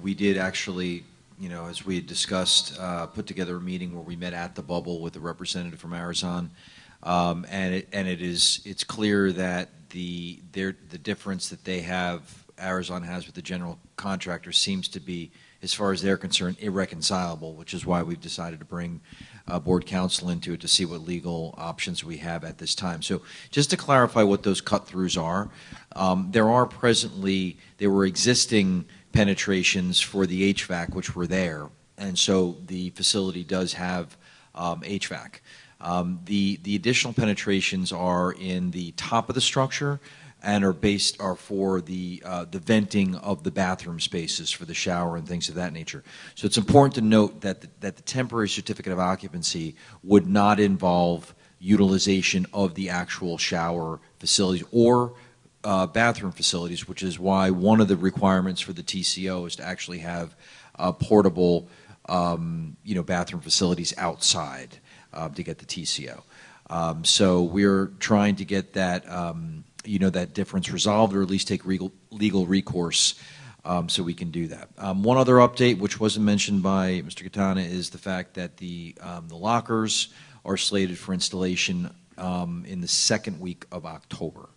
we did actually, as we had discussed, put together a meeting where we met at the bubble with a representative from Arizon, it's clear that the difference that they have, Arizon has with the general contractor, seems to be, as far as they're concerned, irreconcilable, which is why we've decided to bring board counsel into it to see what legal options we have at this time. So just to clarify what those cut-throughs are, there were existing penetrations for the HVAC which were there, and so the facility does have HVAC. The additional penetrations are in the top of the structure and are for the venting of the bathroom spaces for the shower and things of that nature. So it's important to note that the temporary certificate of occupancy would not involve utilization of the actual shower facilities or bathroom facilities, which is why one of the requirements for the TCO is to actually have portable bathroom facilities outside to get the TCO. So we're trying to get that that difference resolved, or at least take legal recourse so we can do that. One other update, which wasn't mentioned by Mr. Catania, is the fact that the lockers are slated for installation in the second week of October.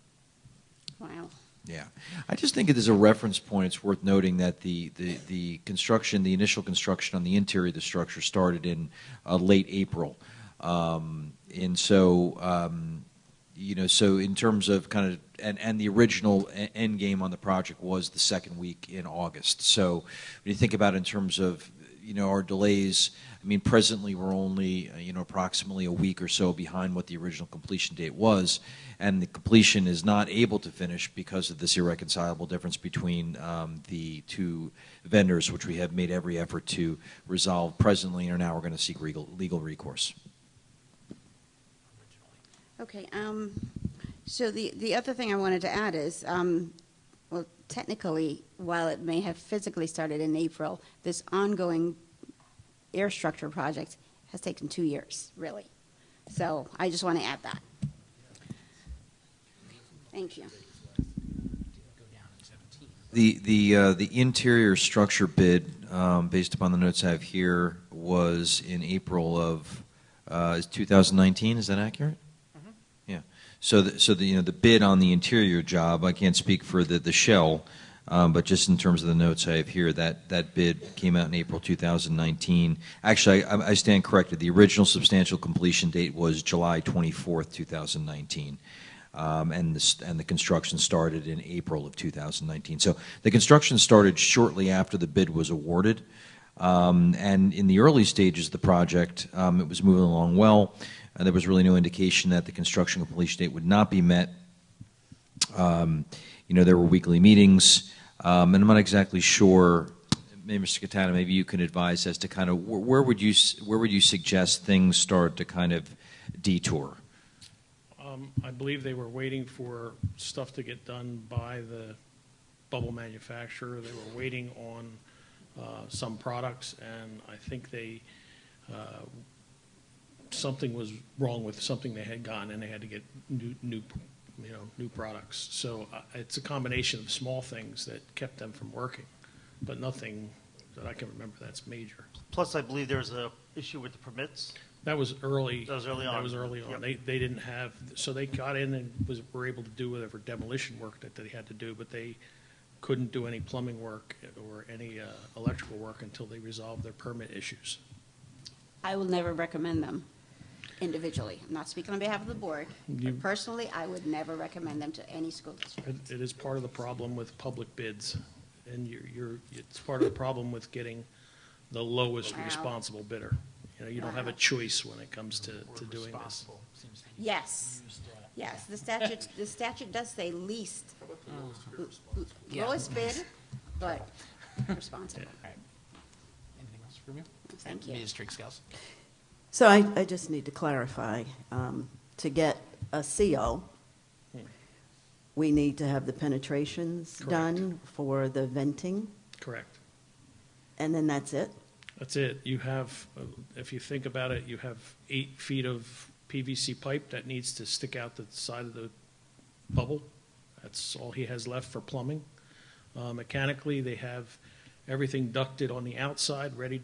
Wow. Yeah, I just think it is a reference point. It's worth noting that the construction, the initial construction on the interior of the structure started in late April, and so. So in terms of kind of, and the original end game on the project was the second week in August. So when you think about it in terms of, our delays, I mean, presently we're only, approximately a week or so behind what the original completion date was, and the completion is not able to finish because of this irreconcilable difference between the two vendors, which we have made every effort to resolve presently, and now we're going to seek legal recourse. Okay, so the other thing I wanted to add is, well, technically, while it may have physically started in April, this ongoing air structure project has taken 2 years, really. So I just want to add that. Thank you. The interior structure bid, based upon the notes I have here, was in April of 2019. Is that accurate? So the bid on the interior job, I can't speak for the shell, but just in terms of the notes I have here, that bid came out in April 2019. Actually, I stand corrected. The original substantial completion date was July 24th, 2019, and the construction started in April of 2019. So the construction started shortly after the bid was awarded, and in the early stages of the project, it was moving along well. There was really no indication that the construction completion date would not be met. There were weekly meetings, and I'm not exactly sure. Maybe Mr. Catana, maybe you can advise as to kind of where would you suggest things start to kind of detour? I believe they were waiting for stuff to get done by the bubble manufacturer. They were waiting on some products, and I think something was wrong with something they had gotten, and they had to get new products. So it's a combination of small things that kept them from working, but nothing that I can remember that's major. Plus, I believe there was a issue with the permits. That was early. That was early on. That was early on. Yep. They didn't have, so they got in and were able to do whatever demolition work that they had to do, but they couldn't do any plumbing work or any electrical work until they resolved their permit issues. I will never recommend them individually. I'm not speaking on behalf of the board, but personally, I would never recommend them to any school district. It is part of the problem with public bids, and it's part of the problem with getting the lowest Wow. responsible bidder. You don't have a choice when it comes to doing this. Yes, yes, the statute does say least, Yeah. lowest bid, but responsible. All right. Anything else from you? Thank you. Ms. Trigg-Scales. So I just need to clarify, to get a CO, we need to have the penetrations Correct. done for the venting, Correct. and then that's it? That's it. You have, if you think about it, you have 8 feet of PVC pipe that needs to stick out the side of the bubble. That's all he has left for plumbing. Mechanically, they have everything ducted on the outside, ready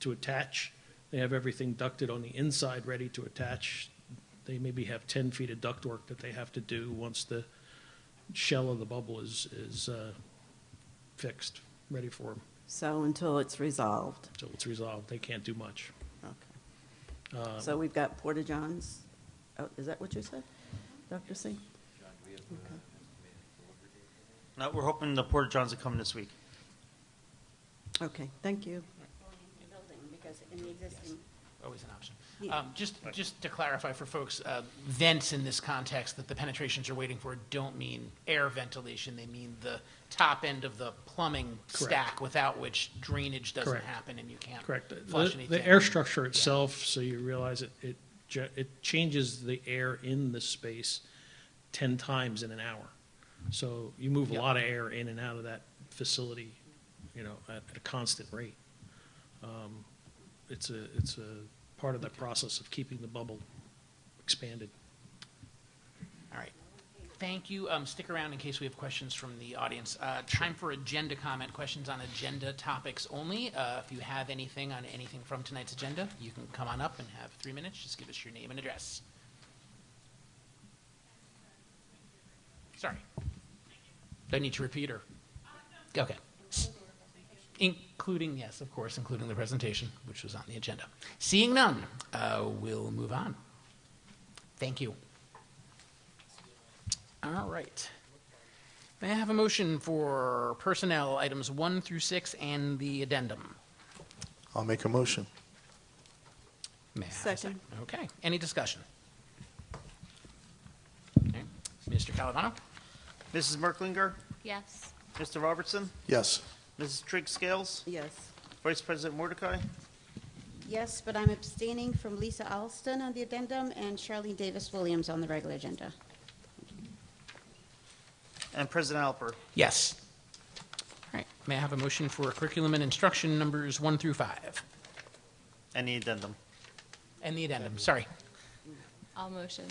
to attach. They have everything ducted on the inside, ready to attach. They maybe have 10 feet of ductwork that they have to do once the shell of the bubble is fixed, ready for them. So until it's resolved? So it's resolved. They can't do much. Okay. So we've got Porta Johns, oh, is that what you said, Dr. Singh? Okay. No, we're hoping the Porta Johns are coming this week. Okay, thank you. Because in the existing. Always an option. Yeah. Just to clarify for folks, vents in this context that the penetrations are waiting for don't mean air ventilation. They mean the top end of the plumbing stack, without which drainage doesn't Correct. happen and you can't Correct. flush anything. The air structure itself, so you realize it changes the air in the space 10 times in an hour. So you move a lot of air in and out of that facility, at a constant rate. It's a part of the process of keeping the bubble expanded. All right. Thank you. Stick around in case we have questions from the audience. Time for agenda comment, questions on agenda topics only. If you have anything on anything from tonight's agenda, you can come on up and have 3 minutes. Just give us your name and address. Sorry. Do I need to repeat or? Okay. Including, yes, of course, including the presentation, which was on the agenda. Seeing none, we'll move on. Thank you. All right. May I have a motion for personnel items 1 through 6 and the addendum? I'll make a motion. May I have a Second. Okay. Any discussion? Okay. Mr. Calavano? Mrs. Merklinger, Yes. Mr. Robertson, Yes. Mrs. Trigg-Scales, Yes. Vice President Mordecai, Yes, but I'm abstaining from Lisa Alston on the addendum and Charlene Davis-Williams on the regular agenda. and President Alper. Yes. All right. May I have a motion for curriculum and instruction numbers 1 through 5? And the addendum. And the addendum, sorry. I'll motion.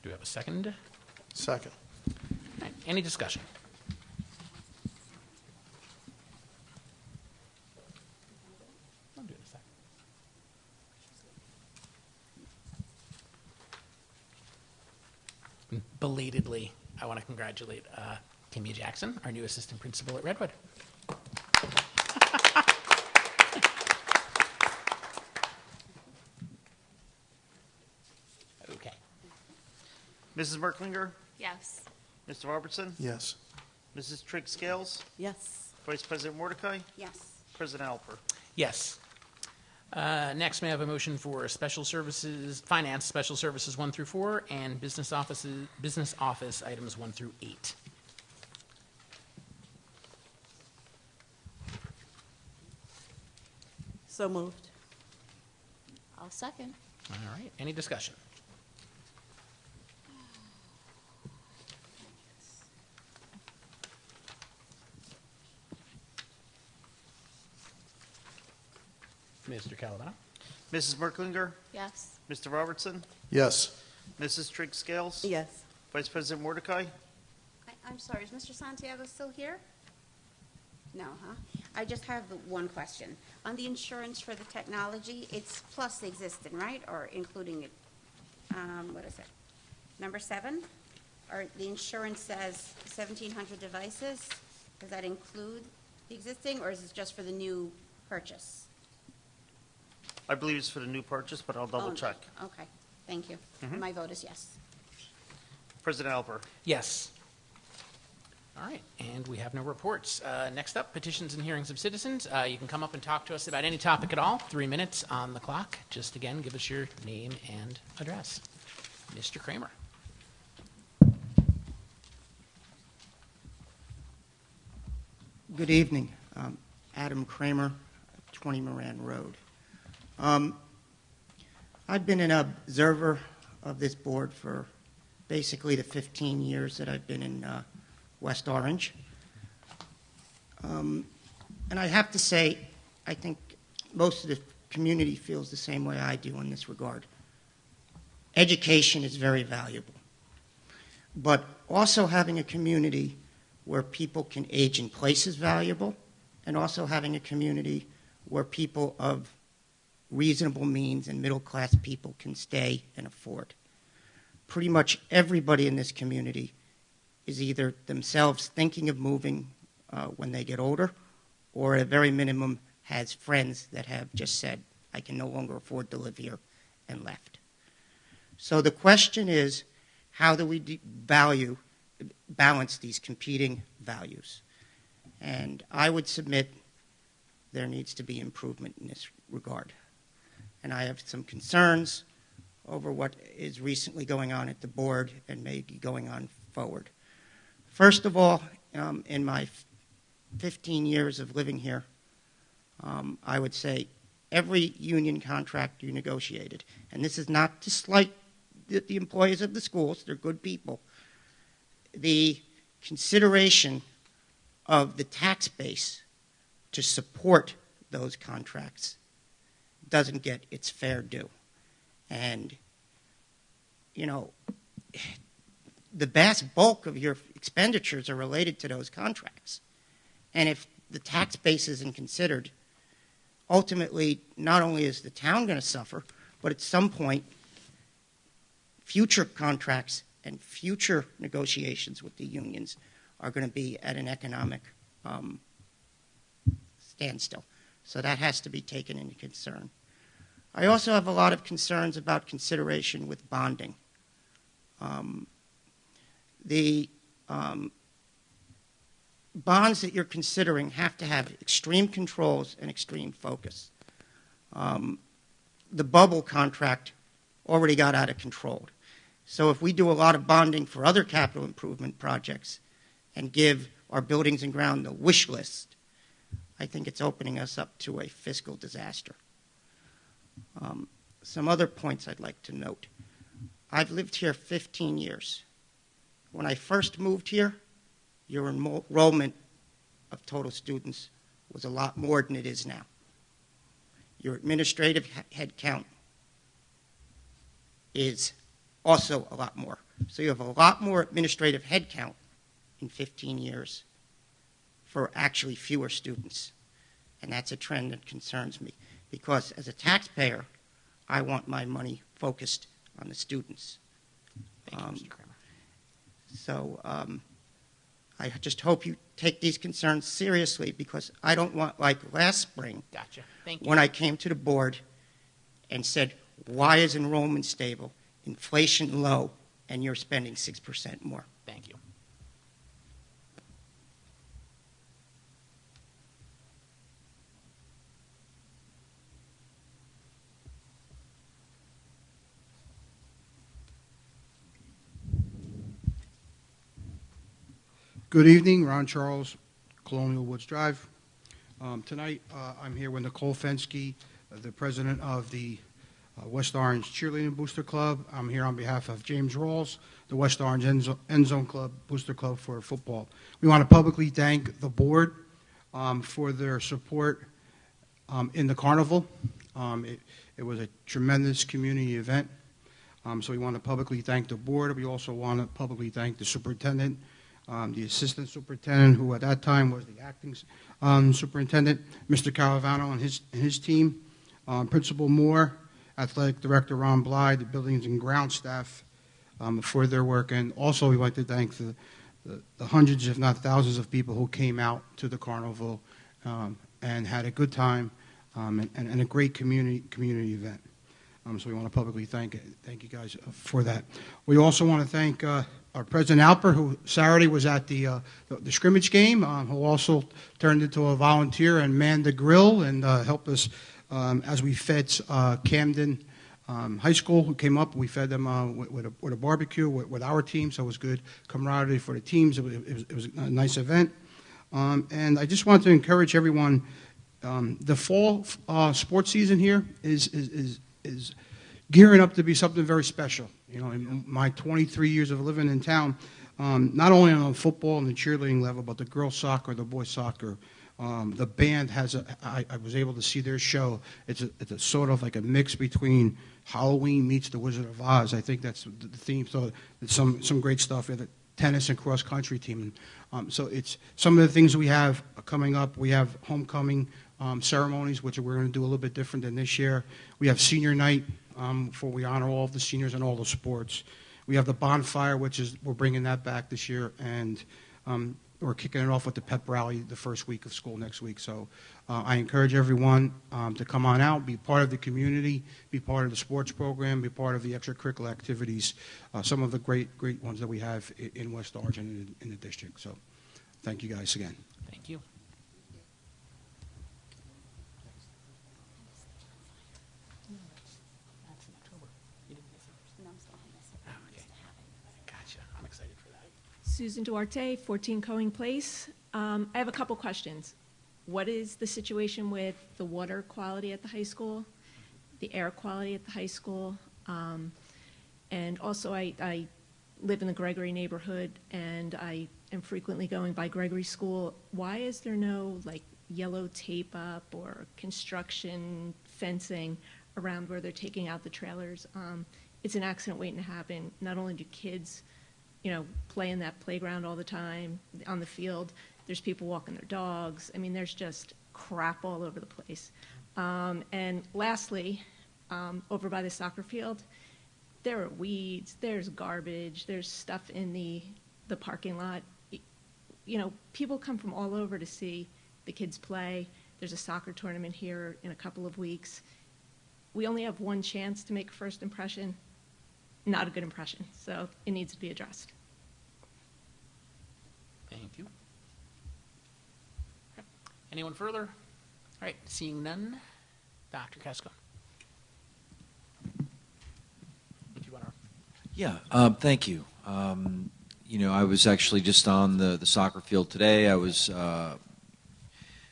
Do we have a second? Second. All right. Any discussion? I'll do it in a second. Belatedly, I want to congratulate Timmy Jackson, our new assistant principal at Redwood. Okay. Mrs. Merklinger, Yes. Mr. Robertson, Yes. Mrs. Trigg-Scales, Yes. Vice President Mordecai, Yes. President Alper. Yes. Next, may I have a motion for special services, finance special services 1 through 4, and business office items 1 through 8. So moved. I'll second. All right, any discussion? Mr. Calavano? Mrs. Merklinger, Yes. Mr. Robertson, Yes. Mrs. Trigg Scales, Yes. Vice President Mordecai. I'm sorry, is Mr. Santiago still here? No, huh? I just have one question. On the insurance for the technology, it's plus the existing, right? Or including it? What is it? Number 7? Or the insurance says 1,700 devices? Does that include the existing, or is it just for the new purchase? I believe it's for the new purchase, but I'll double check. Okay, thank you. My vote is yes. President Alper. Yes. All right, and we have no reports. Next up, petitions and hearings of citizens. You can come up and talk to us about any topic at all. 3 minutes on the clock. Just again, give us your name and address. Mr. Kramer. Good evening. Adam Kramer, 20 Moran Road. I've been an observer of this board for basically the 15 years that I've been in West Orange. And I have to say, I think most of the community feels the same way I do in this regard. Education is very valuable. But also having a community where people can age in place is valuable, and also having a community where people of reasonable means and middle-class people can stay and afford. Pretty much everybody in this community is either themselves thinking of moving when they get older, or at a very minimum has friends that have just said, I can no longer afford to live here, and left. So the question is, how do we balance these competing values? And I would submit there needs to be improvement in this regard. And I have some concerns over what is recently going on at the board and may be going on forward. First of all, in my 15 years of living here, I would say every union contract you negotiated, and this is not to slight the employees of the schools, they're good people, the consideration of the tax base to support those contracts doesn't get its fair due. And, you know, the vast bulk of your expenditures are related to those contracts. And if the tax base isn't considered, ultimately, not only is the town going to suffer, but at some point, future contracts and future negotiations with the unions are going to be at an economic standstill. So that has to be taken into concern. I also have a lot of concerns about consideration with bonding. The bonds that you're considering have to have extreme controls and extreme focus. The bubble contract already got out of control. So if we do a lot of bonding for other capital improvement projects and give our buildings and ground the wish list, I think it's opening us up to a fiscal disaster. Some other points I'd like to note. I've lived here 15 years. When I first moved here, your enrollment of total students was a lot more than it is now. Your administrative head count is also a lot more. So you have a lot more administrative head count in 15 years for actually fewer students. And that's a trend that concerns me, because as a taxpayer, I want my money focused on the students. Thank you, Mr. Kramer. So I just hope you take these concerns seriously, because I don't want, like last spring, Gotcha. Thank you. when I came to the board and said, why is enrollment stable, inflation low, and you're spending 6% more? Thank you. Good evening, Ron Charles, Colonial Woods Drive. Tonight, I'm here with Nicole Fensky, the president of the West Orange Cheerleading Booster Club. I'm here on behalf of James Rawls, the West Orange End Zone Club Booster Club for football. We want to publicly thank the board for their support in the carnival. It was a tremendous community event, so we want to publicly thank the board. We also want to publicly thank the superintendent, the assistant superintendent, who at that time was the acting superintendent, Mr. Caravano and his team, Principal Moore, Athletic Director Ron Bly, the buildings and ground staff for their work. And also we'd like to thank the hundreds, if not thousands, of people who came out to the carnival and had a good time and a great community event. So we want to publicly thank you guys for that. We also want to thank our President Alper, who Saturday was at the scrimmage game, who also turned into a volunteer and manned the grill and helped us as we fed Camden High School, who came up. We fed them with a barbecue with our team, so it was good camaraderie for the teams. It was a nice event. And I just want to encourage everyone, the fall sports season here is gearing up to be something very special. You know, in my 23 years of living in town, not only on the football and the cheerleading level, but the girls' soccer, the boys' soccer, the band has I was able to see their show. It's a sort of like a mix between Halloween meets the Wizard of Oz. I think that's the theme. So it's some great stuff. We have the tennis and cross country team. So it's some of the things we have coming up. We have homecoming ceremonies, which we're going to do a little bit different than this year. We have senior night, for we honor all of the seniors in all the sports. We have the bonfire, we're bringing that back this year, and we're kicking it off with the pep rally the first week of school next week. So I encourage everyone to come on out, be part of the community, be part of the sports program, be part of the extracurricular activities, some of the great ones that we have in West Orange and in the district. So thank you guys again. Thank you. Susan Duarte, 14 Coing Place. I have a couple questions. What is the situation with the water quality at the high school, the air quality at the high school? And also, I live in the Gregory neighborhood, and I am frequently going by Gregory School. Why is there no like yellow tape up or construction fencing around where they're taking out the trailers? It's an accident waiting to happen. Not only do kids, play in that playground all the time on the field, there's people walking their dogs. I mean, there's just crap all over the place. And lastly, over by the soccer field, there are weeds, there's garbage, there's stuff in the parking lot. People come from all over to see the kids play. There's a soccer tournament here in a couple of weeks. We only have one chance to make a first impression. Not a good impression, so it needs to be addressed. Thank you. Okay. Anyone further? All right, seeing none, Dr. Kesko. If you want to. Yeah, thank you. I was actually just on the soccer field today. I was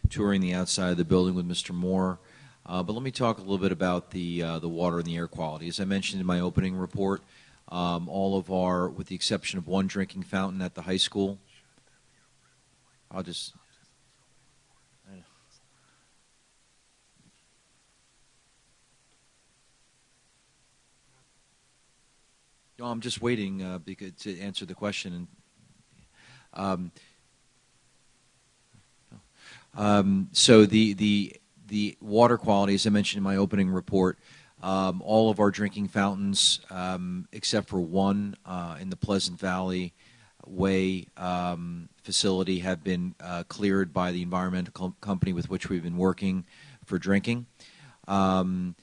touring the outside of the building with Mr. Moore. But let me talk a little bit about the water and the air quality. As I mentioned in my opening report, all of our, with the exception of one drinking fountain at the high school, I'm just waiting to answer the question. So the water quality, as I mentioned in my opening report, all of our drinking fountains, except for one in the Pleasant Valley Way facility, have been cleared by the environmental company with which we've been working for drinking. In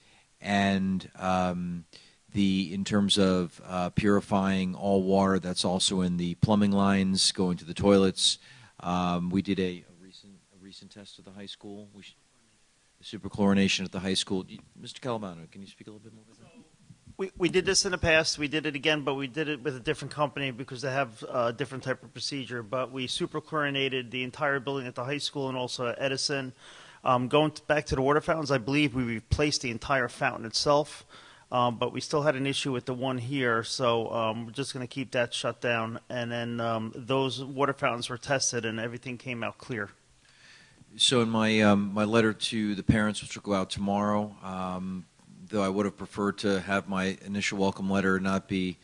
terms of purifying all water, that's also in the plumbing lines going to the toilets. We did a recent test at the high school. Superchlorination at the high school. Mr. Calavano, can you speak a little bit more about that? We did this in the past. We did it again, but we did it with a different company because they have a different type of procedure. But we superchlorinated the entire building at the high school and also at Edison. Back to the water fountains, I believe we replaced the entire fountain itself, but we still had an issue with the one here, so we're just going to keep that shut down. And then those water fountains were tested, and everything came out clear. So in my my letter to the parents, which will go out tomorrow, though I would have preferred to have my initial welcome letter not be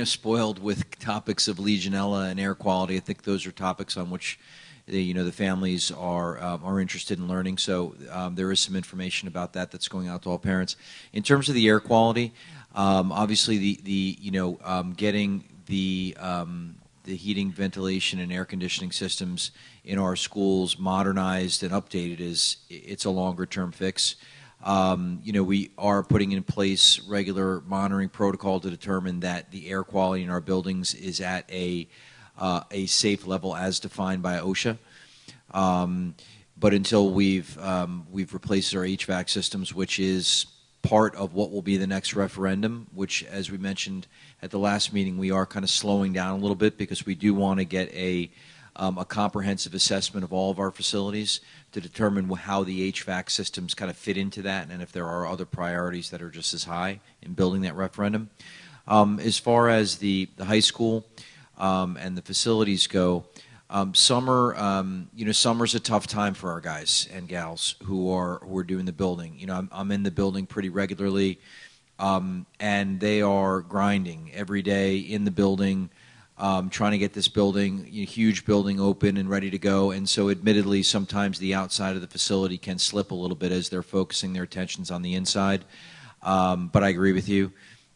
spoiled with topics of Legionella and air quality. I think those are topics on which the families are interested in learning. So there is some information about that that's going out to all parents. In terms of the air quality, obviously getting the heating, ventilation, and air conditioning systems in our schools modernized and updated it's a longer term fix. We are putting in place regular monitoring protocol to determine that the air quality in our buildings is at a safe level as defined by OSHA. But until we've replaced our HVAC systems, which is part of what will be the next referendum, which, as we mentioned at the last meeting, we are kind of slowing down a little bit because we do want to get a comprehensive assessment of all of our facilities to determine how the HVAC systems kind of fit into that and if there are other priorities that are just as high in building that referendum. As far as the high school and the facilities go, summer's a tough time for our guys and gals who are doing the building. I'm in the building pretty regularly, and they are grinding every day in the building, trying to get this building, huge building, open and ready to go. And so admittedly, sometimes the outside of the facility can slip a little bit as they're focusing their attentions on the inside. But I agree with you.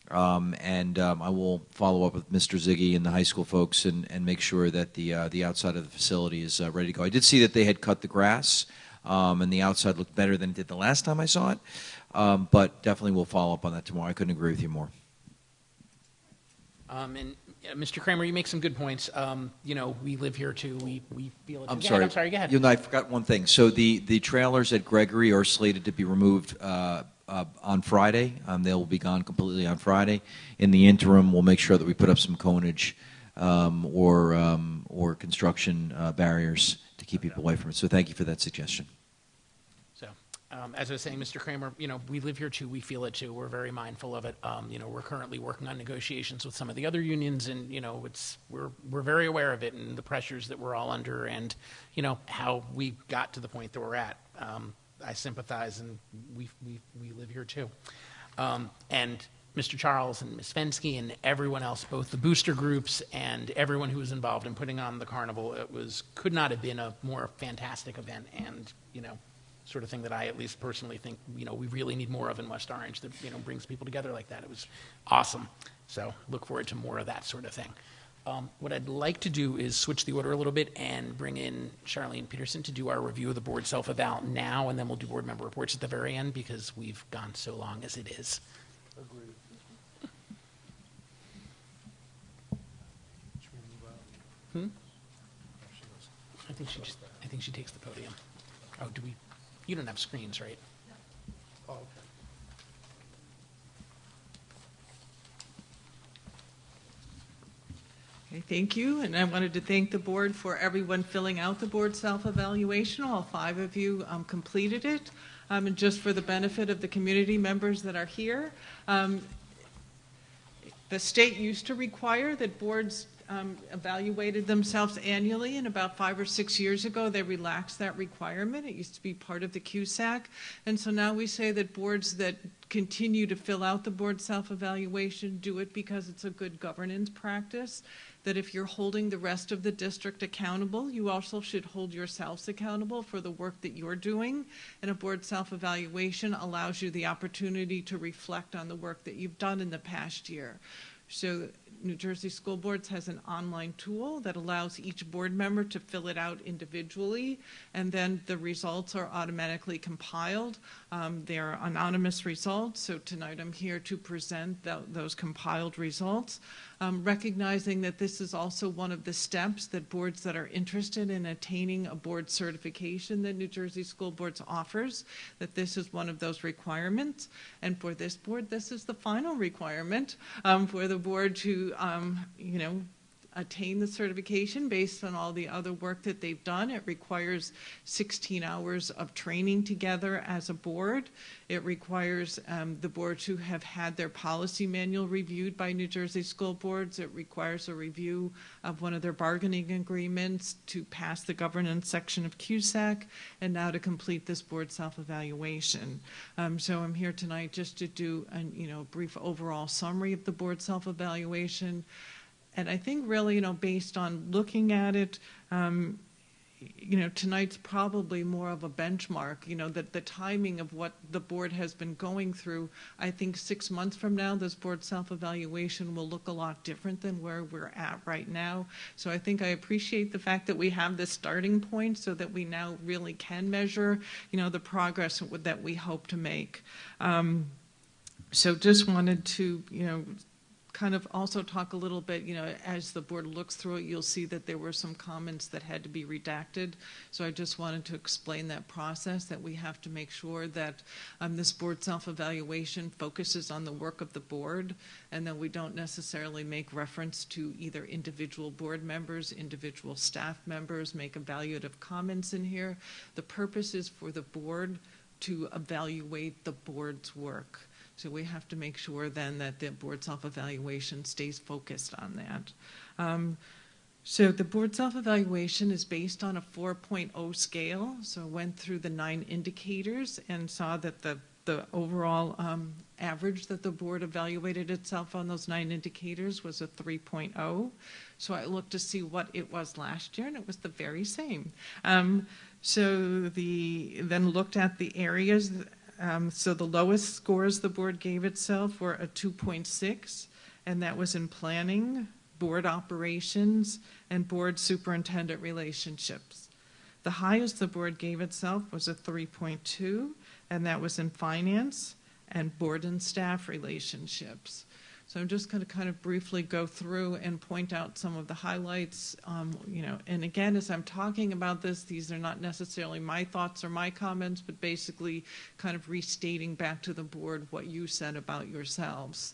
I will follow up with Mr. Ziggy and the high school folks and make sure that the outside of the facility is ready to go. I did see that they had cut the grass, and the outside looked better than it did the last time I saw it. But definitely we'll follow up on that tomorrow. I couldn't agree with you more. And Mr. Kramer, you make some good points. We live here too. We feel it. I'm sorry. I'm sorry. Go ahead. I forgot one thing. So the trailers at Gregory are slated to be removed on Friday. They will be gone completely on Friday. In the interim, we'll make sure that we put up some conage or construction barriers to keep people away from it. So thank you for that suggestion. So, as I was saying, Mr. Kramer, we live here too. We feel it too. We're very mindful of it. We're currently working on negotiations with some of the other unions, and we're very aware of it and the pressures that we're all under, and how we got to the point that we're at. I sympathize, and we live here too. And Mr. Charles and Ms. Fensky and everyone else, both the booster groups and everyone who was involved in putting on the carnival, could not have been a more fantastic event, and sort of thing that I at least personally think we really need more of in West Orange that brings people together like that. It was awesome. So look forward to more of that sort of thing. What I'd like to do is switch the order a little bit and bring in Charlene Peterson to do our review of the board self-eval now, and then we'll do board member reports at the very end because we've gone so long as it is. Agreed. I think she takes the podium. Oh, you don't have screens, right? Oh, okay. Okay, thank you, and I wanted to thank the board for everyone filling out the board self-evaluation. All 5 of you completed it, and just for the benefit of the community members that are here. The state used to require that boards evaluated themselves annually, and about 5 or 6 years ago they relaxed that requirement. It used to be part of the CUSAC, and so now we say that boards that continue to fill out the board self-evaluation do it because it's a good governance practice, that if you're holding the rest of the district accountable, you also should hold yourselves accountable for the work that you're doing, and a board self-evaluation allows you the opportunity to reflect on the work that you've done in the past year. So New Jersey School Boards has an online tool that allows each board member to fill it out individually, and then the results are automatically compiled. They're anonymous results, so tonight I'm here to present those compiled results, recognizing that this is also one of the steps that boards that are interested in attaining a board certification that New Jersey School Boards offers, that this is one of those requirements. And for this board, this is the final requirement for the board to, attain the certification based on all the other work that they've done. It requires 16 hours of training together as a board. It requires the board to have had their policy manual reviewed by New Jersey School Boards. It requires a review of one of their bargaining agreements to pass the governance section of CUSAC, and now to complete this board self-evaluation. So I'm here tonight just to do a brief overall summary of the board self-evaluation. And I think really, based on looking at it, tonight's probably more of a benchmark, that the timing of what the board has been going through. I think 6 months from now, this board self-evaluation will look a lot different than where we're at right now. So I think I appreciate the fact that we have this starting point so that we now really can measure, the progress that we hope to make. So just wanted to, kind of also talk a little bit, as the board looks through it, you'll see that there were some comments that had to be redacted. So I just wanted to explain that process, that we have to make sure that this board self-evaluation focuses on the work of the board, and that we don't necessarily make reference to either individual board members, individual staff members, make evaluative comments in here. The purpose is for the board to evaluate the board's work. So we have to make sure then that the board self-evaluation stays focused on that. So the board self-evaluation is based on a 4.0 scale. So I went through the 9 indicators and saw that the overall average that the board evaluated itself on those 9 indicators was a 3.0. So I looked to see what it was last year, and it was the very same. So then looked at the areas. So the lowest scores the board gave itself were a 2.6, and that was in planning, board operations, and board superintendent relationships. The highest the board gave itself was a 3.2, and that was in finance and board and staff relationships. So I'm just going to kind of briefly go through and point out some of the highlights. And again, as I'm talking about this, these are not necessarily my thoughts or my comments, but basically kind of restating back to the board what you said about yourselves.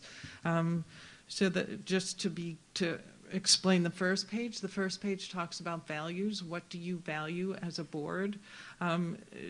So that just to explain the first page talks about values. What do you value as a board?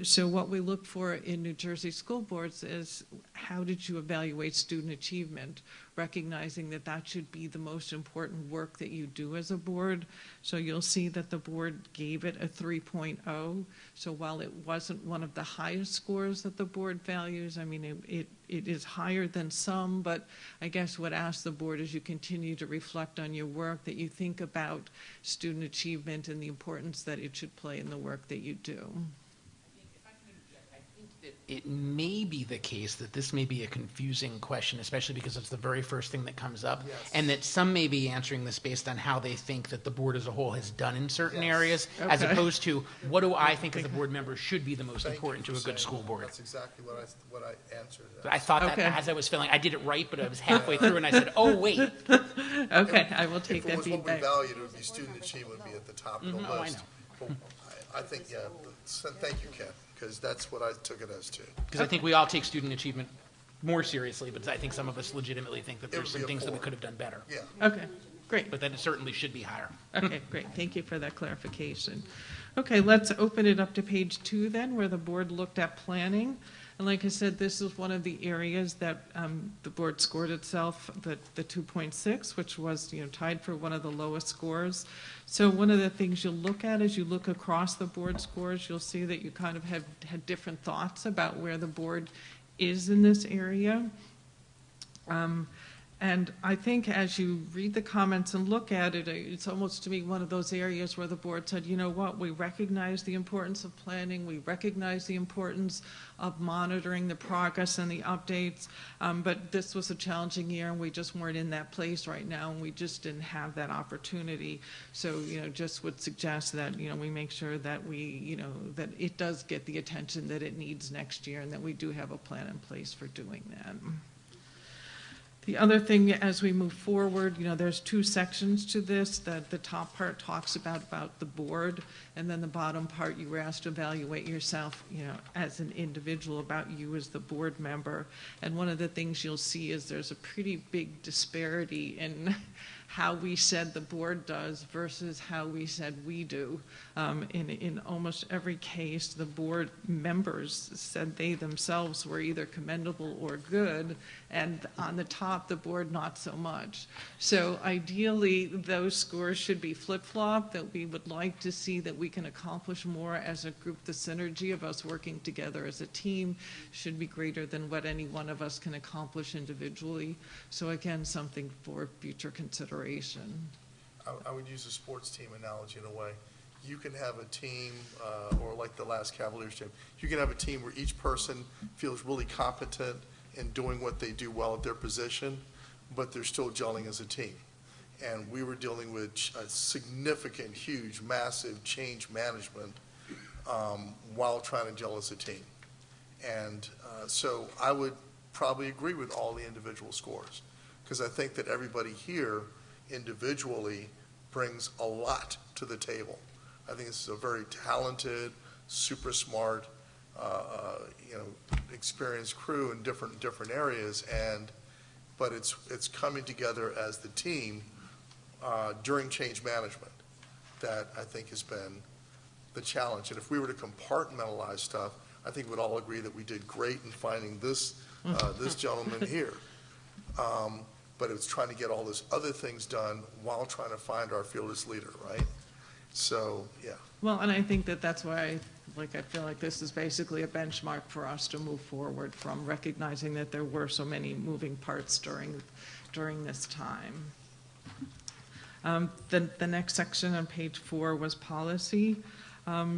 So what we look for in New Jersey School Boards is, how did you evaluate student achievement? Recognizing that that should be the most important work that you do as a board. So you'll see that the board gave it a 3.0. So while it wasn't one of the highest scores that the board values, I mean, it is higher than some, but I guess what I ask the board as you continue to reflect on your work, that you think about student achievement and the importance that it should play in the work that you do. It may be the case that this may be a confusing question, especially because it's the very first thing that comes up, yes. And that some may be answering this based on how they think that the board as a whole has done in certain yes. areas, okay. As opposed to what do I think as a board member should be the most important to a good school board. That's exactly what I answered. I thought okay. that as I was filling, I did it right, but I was halfway through and I said, oh, wait. Okay, I will take that feedback. If it was what we valued, it would be student achievement would be at the top of the list. I know. I think, yeah, thank you, Ken. Because that's what I took it as too. Because I think we all take student achievement more seriously, but I think some of us legitimately think that there's some things that we could have done better. Yeah. Okay, great. But that it certainly should be higher. Okay, great. Thank you for that clarification. Okay, let's open it up to page 2 then, where the board looked at planning. And like I said, this is one of the areas that the board scored itself, the 2.6, which was tied for one of the lowest scores. So one of the things you'll look at as you look across the board scores, you'll see that you kind of have had different thoughts about where the board is in this area. And I think as you read the comments and look at it, it's almost to me one of those areas where the board said, you know what, we recognize the importance of planning, we recognize the importance of monitoring the progress and the updates, but this was a challenging year and we just weren't in that place right now and we just didn't have that opportunity. So, just would suggest that, we make sure that that it does get the attention that it needs next year and that we do have a plan in place for doing that. The other thing, as we move forward, there's two sections to this. That the top part talks about the board, and then the bottom part, you were asked to evaluate yourself, as an individual, about you as the board member. And one of the things you'll see is there's a pretty big disparity in how we said the board does versus how we said we do. In almost every case, the board members said they themselves were either commendable or good, and on the top, the board not so much. So ideally, those scores should be flip-flopped, that we would like to see that we can accomplish more as a group. The synergy of us working together as a team should be greater than what any one of us can accomplish individually. So again, something for future consideration. I would use a sports team analogy in a way. You can have a team, or like the last Cavaliers team, you can have a team where each person feels really competent in doing what they do well at their position, but they're still gelling as a team. And we were dealing with a significant, huge, massive change management while trying to gel as a team. And so I would probably agree with all the individual scores, because I think that everybody here individually brings a lot to the table. I think this is a very talented, super smart, experienced crew in different areas, but it's coming together as the team during change management that I think has been the challenge. And if we were to compartmentalize stuff, I think we'd all agree that we did great in finding this gentleman here. But it's trying to get all those other things done while trying to find our fearless leader, right? So, yeah. Well, and I think that's why I feel like this is basically a benchmark for us to move forward from, recognizing that there were so many moving parts during this time. The next section on page 4 was policy.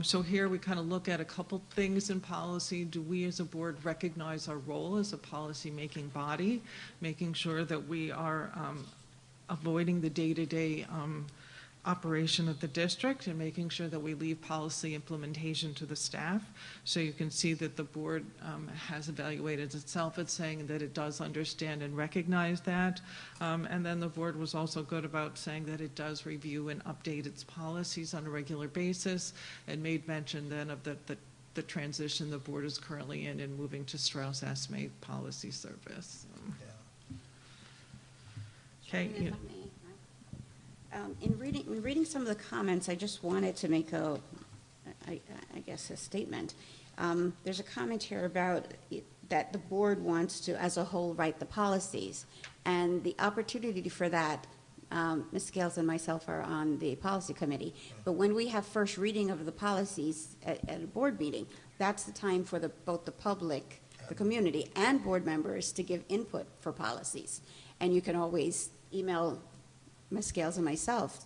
So here we kind of look at a couple things in policy. Do we as a board recognize our role as a policy-making body, making sure that we are avoiding the day-to-day operation of the district and making sure that we leave policy implementation to the staff. So you can see that the board has evaluated itself. It's saying that it does understand and recognize that. And then the board was also good about saying that it does review and update its policies on a regular basis, and made mention then of the transition the board is currently in moving to Strauss Esme Policy Service. Okay. In reading some of the comments, I just wanted to make a statement. There's a comment here about that the board wants to, as a whole, write the policies, and the opportunity for that. Ms. Scales and myself are on the policy committee, but when we have first reading of the policies at a board meeting, that's the time for both the public, the community, and board members to give input for policies. And you can always email Ms. Scales and myself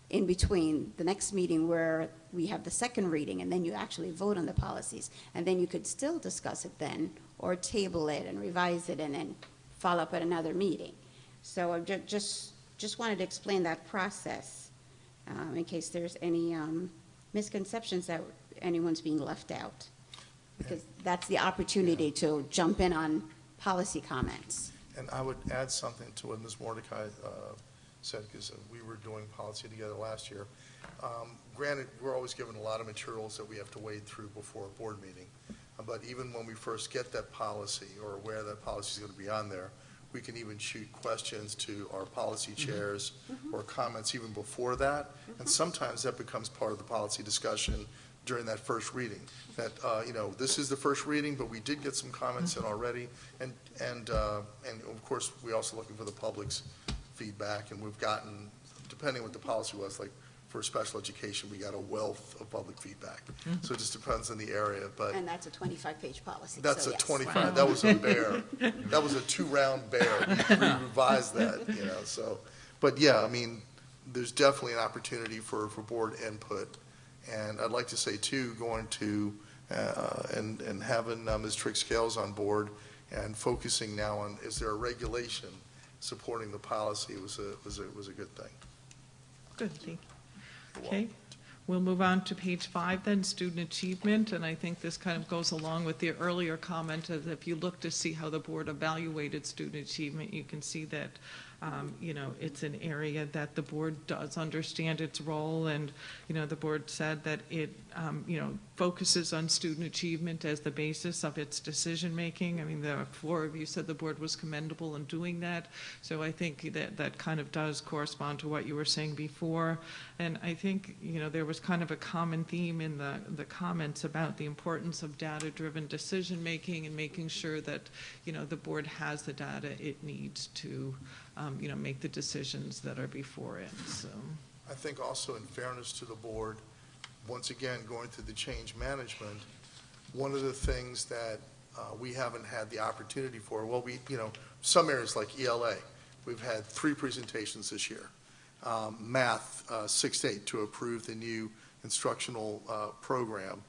in between the next meeting where we have the second reading, and then you actually vote on the policies. And then you could still discuss it then, or table it and revise it and then follow up at another meeting. So I just wanted to explain that process in case there's any misconceptions that anyone's being left out, because that's the opportunity to jump in on policy comments. And I would add something to what Ms. Mordecai said, because we were doing policy together last year. Granted, we're always given a lot of materials that we have to wade through before a board meeting. But even when we first get that policy, or aware that policy is going to be on there, we can even shoot questions to our policy chairs or comments even before that. And sometimes that becomes part of the policy discussion during that first reading. That, this is the first reading, but we did get some comments in already. And of course, we're also looking for the public's feedback. And we've gotten, depending what the policy was, like for special education, we got a wealth of public feedback. So it just depends on the area, but. And that's a 25-page policy. That's so a yes. 25, Wow. that was a bear. That was a 2-round bear. We revised that, so. But yeah, I mean, there's definitely an opportunity for board input. And I'd like to say too, going to, and having Ms. Trix Scales on board and focusing now on, is there a regulation supporting the policy was a good thing. Good, thank you. Okay, we'll move on to page 5 then, student achievement, and I think this kind of goes along with the earlier comment of if you look to see how the board evaluated student achievement, you can see that it's an area that the board does understand its role, and the board said that it focuses on student achievement as the basis of its decision making. I mean, the 4 of you said the board was commendable in doing that, so I think that kind of does correspond to what you were saying before. And I think there was kind of a common theme in the comments about the importance of data-driven decision making and making sure that the board has the data it needs to make the decisions that are before it. So I think also, in fairness to the board, once again, going through the change management, one of the things that we haven't had the opportunity for, well, some areas like ELA, we've had 3 presentations this year. Math, 6 to 8, to approve the new instructional program.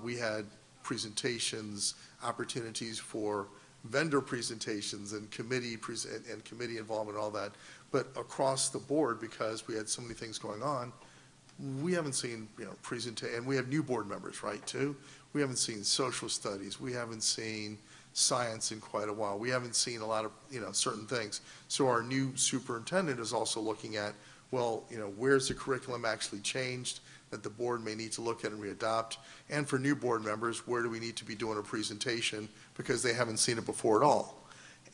We had presentations, opportunities for vendor presentations and committee involvement and all that. But across the board, because we had so many things going on, we haven't seen, and we have new board members, right, too? We haven't seen social studies. We haven't seen science in quite a while. We haven't seen a lot of, certain things. So our new superintendent is also looking at, well, where's the curriculum actually changed that the board may need to look at and readopt? And for new board members, where do we need to be doing a presentation because they haven't seen it before at all?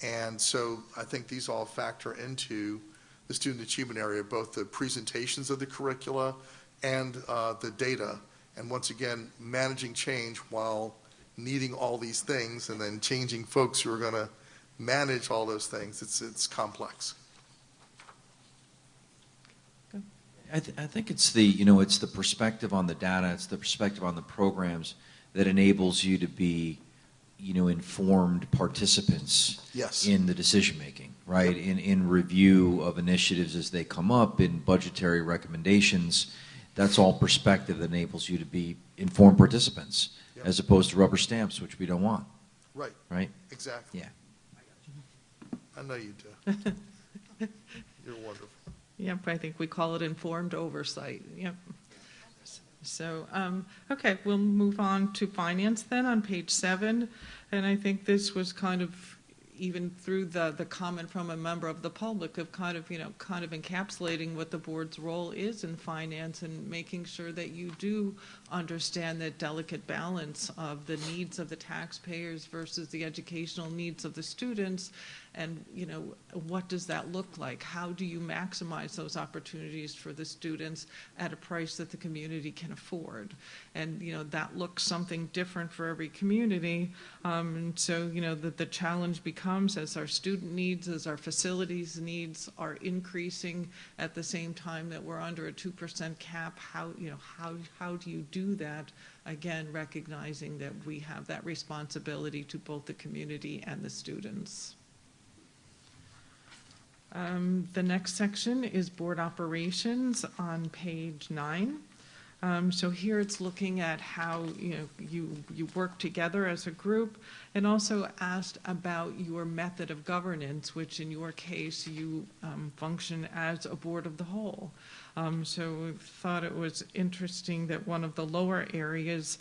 And so I think these all factor into the student achievement area, both the presentations of the curricula and the data. And once again, managing change while needing all these things and then changing folks who are going to manage all those things. It's complex. I think it's it's the perspective on the data, it's the perspective on the programs that enables you to be, informed participants Yes. in the decision making, right? Yep. In review of initiatives as they come up, in budgetary recommendations. That's all perspective that enables you to be informed participants, Yep. as opposed to rubber stamps, which we don't want. Right. Right? Exactly. Yeah. I know you do. You're wonderful. Yep, I think we call it informed oversight. Yep. So, okay, we'll move on to finance then on page 7. And I think this was kind of, even through the comment from a member of the public, of kind of encapsulating what the board's role is in finance and making sure that you do understand that delicate balance of the needs of the taxpayers versus the educational needs of the students. And, what does that look like? How do you maximize those opportunities for the students at a price that the community can afford? And, that looks something different for every community. And so, the challenge becomes, as our student needs, as our facilities needs are increasing at the same time that we're under a 2% cap, how do you do that? Again, recognizing that we have that responsibility to both the community and the students. The next section is board operations on page 9. So here it's looking at how you work together as a group, and also asked about your method of governance, which in your case you function as a board of the whole. So we thought it was interesting that one of the lower areas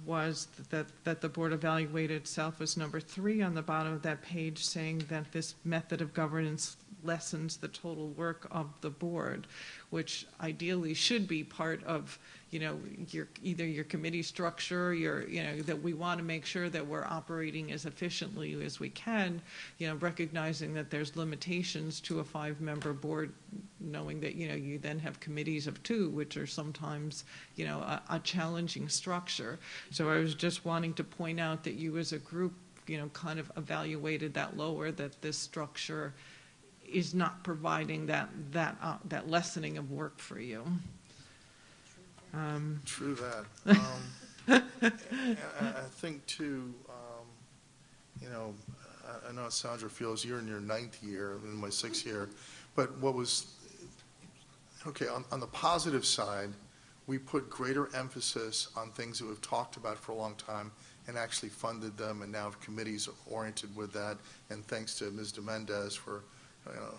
was that the board evaluated itself as number 3 on the bottom of that page, saying that this method of governance lessens the total work of the board, which ideally should be part of either your committee structure, that we want to make sure that we're operating as efficiently as we can, recognizing that there's limitations to a 5-member board, knowing that you then have committees of 2, which are sometimes a challenging structure. So I was just wanting to point out that you as a group kind of evaluated that lower, that this structure is not providing that lessening of work for you. True that. I think too, I know Sandra feels you're in your 9th year, in my 6th year, but on the positive side, we put greater emphasis on things that we've talked about for a long time and actually funded them, and now have committees oriented with that, and thanks to Ms. DeMendez for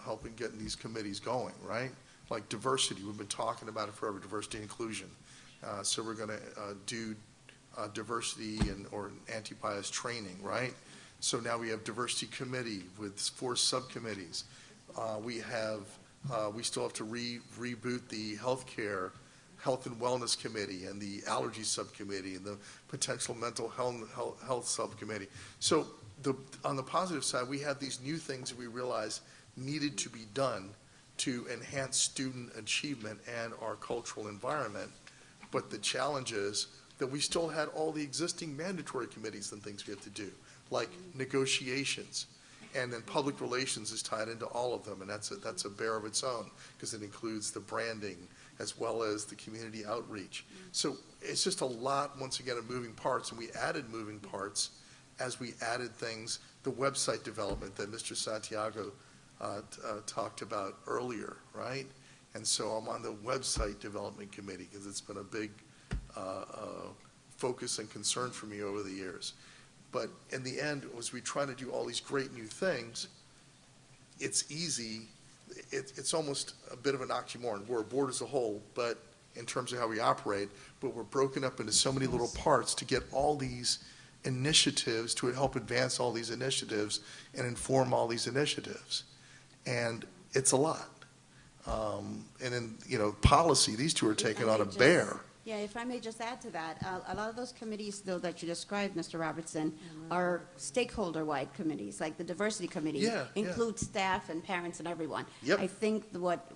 helping getting these committees going, right? Like diversity, we've been talking about it forever, diversity and inclusion. So we're going to do diversity or anti-bias training, right? So now we have diversity committee with 4 subcommittees. We still have to reboot the health and wellness committee and the allergy subcommittee and the potential mental health subcommittee. So on the positive side, we have these new things that we realized needed to be done to enhance student achievement and our cultural environment. But the challenge is that we still had all the existing mandatory committees and things we have to do, like negotiations. And then public relations is tied into all of them, and that's a bear of its own, because it includes the branding as well as the community outreach. So it's just a lot, once again, of moving parts, and we added moving parts as we added things, the website development that Mr. Santiago talked about earlier, right? And so I'm on the website development committee because it's been a big focus and concern for me over the years. But in the end, as we try to do all these great new things, it's easy. It's almost a bit of an oxymoron. We're a board as a whole, but in terms of how we operate, but we're broken up into so many little parts to get all these initiatives, to help advance all these initiatives and inform all these initiatives. And it's a lot. And then, policy, these two are taking on a bear. Yeah, if I may just add to that, a lot of those committees, though, that you described, Mr. Robertson, are stakeholder-wide committees, like the diversity committee includes staff and parents and everyone. Yep. I think what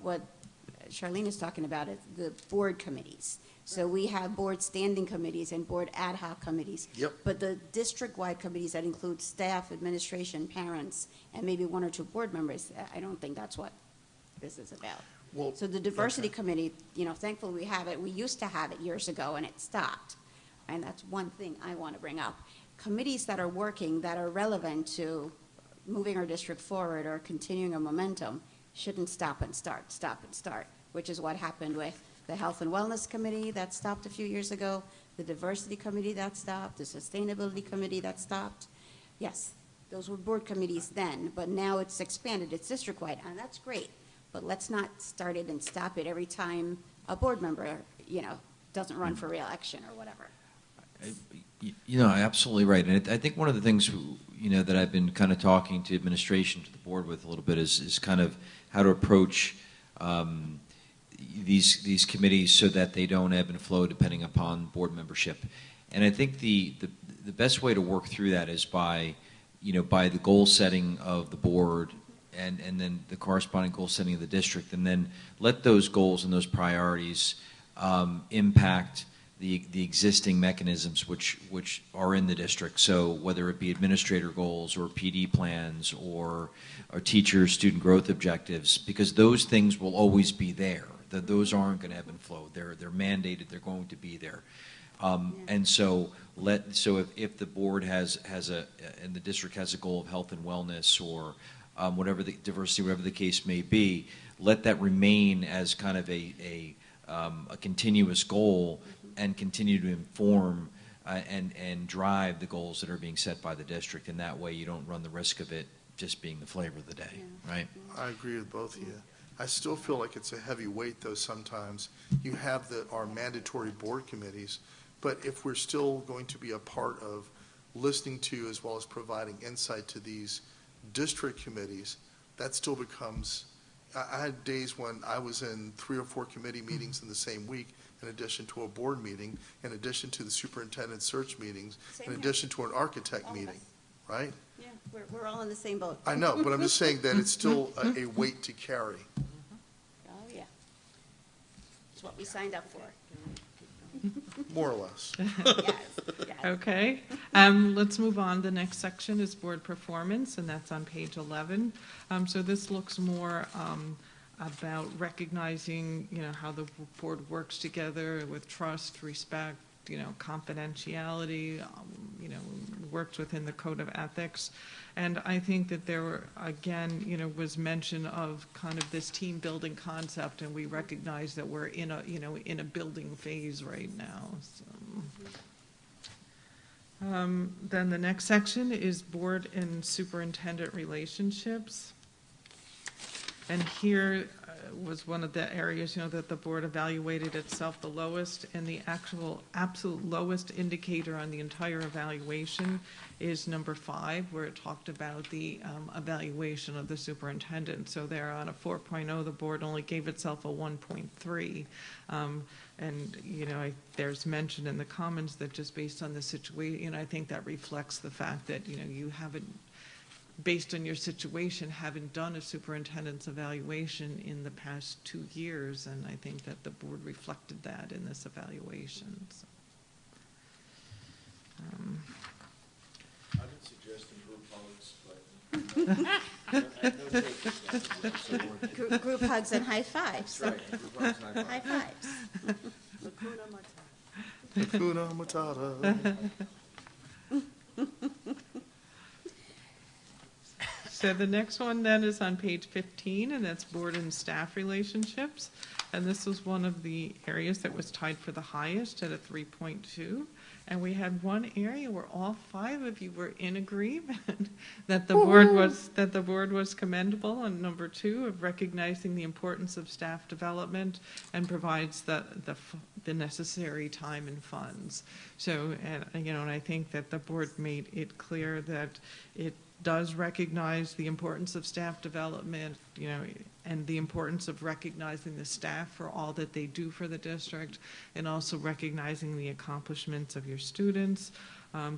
Charlene is talking about is the board committees. So we have board standing committees and board ad hoc committees. Yep. But the district-wide committees that include staff, administration, parents, and maybe 1 or 2 board members, I don't think that's what this is about. Well, so the diversity committee, thankfully we have it. We used to have it years ago, and it stopped. And that's one thing I want to bring up. Committees that are working, that are relevant to moving our district forward or continuing a momentum, shouldn't stop and start, which is what happened with the Health and Wellness Committee that stopped a few years ago, the Diversity Committee that stopped, the Sustainability Committee that stopped. Yes, those were board committees then, but now it's expanded, it's district-wide, and that's great. But let's not start it and stop it every time a board member, doesn't run for re-election or whatever. Absolutely right. And I think one of the things, that I've been kind of talking to administration, to the board with a little bit is kind of how to approach these committees so that they don't ebb and flow depending upon board membership. And I think the best way to work through that is by the goal setting of the board and then the corresponding goal setting of the district, and then let those goals and those priorities impact the existing mechanisms which are in the district. So whether it be administrator goals or PD plans or teacher student growth objectives, because those things will always be there. Those aren't going to ebb and flow. They're mandated. They're going to be there. And so if the board has and the district has a goal of health and wellness or whatever the diversity, whatever the case may be, let that remain as kind of a continuous goal and continue to inform and drive the goals that are being set by the district. And that way you don't run the risk of it just being the flavor of the day, right? I agree with both of you. I still feel like it's a heavy weight, though, sometimes. You have our mandatory board committees, but if we're still going to be a part of listening to as well as providing insight to these district committees, that still becomes, I had days when I was in 3 or 4 committee meetings in the same week, in addition to a board meeting, in addition to the superintendent search meetings, in addition to an architect meeting, right? Yeah, we're all in the same boat. I know, but I'm just saying that it's still a weight to carry. Oh, yeah. It's what we signed up for. More or less. Yes, yes. Okay. Let's move on. The next section is board performance, and that's on page 11. So this looks more about recognizing, how the board works together with trust, respect, confidentiality, works within the code of ethics. And I think that there were, again, was mention of kind of this team building concept, and we recognize that we're in a building phase right now. So. Then the next section is board and superintendent relationships. And here was one of the areas, that the board evaluated itself the lowest, and the actual absolute lowest indicator on the entire evaluation is number 5, where it talked about the evaluation of the superintendent. So there on a 4.0, the board only gave itself a 1.3. And, there's mention in the comments that just based on the situation, I think that reflects the fact that, you haven't, based on your situation, haven't done a superintendent's evaluation in the past 2 years, and I think that the board reflected that in this evaluation. So, I've been suggesting group hugs, but Group hugs and high fives. That's right. Group hugs and High fives. Hakuna Matata. So the next one then is on page 15, and that's board and staff relationships. And this was one of the areas that was tied for the highest at a 3.2. And we had one area where all 5 of you were in agreement that the board was commendable on number 2 of recognizing the importance of staff development and provides the necessary time and funds. So, and I think that the board made it clear that it does recognize the importance of staff development, and the importance of recognizing the staff for all that they do for the district, and also recognizing the accomplishments of your students.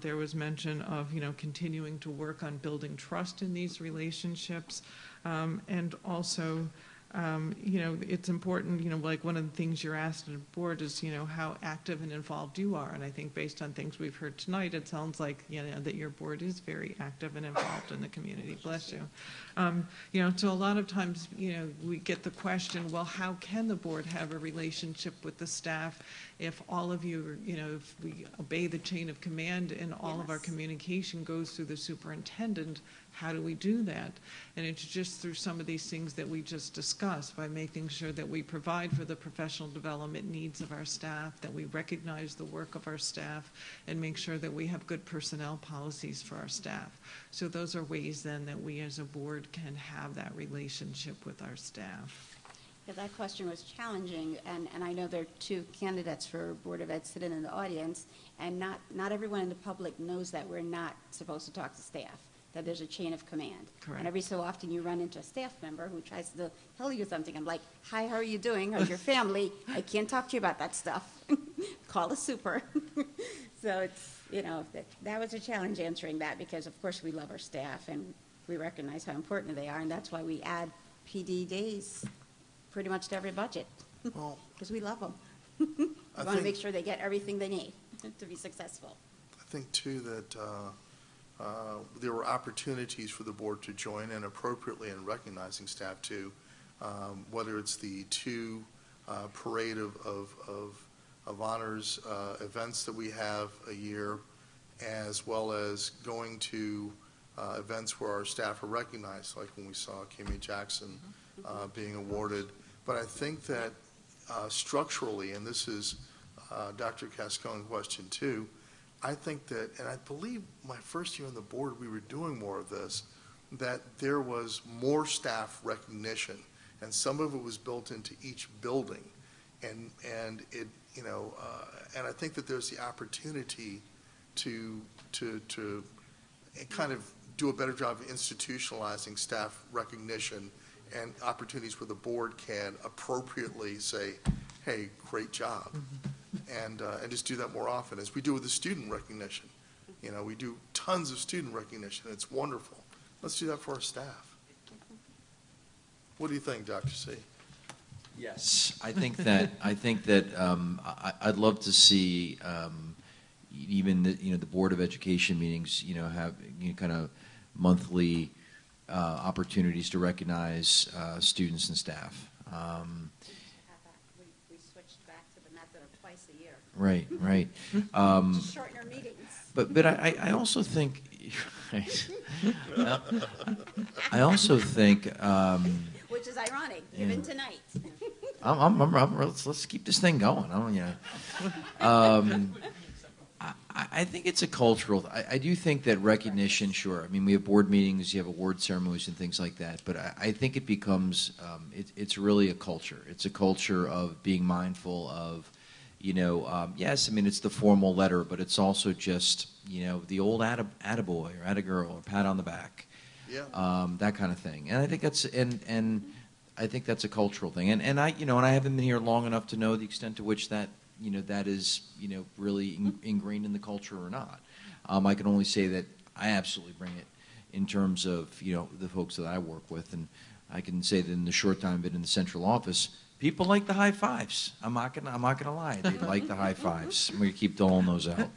There was mention of, continuing to work on building trust in these relationships, and also, it's important, like one of the things you're asked at the board is, how active and involved you are. And I think based on things we've heard tonight, it sounds like, that your board is very active and involved in the community. Bless you. So a lot of times, we get the question, well, how can the board have a relationship with the staff if all of you, if we obey the chain of command and all of our communication goes through the superintendent? How do we do that? And it's just through some of these things that we just discussed, by making sure that we provide for the professional development needs of our staff, that we recognize the work of our staff, and make sure that we have good personnel policies for our staff. So those are ways then that we as a board can have that relationship with our staff. Yeah, that question was challenging, and I know there are 2 candidates for Board of Ed sitting in the audience, and not everyone in the public knows that we're not supposed to talk to staff, that there's a chain of command. Correct. And every so often you run into a staff member who tries to tell you something. I'm like, hi, how are you doing? How's your family? I can't talk to you about that stuff. Call a super. So it's, that was a challenge answering that, because of course we love our staff and we recognize how important they are, and that's why we add PD days pretty much to every budget, because we love them. We want to make sure they get everything they need to be successful. I think, too, that there were opportunities for the board to join in appropriately in recognizing staff, too, whether it's the 2 parade of honors events that we have a year, as well as going to events where our staff are recognized, like when we saw Kimmy Jackson being awarded. But I think that structurally, and this is Dr. Cascone's question too, I think that, and I believe my first year on the board we were doing more of this, that there was more staff recognition, and some of it was built into each building, and it, and I think that there's the opportunity to kind of do a better job of institutionalizing staff recognition and opportunities where the board can appropriately say, hey, great job. And just do that more often, as we do with the student recognition. We do tons of student recognition. It's wonderful. Let's do that for our staff. What do you think, Dr. C? Yes, I think that I'd love to see even the Board of Education meetings, have kind of monthly opportunities to recognize students and staff. We switched back to the method of twice a year. Right. To shorten our meetings. But I also think, I also think. Which is ironic, given tonight. Let's keep this thing going. I think it's a cultural. I do think that recognition. Sure. I mean, we have board meetings, you have award ceremonies and things like that. But I think it becomes. It's really a culture. It's a culture of being mindful of. Yes, I mean, it's the formal letter, but it's also just, the old attaboy or attagirl or pat on the back, that kind of thing. And I think that's, and I think that's a cultural thing. And I haven't been here long enough to know the extent to which that, that is, really ingrained in the culture or not. I can only say that I absolutely bring it in terms of, the folks that I work with. And I can say that in the short time I've been in the central office, people like the high fives. I'm not gonna lie. They like the high fives. We keep doling those out.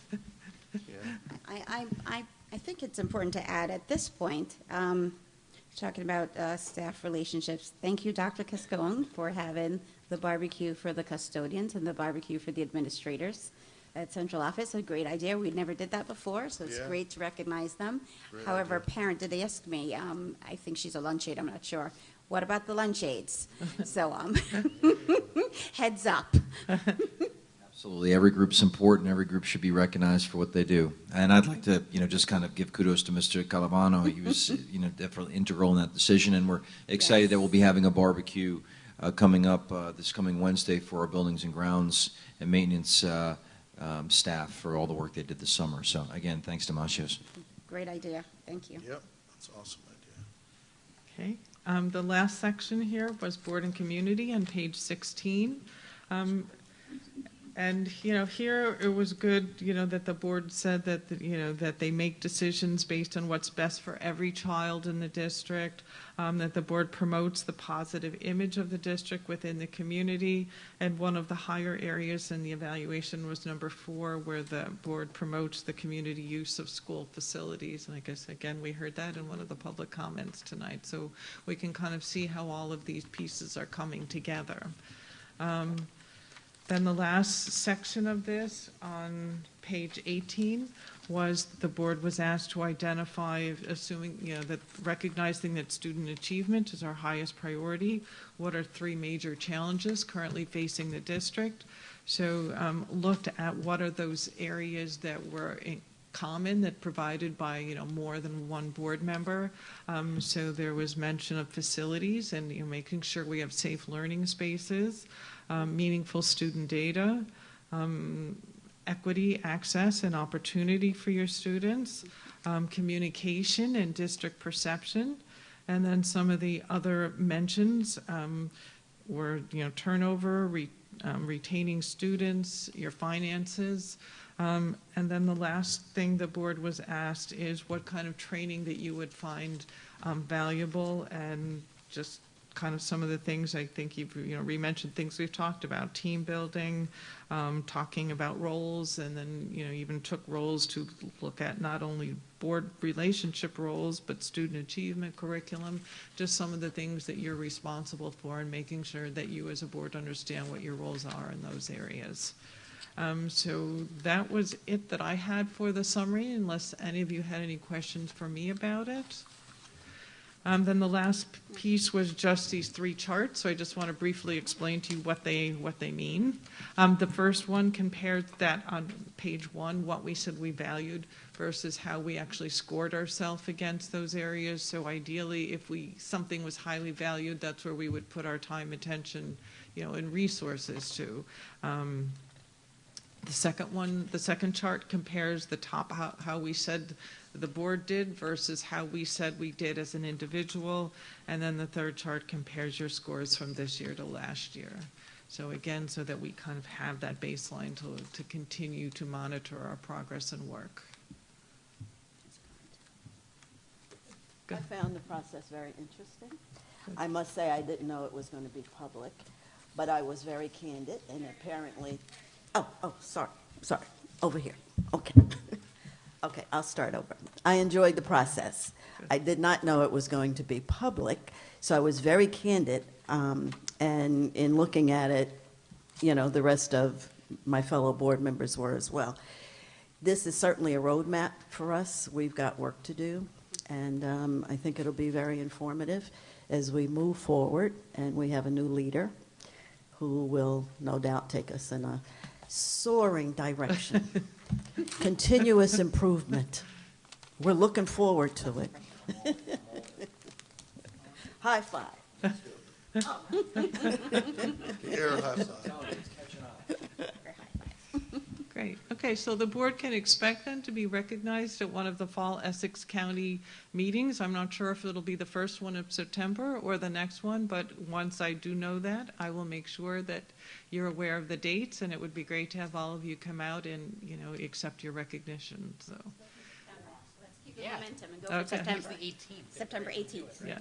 I think it's important to add at this point, talking about staff relationships. Thank you, Dr. Cascone, for having the barbecue for the custodians and the barbecue for the administrators at central office. A great idea. We never did that before, so it's great to recognize them. Great However, idea. a parent did ask me, I think she's a lunch aide, I'm not sure, what about the lunch aides? So heads up. Absolutely. Every group's important. Every group should be recognized for what they do. And I'd like to, just kind of give kudos to Mr. Calavano. He was, definitely integral in that decision. And we're excited that we'll be having a barbecue coming up this coming Wednesday for our buildings and grounds and maintenance staff for all the work they did this summer. So again, thanks to Machios. Great idea. Thank you. Yep, that's an awesome idea. Okay. The last section here was board and community on page 16. And, here it was good, that the board said that, that they make decisions based on what's best for every child in the district, that the board promotes the positive image of the district within the community. And one of the higher areas in the evaluation was number 4, where the board promotes the community use of school facilities. And I guess, again, we heard that in one of the public comments tonight. So we can kind of see how all of these pieces are coming together. Then the last section of this on page 18 was the board was asked to identify, assuming, that recognizing that student achievement is our highest priority, what are 3 major challenges currently facing the district. So looked at what are those areas that were common that provided by more than one board member. So there was mention of facilities and making sure we have safe learning spaces. Meaningful student data, equity, access, and opportunity for your students, communication and district perception, and then some of the other mentions were, turnover, retaining students, your finances, and then the last thing the board was asked is what kind of training that you would find valuable, and just kind of some of the things I think you've re-mentioned things we've talked about, team building, talking about roles, and then even took roles to look at not only board relationship roles but student achievement curriculum, just some of the things that you're responsible for, and making sure that you as a board understand what your roles are in those areas. So that was it that I had for the summary, unless any of you had any questions for me about it. Then the last piece was just these 3 charts, so I just want to briefly explain to you what they mean. The first one compared that on page 1, what we said we valued versus how we actually scored ourselves against those areas. So ideally, if something was highly valued, that's where we would put our time, attention, and resources to. The second chart compares the top, how we said the board did versus how we said we did as an individual. And then the third chart compares your scores from this year to last year. So again, so that we kind of have that baseline to continue to monitor our progress and work. I found the process very interesting. I must say I didn't know it was going to be public, but I was very candid, and apparently, sorry, over here. Okay. Okay, I'll start over. I enjoyed the process. I did not know it was going to be public, so I was very candid. And in looking at it, you know, the rest of my fellow board members were as well. This is certainly a roadmap for us. We've got work to do, and I think it'll be very informative as we move forward, and we have a new leader who will no doubt take us in a soaring direction. Continuous improvement. We're looking forward to it. High five. Air high five. Great. Okay, so the board can expect then to be recognized at one of the fall Essex County meetings. I'm not sure if it'll be the first one of September or the next one, but once I do know that, I will make sure that you're aware of the dates, and it would be great to have all of you come out and, you know, accept your recognition. So. Let's keep the momentum and go Okay. for September. It's the 18th. September 18th. Yeah.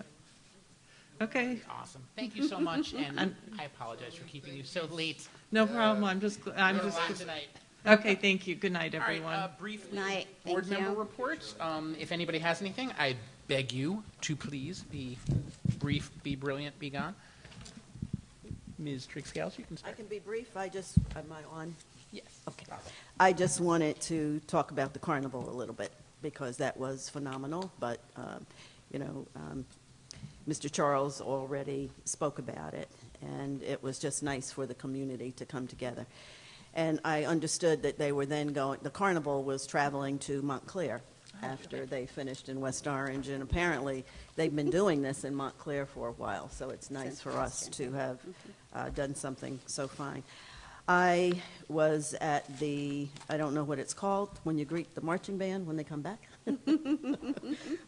Okay. Awesome. Thank you so much, and I apologize for keeping you so late. No problem. I'm just tonight. Okay, thank you. Good night, All right, everyone. brief Night. board Thank member you. reports. If anybody has anything, I beg you to please be brief, be brilliant, be gone. Ms. Trix-Gals, you can I start. can be brief. Am I on? Yes. Okay. I just wanted to talk about the carnival a little bit because that was phenomenal. But, Mr. Charles already spoke about it, and it was just nice for the community to come together. And I understood that they were then the carnival was traveling to Montclair after they finished in West Orange, and apparently they've been doing this in Montclair for a while, so it's nice for us to have done something so fine. I was at I don't know what it's called, when you greet the marching band when they come back,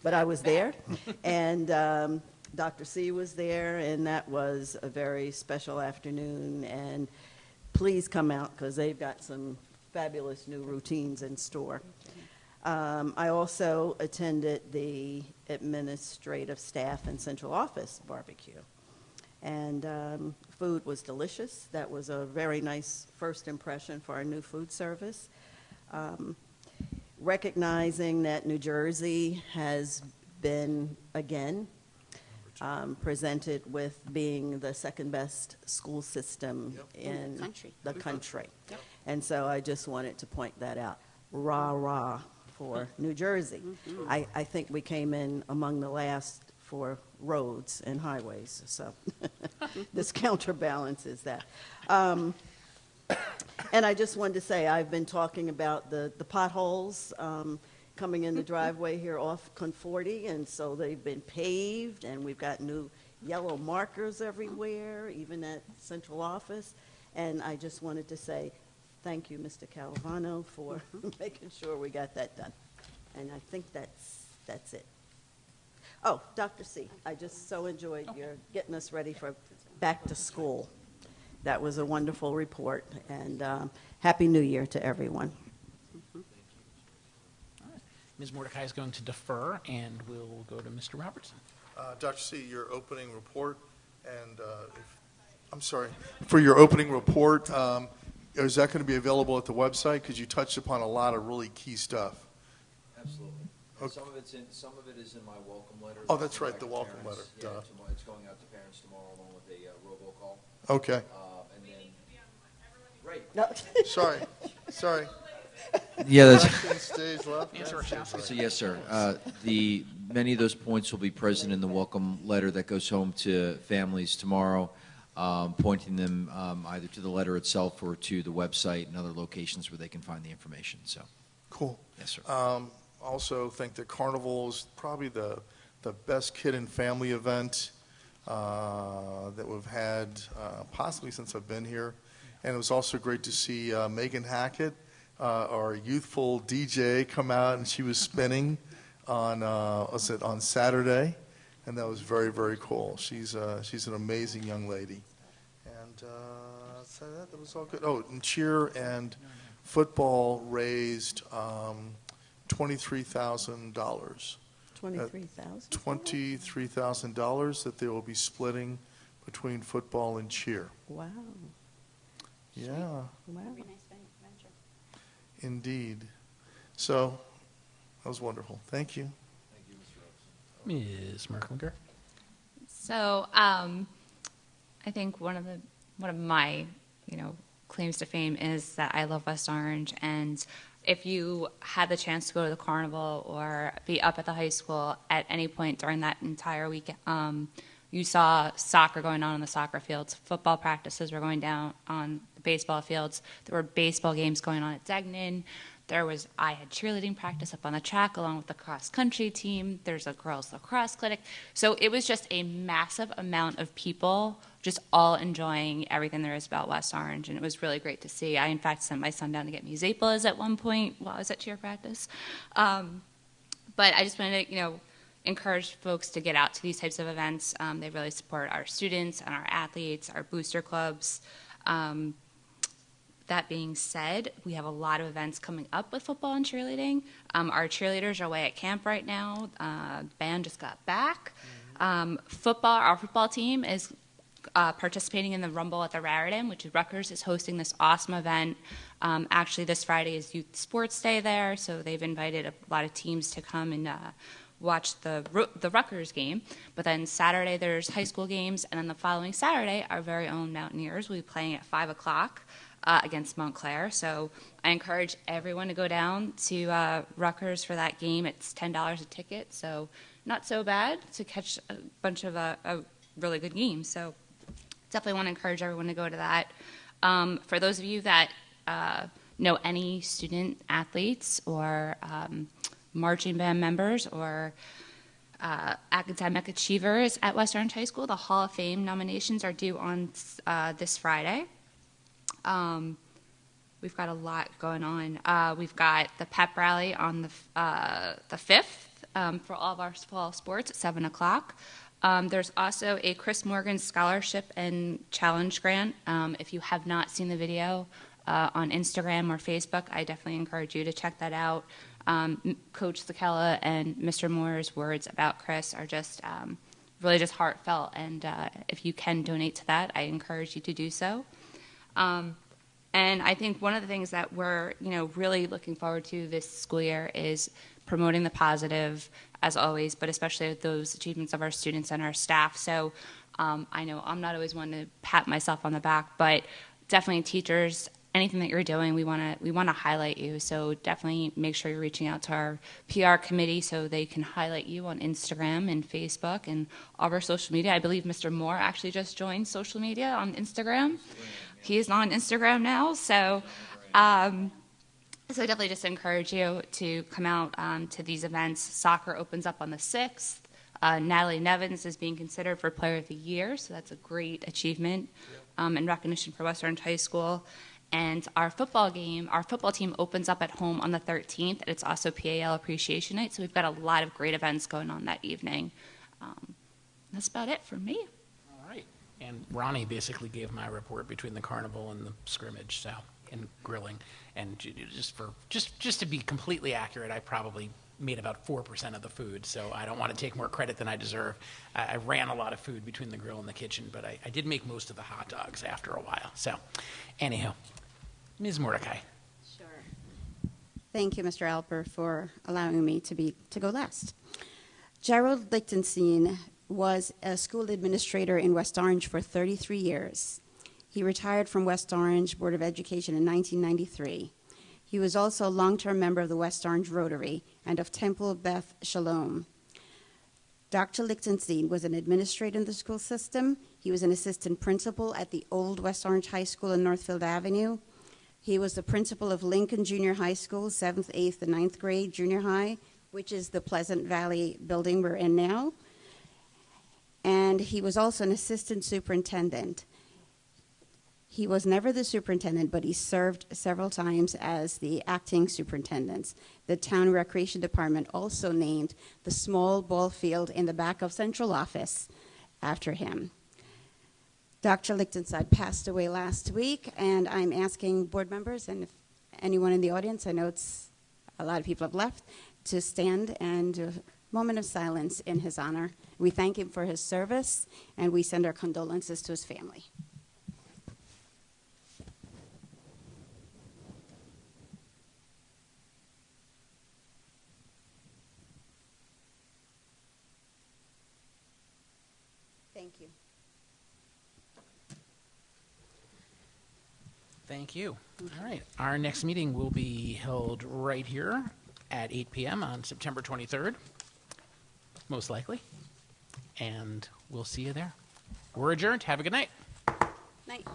but I was there, and Dr. C was there, and that was a very special afternoon, and please come out because they've got some fabulous new routines in store. I also attended the administrative staff and central office barbecue, and food was delicious. That was a very nice first impression for our new food service. Recognizing that New Jersey has been, again, presented with being the second best school system in the country. Yep. And so I just wanted to point that out. Rah, rah for New Jersey. I think we came in among the last for roads and highways, so this counterbalances that. And I just wanted to say, I've been talking about the potholes coming in the driveway here off Conforti, and so they've been paved, and we've got new yellow markers everywhere, even at central office. And I just wanted to say thank you, Mr. Calavano, for making sure we got that done. And I think that's it. Oh, Dr. C, I just so enjoyed your getting us ready for back to school. That was a wonderful report, and Happy New Year to everyone. Ms. Mordecai is going to defer, and we'll go to Mr. Robertson. Dr. C, your opening report, and I'm sorry, for your opening report, is that going to be available at the website? Because you touched upon a lot of really key stuff. Absolutely. Okay. Some of it is in my welcome letter. Oh, that's right, the welcome letter. Yeah, it's going out to parents tomorrow along with a robocall. Okay. And then, right. No. Sorry. Yeah, that's. Stage left. So yes, sir. Many of those points will be present in the welcome letter that goes home to families tomorrow, pointing them either to the letter itself or to the website and other locations where they can find the information. So. Cool. Yes, sir. Also think that Carnival is probably the best kid and family event that we've had possibly since I've been here. And it was also great to see Megan Hackett, our youthful DJ, come out, and she was spinning on Saturday, and that was very, very cool. She's an amazing young lady. And so that was all good. Oh, and cheer and football raised $23,000. $23,000? $23,000 that they will be splitting between football and cheer. Wow. Yeah. Wow. Very nice venture. Indeed. So that was wonderful. Thank you. Ms. Merklinger? So, I think one of my, claims to fame is that I love West Orange, and if you had the chance to go to the carnival or be up at the high school at any point during that entire week, you saw soccer going on the soccer fields, football practices were going down on the baseball fields, there were baseball games going on at Degnan. I had cheerleading practice up on the track along with the cross-country team. There's a girls' lacrosse clinic. So it was just a massive amount of people just all enjoying everything there is about West Orange, and it was really great to see. I, in fact, sent my son down to get me Zappos at one point while I was at cheer practice. But I just wanted to, encourage folks to get out to these types of events. They really support our students and our athletes, our booster clubs. That being said, we have a lot of events coming up with football and cheerleading. Our cheerleaders are away at camp right now. Band just got back. Our football team is participating in the Rumble at the Raritan, which is Rutgers is hosting this awesome event. Actually, this Friday is Youth Sports Day there, so they've invited a lot of teams to come and watch the Rutgers game. But then Saturday there's high school games, and then the following Saturday, our very own Mountaineers will be playing at 5 o'clock. Against Montclair. So I encourage everyone to go down to Rutgers for that game. It's $10 a ticket, so not so bad to catch a bunch of a really good game. So definitely want to encourage everyone to go to that. For those of you that know any student athletes or marching band members or academic achievers at West Orange High School, the Hall of Fame nominations are due on this Friday. We've got a lot going on. We've got the pep rally on the 5th for all of our fall sports at 7 o'clock. There's also a Chris Morgan Scholarship and Challenge Grant. If you have not seen the video on Instagram or Facebook, I definitely encourage you to check that out. Coach Sakella and Mr. Moore's words about Chris are just really just heartfelt, and if you can donate to that, I encourage you to do so. And I think one of the things that we're, really looking forward to this school year is promoting the positive, as always, but especially those achievements of our students and our staff. So I know I'm not always one to pat myself on the back, but definitely teachers, anything that you're doing, we want to highlight you. So definitely make sure you're reaching out to our PR committee so they can highlight you on Instagram and Facebook and all of our social media. I believe Mr. Moore actually just joined social media on Instagram. He is on Instagram now, so I definitely just encourage you to come out to these events. Soccer opens up on the 6th. Natalie Nevins is being considered for Player of the Year, so that's a great achievement and recognition for West Orange High School. And our football team opens up at home on the 13th, and it's also PAL Appreciation Night, so we've got a lot of great events going on that evening. That's about it for me. And Ronnie basically gave my report between the carnival and the scrimmage, and grilling. And just to be completely accurate, I probably made about 4% of the food, so I don't want to take more credit than I deserve. I ran a lot of food between the grill and the kitchen, but I did make most of the hot dogs after a while. So, anyhow, Ms. Mordecai. Sure. Thank you, Mr. Alper, for allowing me to go last. Gerald Lichtenstein was a school administrator in West Orange for 33 years. He retired from West Orange Board of Education in 1993. He was also a long-term member of the West Orange Rotary and of Temple Beth Shalom. Dr. Lichtenstein was an administrator in the school system. He was an assistant principal at the old West Orange High School in Northfield Avenue. He was the principal of Lincoln Junior High School, 7th, 8th, and 9th grade junior high, which is the Pleasant Valley building we're in now. And he was also an assistant superintendent. He was never the superintendent, but he served several times as the acting superintendent. The town recreation department also named the small ball field in the back of central office after him. Dr. Lichtenstein passed away last week, and I'm asking board members, and if anyone in the audience, I know it's a lot of people have left, to stand and do a moment of silence in his honor. We thank him for his service, and we send our condolences to his family. Thank you. Thank you. All right. Our next meeting will be held right here at 8 p.m. on September 23rd, most likely. And we'll see you there. We're adjourned. Have a good night. Night.